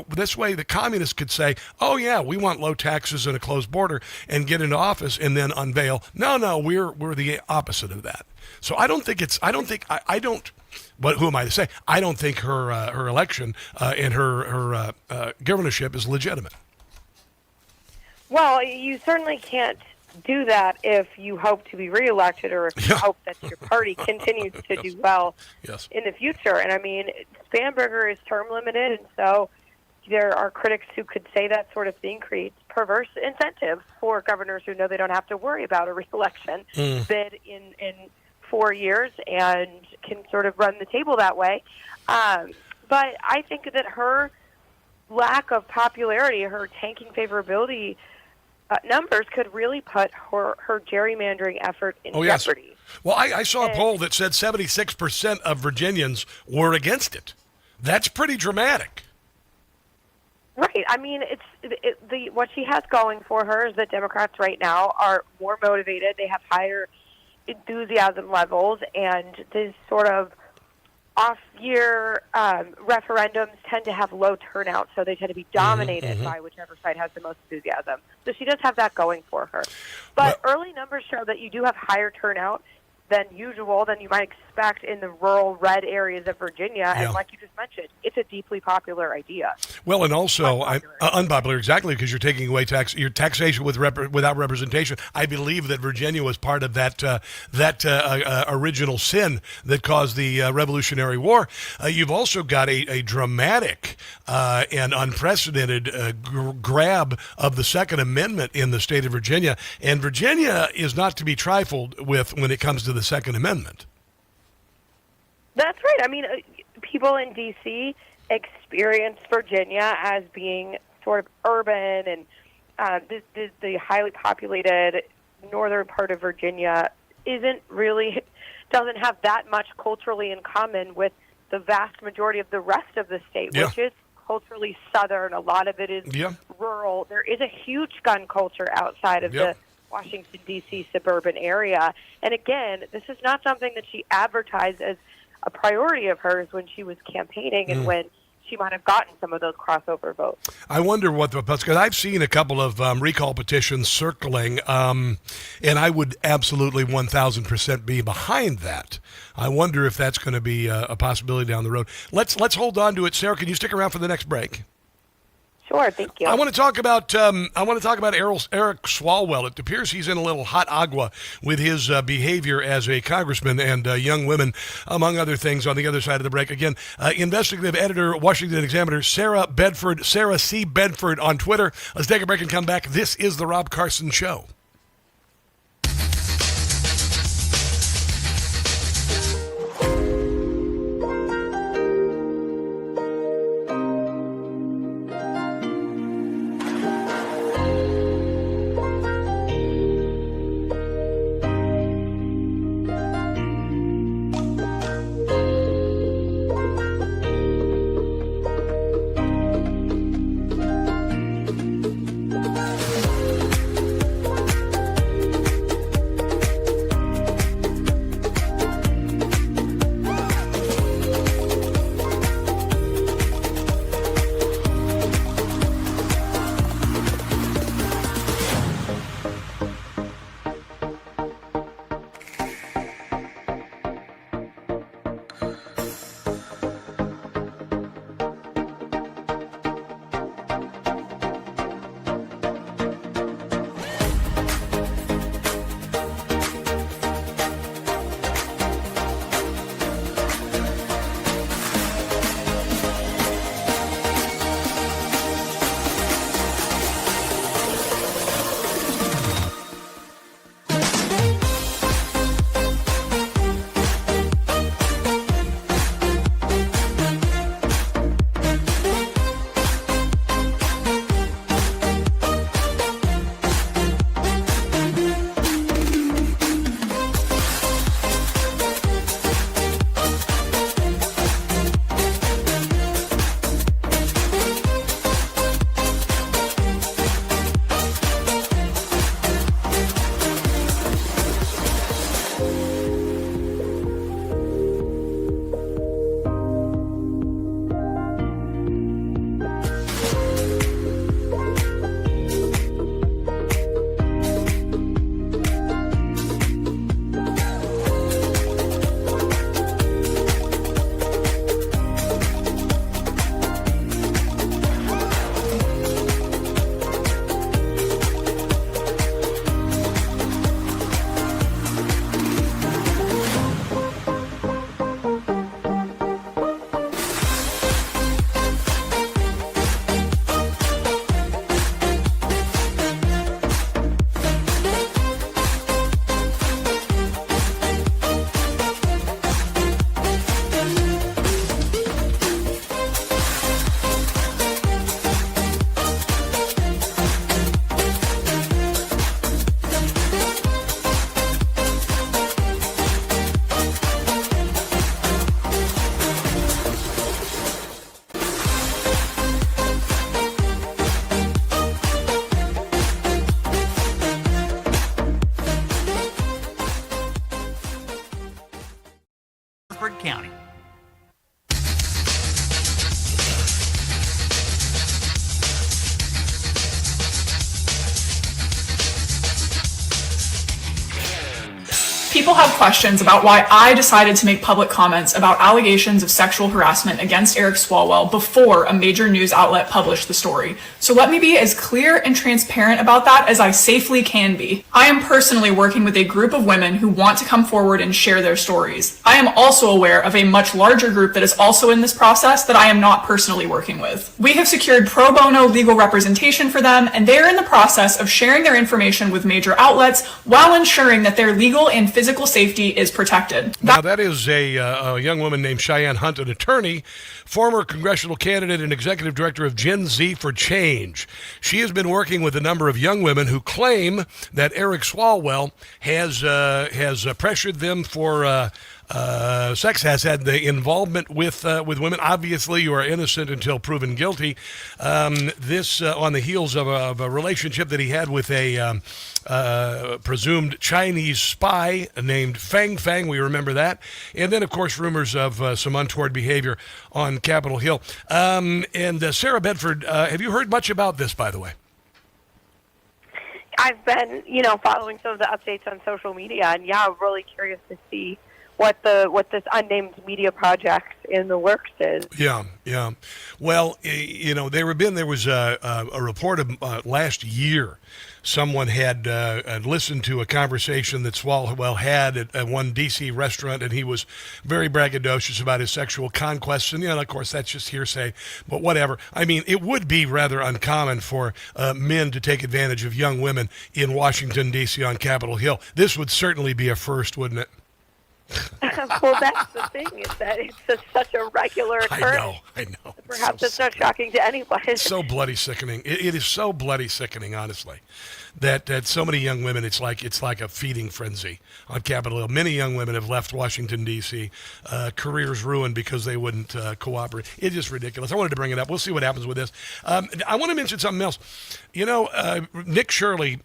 This way, the communists could say, "Oh yeah, we want low taxes and a closed border," and get into office and then unveil, "No, we're the opposite of that." So I don't think it's. I don't. But who am I to say? I don't think her election and her governorship is legitimate. Well, you certainly can't do that if you hope to be reelected or if you hope that your party continues to do well in the future. And I mean, Spanberger is term limited, and so there are critics who could say that sort of thing creates perverse incentives for governors who know they don't have to worry about a reelection bid in 4 years and can sort of run the table that way. But I think that her lack of popularity, her tanking favorability numbers could really put her gerrymandering effort in jeopardy. Well, I saw a poll that said 76% of Virginians were against it. That's pretty dramatic. Right. I mean, what she has going for her is that Democrats right now are more motivated. They have higher enthusiasm levels, and these sort of off-year referendums tend to have low turnout, so they tend to be dominated by whichever side has the most enthusiasm. So she does have that going for her. But early numbers show that you do have higher turnout than usual, than you might expect in the rural red areas of Virginia. And like you just mentioned, it's a deeply popular idea. Well, and also unpopular, exactly, because you're taking away your taxation without representation. I believe that Virginia was part of that original sin that caused the Revolutionary War. You've also got a dramatic and unprecedented grab of the Second Amendment in the state of Virginia, and Virginia is not to be trifled with when it comes to the Second Amendment. That's right. I mean, people in D.C. experience Virginia as being sort of urban, and the highly populated northern part of Virginia doesn't have that much culturally in common with the vast majority of the rest of the state, which is culturally southern. A lot of it is rural. There is a huge gun culture outside of the Washington, D.C. suburban area. And again, this is not something that she advertised as a priority of hers when she was campaigning and when she might have gotten some of those crossover votes. I wonder what because I've seen a couple of recall petitions circling, and I would absolutely 1,000% be behind that. I wonder if that's going to be a possibility down the road. Let's hold on to it. Sarah, can you stick around for the next break? Sure, thank you. I want to talk about Eric Swalwell. It appears he's in a little hot agua with his behavior as a congressman and young women, among other things. On the other side of the break, again, investigative editor, Washington Examiner, Sarah C. Bedford on Twitter. Let's take a break and come back. This is the Rob Carson Show. people have questions about why I decided to make public comments about allegations of sexual harassment against Eric Swalwell before a major news outlet published the story. So let me be as clear and transparent about that as I safely can be. I am personally working with a group of women who want to come forward and share their stories. I am also aware of a much larger group that is also in this process that I am not personally working with. We have secured pro bono legal representation for them, and they are in the process of sharing their information with major outlets while ensuring that their legal and physical safety is protected. Now, that is a young woman named Cheyenne Hunt, an attorney, former congressional candidate and executive director of Gen Z for Change. She has been working with a number of young women who claim that Eric Swalwell has pressured them for sex, has had the involvement with women. Obviously, you are innocent until proven guilty. This on the heels of a relationship that he had with a presumed Chinese spy named Fang Fang. We remember that. And then, of course, rumors of some untoward behavior on Capitol Hill. And Sarah Bedford, have you heard much about this, by the way? I've been, following some of the updates on social media, and I'm really curious to see what this unnamed media project in the works is. Yeah. Well, there was a report of last year. Someone had listened to a conversation that Swalwell had at one D.C. restaurant, and he was very braggadocious about his sexual conquests. And, of course, that's just hearsay, but whatever. I mean, it would be rather uncommon for men to take advantage of young women in Washington, D.C. on Capitol Hill. This would certainly be a first, wouldn't it? Well, that's the thing, is that it's just such a regular occurrence. I know. Perhaps it's not shocking to anyone. It's so bloody sickening. It is so bloody sickening, honestly, that so many young women, it's like a feeding frenzy on Capitol Hill. Many young women have left Washington, D.C., careers ruined because they wouldn't cooperate. It's just ridiculous. I wanted to bring it up. We'll see what happens with this. I want to mention something else. Nick Shirley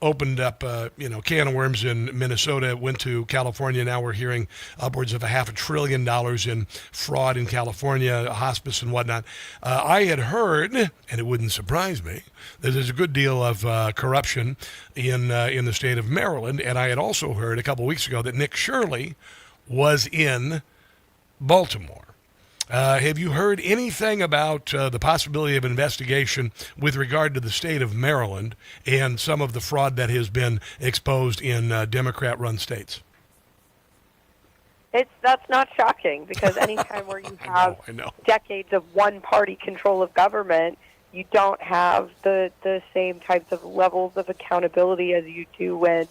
opened up, can of worms in Minnesota, went to California. Now we're hearing upwards of $500 billion in fraud in California, hospice and whatnot. I had heard, and it wouldn't surprise me, that there's a good deal of corruption in the state of Maryland. And I had also heard a couple weeks ago that Nick Shirley was in Baltimore. Have you heard anything about the possibility of investigation with regard to the state of Maryland and some of the fraud that has been exposed in Democrat-run states? That's not shocking, because anytime where you have decades of one-party control of government, you don't have the same types of levels of accountability as you do when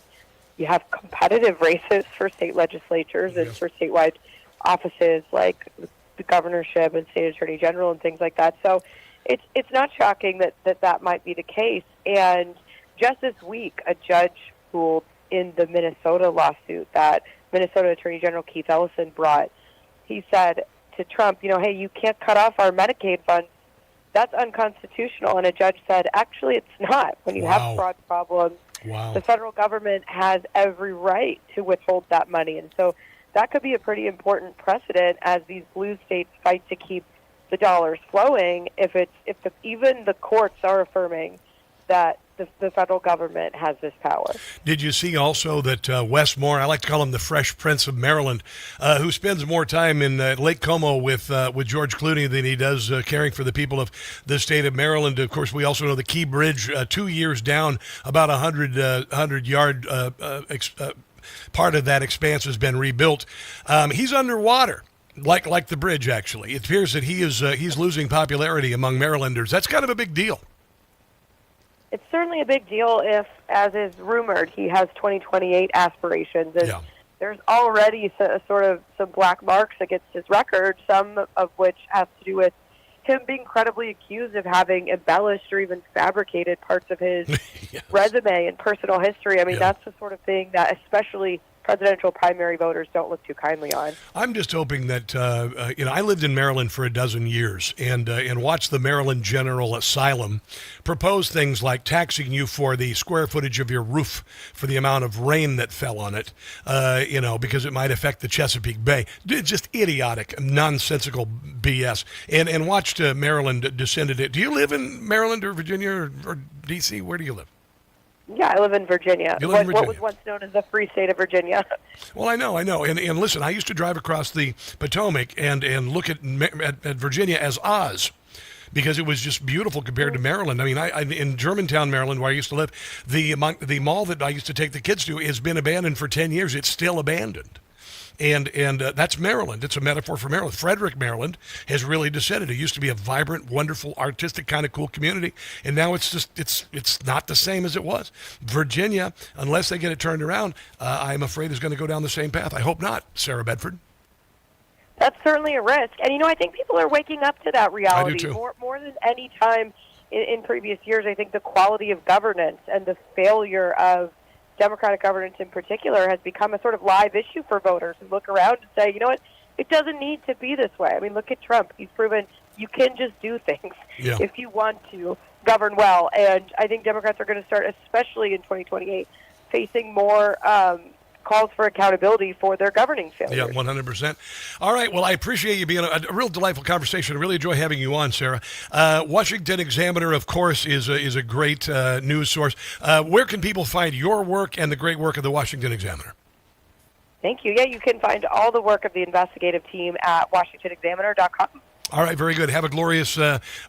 you have competitive races for state legislatures and for statewide offices like the governorship and state attorney general and things like that. So it's not shocking that might be the case. And just this week, a judge ruled in the Minnesota lawsuit that Minnesota Attorney General Keith Ellison brought. He said to Trump, hey, you can't cut off our Medicaid funds. That's unconstitutional. And a judge said, actually, it's not. When you have fraud problems, the federal government has every right to withhold that money. And so that could be a pretty important precedent as these blue states fight to keep the dollars flowing. If even the courts are affirming that the federal government has this power. Did you see also that Wes Moore, I like to call him the Fresh Prince of Maryland, who spends more time in Lake Como with George Clooney than he does caring for the people of the state of Maryland. Of course, we also know the Key Bridge, 2 years down, about 100-yard part of that expanse has been rebuilt. He's underwater, like the bridge, actually. It appears that he's losing popularity among Marylanders. That's kind of a big deal. It's certainly a big deal if, as is rumored, he has 2028 aspirations. And there's already some black marks against his record, some of which has to do with him being credibly accused of having embellished or even fabricated parts of his resume and personal history. I mean, that's the sort of thing that especially presidential primary voters don't look too kindly on. I'm just hoping that, I lived in Maryland for a dozen years and watched the Maryland General Asylum propose things like taxing you for the square footage of your roof for the amount of rain that fell on it, because it might affect the Chesapeake Bay. Just idiotic, nonsensical BS. And watched Maryland descend into it. Do you live in Maryland or Virginia or D.C.? Where do you live? Yeah, I live in Virginia. You live in Virginia. What was once known as the Free State of Virginia. Well, I know. And listen, I used to drive across the Potomac and look at Virginia as Oz, because it was just beautiful compared to Maryland. I mean, I in Germantown, Maryland, where I used to live, the mall that I used to take the kids to has been abandoned for 10 years. It's still abandoned. And that's Maryland. It's a metaphor for Maryland. Frederick, Maryland, has really descended. It used to be a vibrant, wonderful, artistic kind of cool community, and now it's not the same as it was. Virginia, unless they get it turned around, I'm afraid is going to go down the same path. I hope not, Sarah Bedford. That's certainly a risk. And, I think people are waking up to that reality. I do too. More than any time in previous years. I think the quality of governance and the failure of Democratic governance in particular has become a sort of live issue for voters who look around and say, you know what, it doesn't need to be this way. I mean, look at Trump. He's proven you can just do things if you want to govern well. And I think Democrats are going to start, especially in 2028, facing more calls for accountability for their governing failures. Yeah, 100%. All right. Well, I appreciate you being a real delightful conversation. I really enjoy having you on, Sarah. Washington Examiner, of course, is a great news source. Where can people find your work and the great work of the Washington Examiner? Thank you. Yeah, you can find all the work of the investigative team at WashingtonExaminer.com. All right, very good. Have a glorious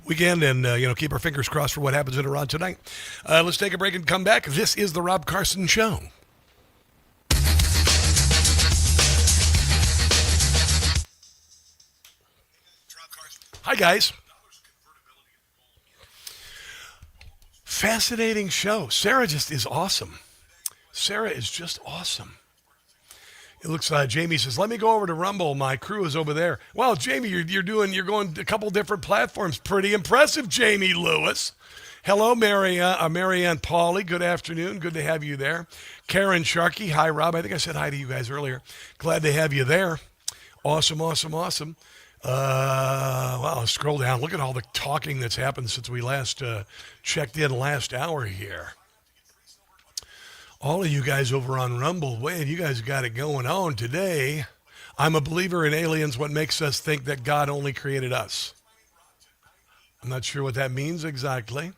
weekend, and keep our fingers crossed for what happens in Iran tonight. Let's take a break and come back. This is the Rob Carson Show. Hi, guys. Fascinating show. Sarah just is awesome. Sarah is just awesome. It looks like Jamie says, let me go over to Rumble. My crew is over there. Well, Jamie, you're going a couple different platforms. Pretty impressive, Jamie Lewis. Hello, Marianne Pauley. Good afternoon. Good to have you there. Karen Sharkey. Hi, Rob. I think I said hi to you guys earlier. Glad to have you there. Awesome. Wow, scroll down. Look at all the talking that's happened since we last checked in last hour here. All of you guys over on Rumble, man, you guys got it going on today. I'm a believer in aliens. What makes us think that God only created us? I'm not sure what that means exactly.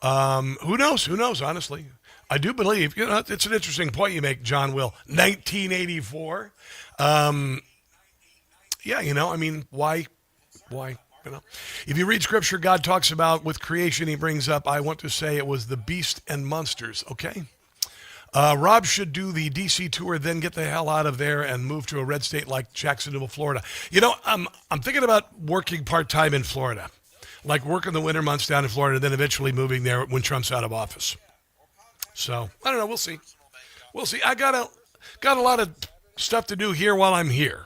Who knows, honestly. I do believe, it's an interesting point you make, John Will. 1984. Why? If you read Scripture, God talks about with creation, he brings up, I want to say it was the beast and monsters, okay? Rob should do the D.C. tour, then get the hell out of there and move to a red state like Jacksonville, Florida. I'm thinking about working part-time in Florida, like working the winter months down in Florida, then eventually moving there when Trump's out of office. So, I don't know, we'll see. I got a lot of stuff to do here while I'm here.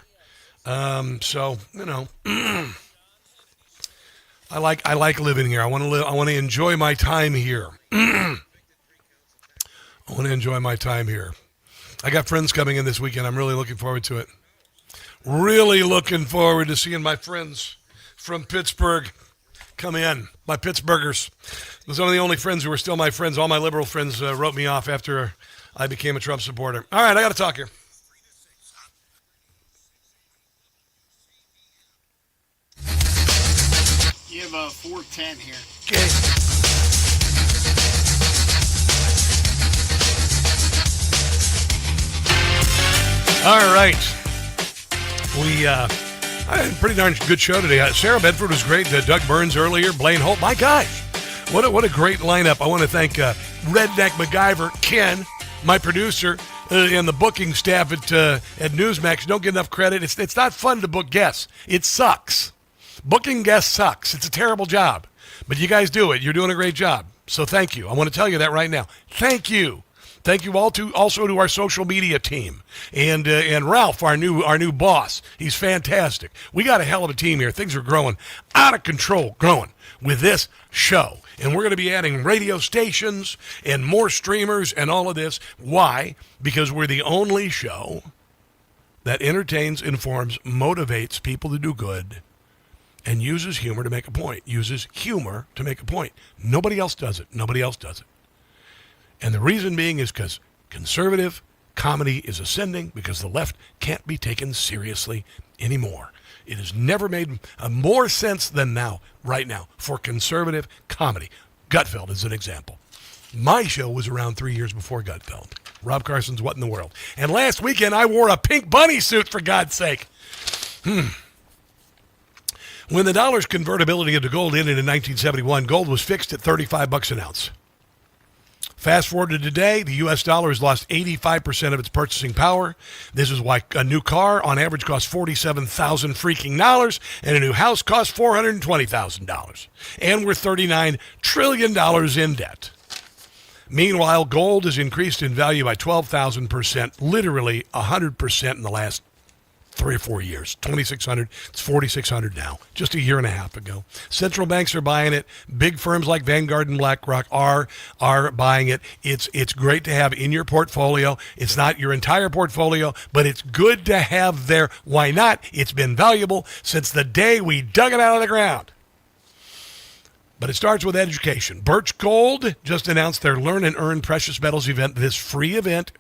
I like living here. I want to enjoy my time here. I got friends coming in this weekend. I'm really looking forward to it. Really looking forward to seeing my friends from Pittsburgh come in. My Pittsburghers. Those are the only friends who are still my friends. All my liberal friends wrote me off after I became a Trump supporter. All right, I got to talk here. You have a 410 here. Okay. All right. We had a pretty darn good show today. Sarah Bedford was great. Doug Burns earlier. Blaine Holt. My gosh. What a great lineup. I want to thank Redneck MacGyver, Ken, my producer, and the booking staff at Newsmax. Don't get enough credit. It's not fun to book guests. It sucks. Booking guests sucks. It's a terrible job. But you guys do it. You're doing a great job. So thank you. I want to tell you that right now. Thank you. Thank you also to our social media team and Ralph, our new boss. He's fantastic. We got a hell of a team here. Things are growing out of control, growing with this show. And we're going to be adding radio stations and more streamers and all of this. Why? Because we're the only show that entertains, informs, motivates people to do good, and uses humor to make a point. Nobody else does it. And the reason being is because conservative comedy is ascending because the left can't be taken seriously anymore. It has never made more sense than right now, for conservative comedy. Gutfeld is an example. My show was around 3 years before Gutfeld. Rob Carson's What in the World. And last weekend, I wore a pink bunny suit, for God's sake. When the dollar's convertibility into gold ended in 1971, gold was fixed at $35 an ounce. Fast forward to today, the U.S. dollar has lost 85% of its purchasing power. This is why a new car on average costs $47,000 freaking dollars, and a new house costs $420,000. And we're $39 trillion in debt. Meanwhile, gold has increased in value by 12,000%, literally 100% in the last 3 or 4 years. 2,600, it's 4,600 now, just a year and a half ago. Central banks are buying it. Big firms like Vanguard and BlackRock are buying it. It's great to have in your portfolio. It's not your entire portfolio, but it's good to have there. Why not? It's been valuable since the day we dug it out of the ground. But it starts with education. Birch Gold just announced their Learn and Earn Precious Metals event. This free event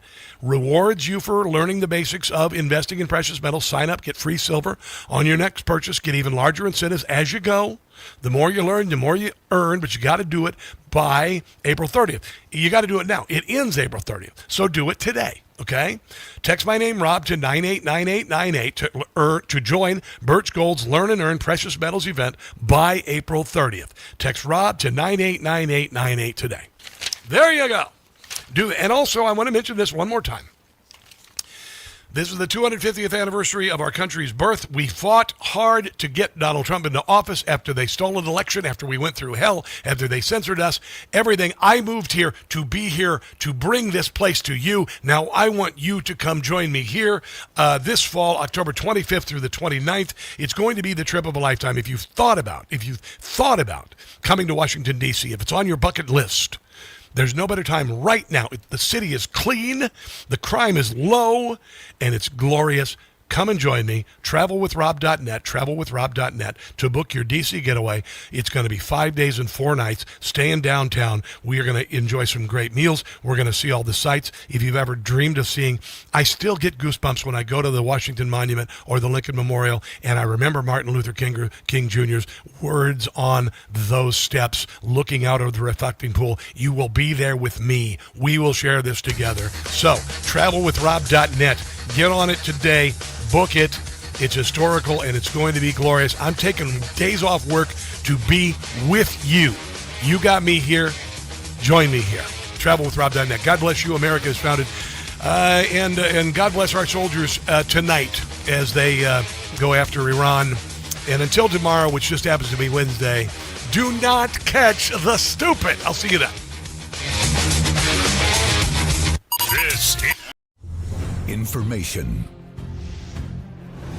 rewards you for learning the basics of investing in precious metals. Sign up, get free silver on your next purchase, get even larger incentives as you go. The more you learn, the more you earn, but you got to do it by April 30th. You got to do it now. It ends April 30th, so do it today. Okay? Text my name, Rob, to 989898 to join Birch Gold's Learn and Earn Precious Metals event by April 30th. Text Rob to 989898 today. There you go. And also, I want to mention this one more time. This is the 250th anniversary of our country's birth. We fought hard to get Donald Trump into office after they stole an election, after we went through hell, after they censored us, everything. I moved here to be here to bring this place to you. Now I want you to come join me here this fall, October 25th through the 29th. It's going to be the trip of a lifetime. If you've thought about coming to Washington, D.C., if it's on your bucket list, there's no better time right now. The city is clean, the crime is low, and it's glorious. Come and join me. Travelwithrob.net to book your DC getaway. It's going to be 5 days and 4 nights, staying downtown. We are going to enjoy some great meals. We're going to see all the sights. If you've ever dreamed of seeing, I still get goosebumps when I go to the Washington Monument or the Lincoln Memorial, and I remember Martin Luther King Jr.'s words on those steps, looking out over the reflecting pool. You will be there with me. We will share this together. So, travelwithrob.net. Get on it today. Book it. It's historical, and it's going to be glorious. I'm taking days off work to be with you. You got me here. Join me here. Travelwithrob.net. God bless you. America is founded. And God bless our soldiers tonight as they go after Iran. And until tomorrow, which just happens to be Wednesday, do not catch the stupid. I'll see you then. Information.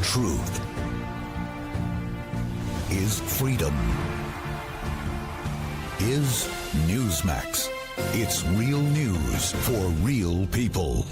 Truth is freedom. Is Newsmax. It's real news for real people.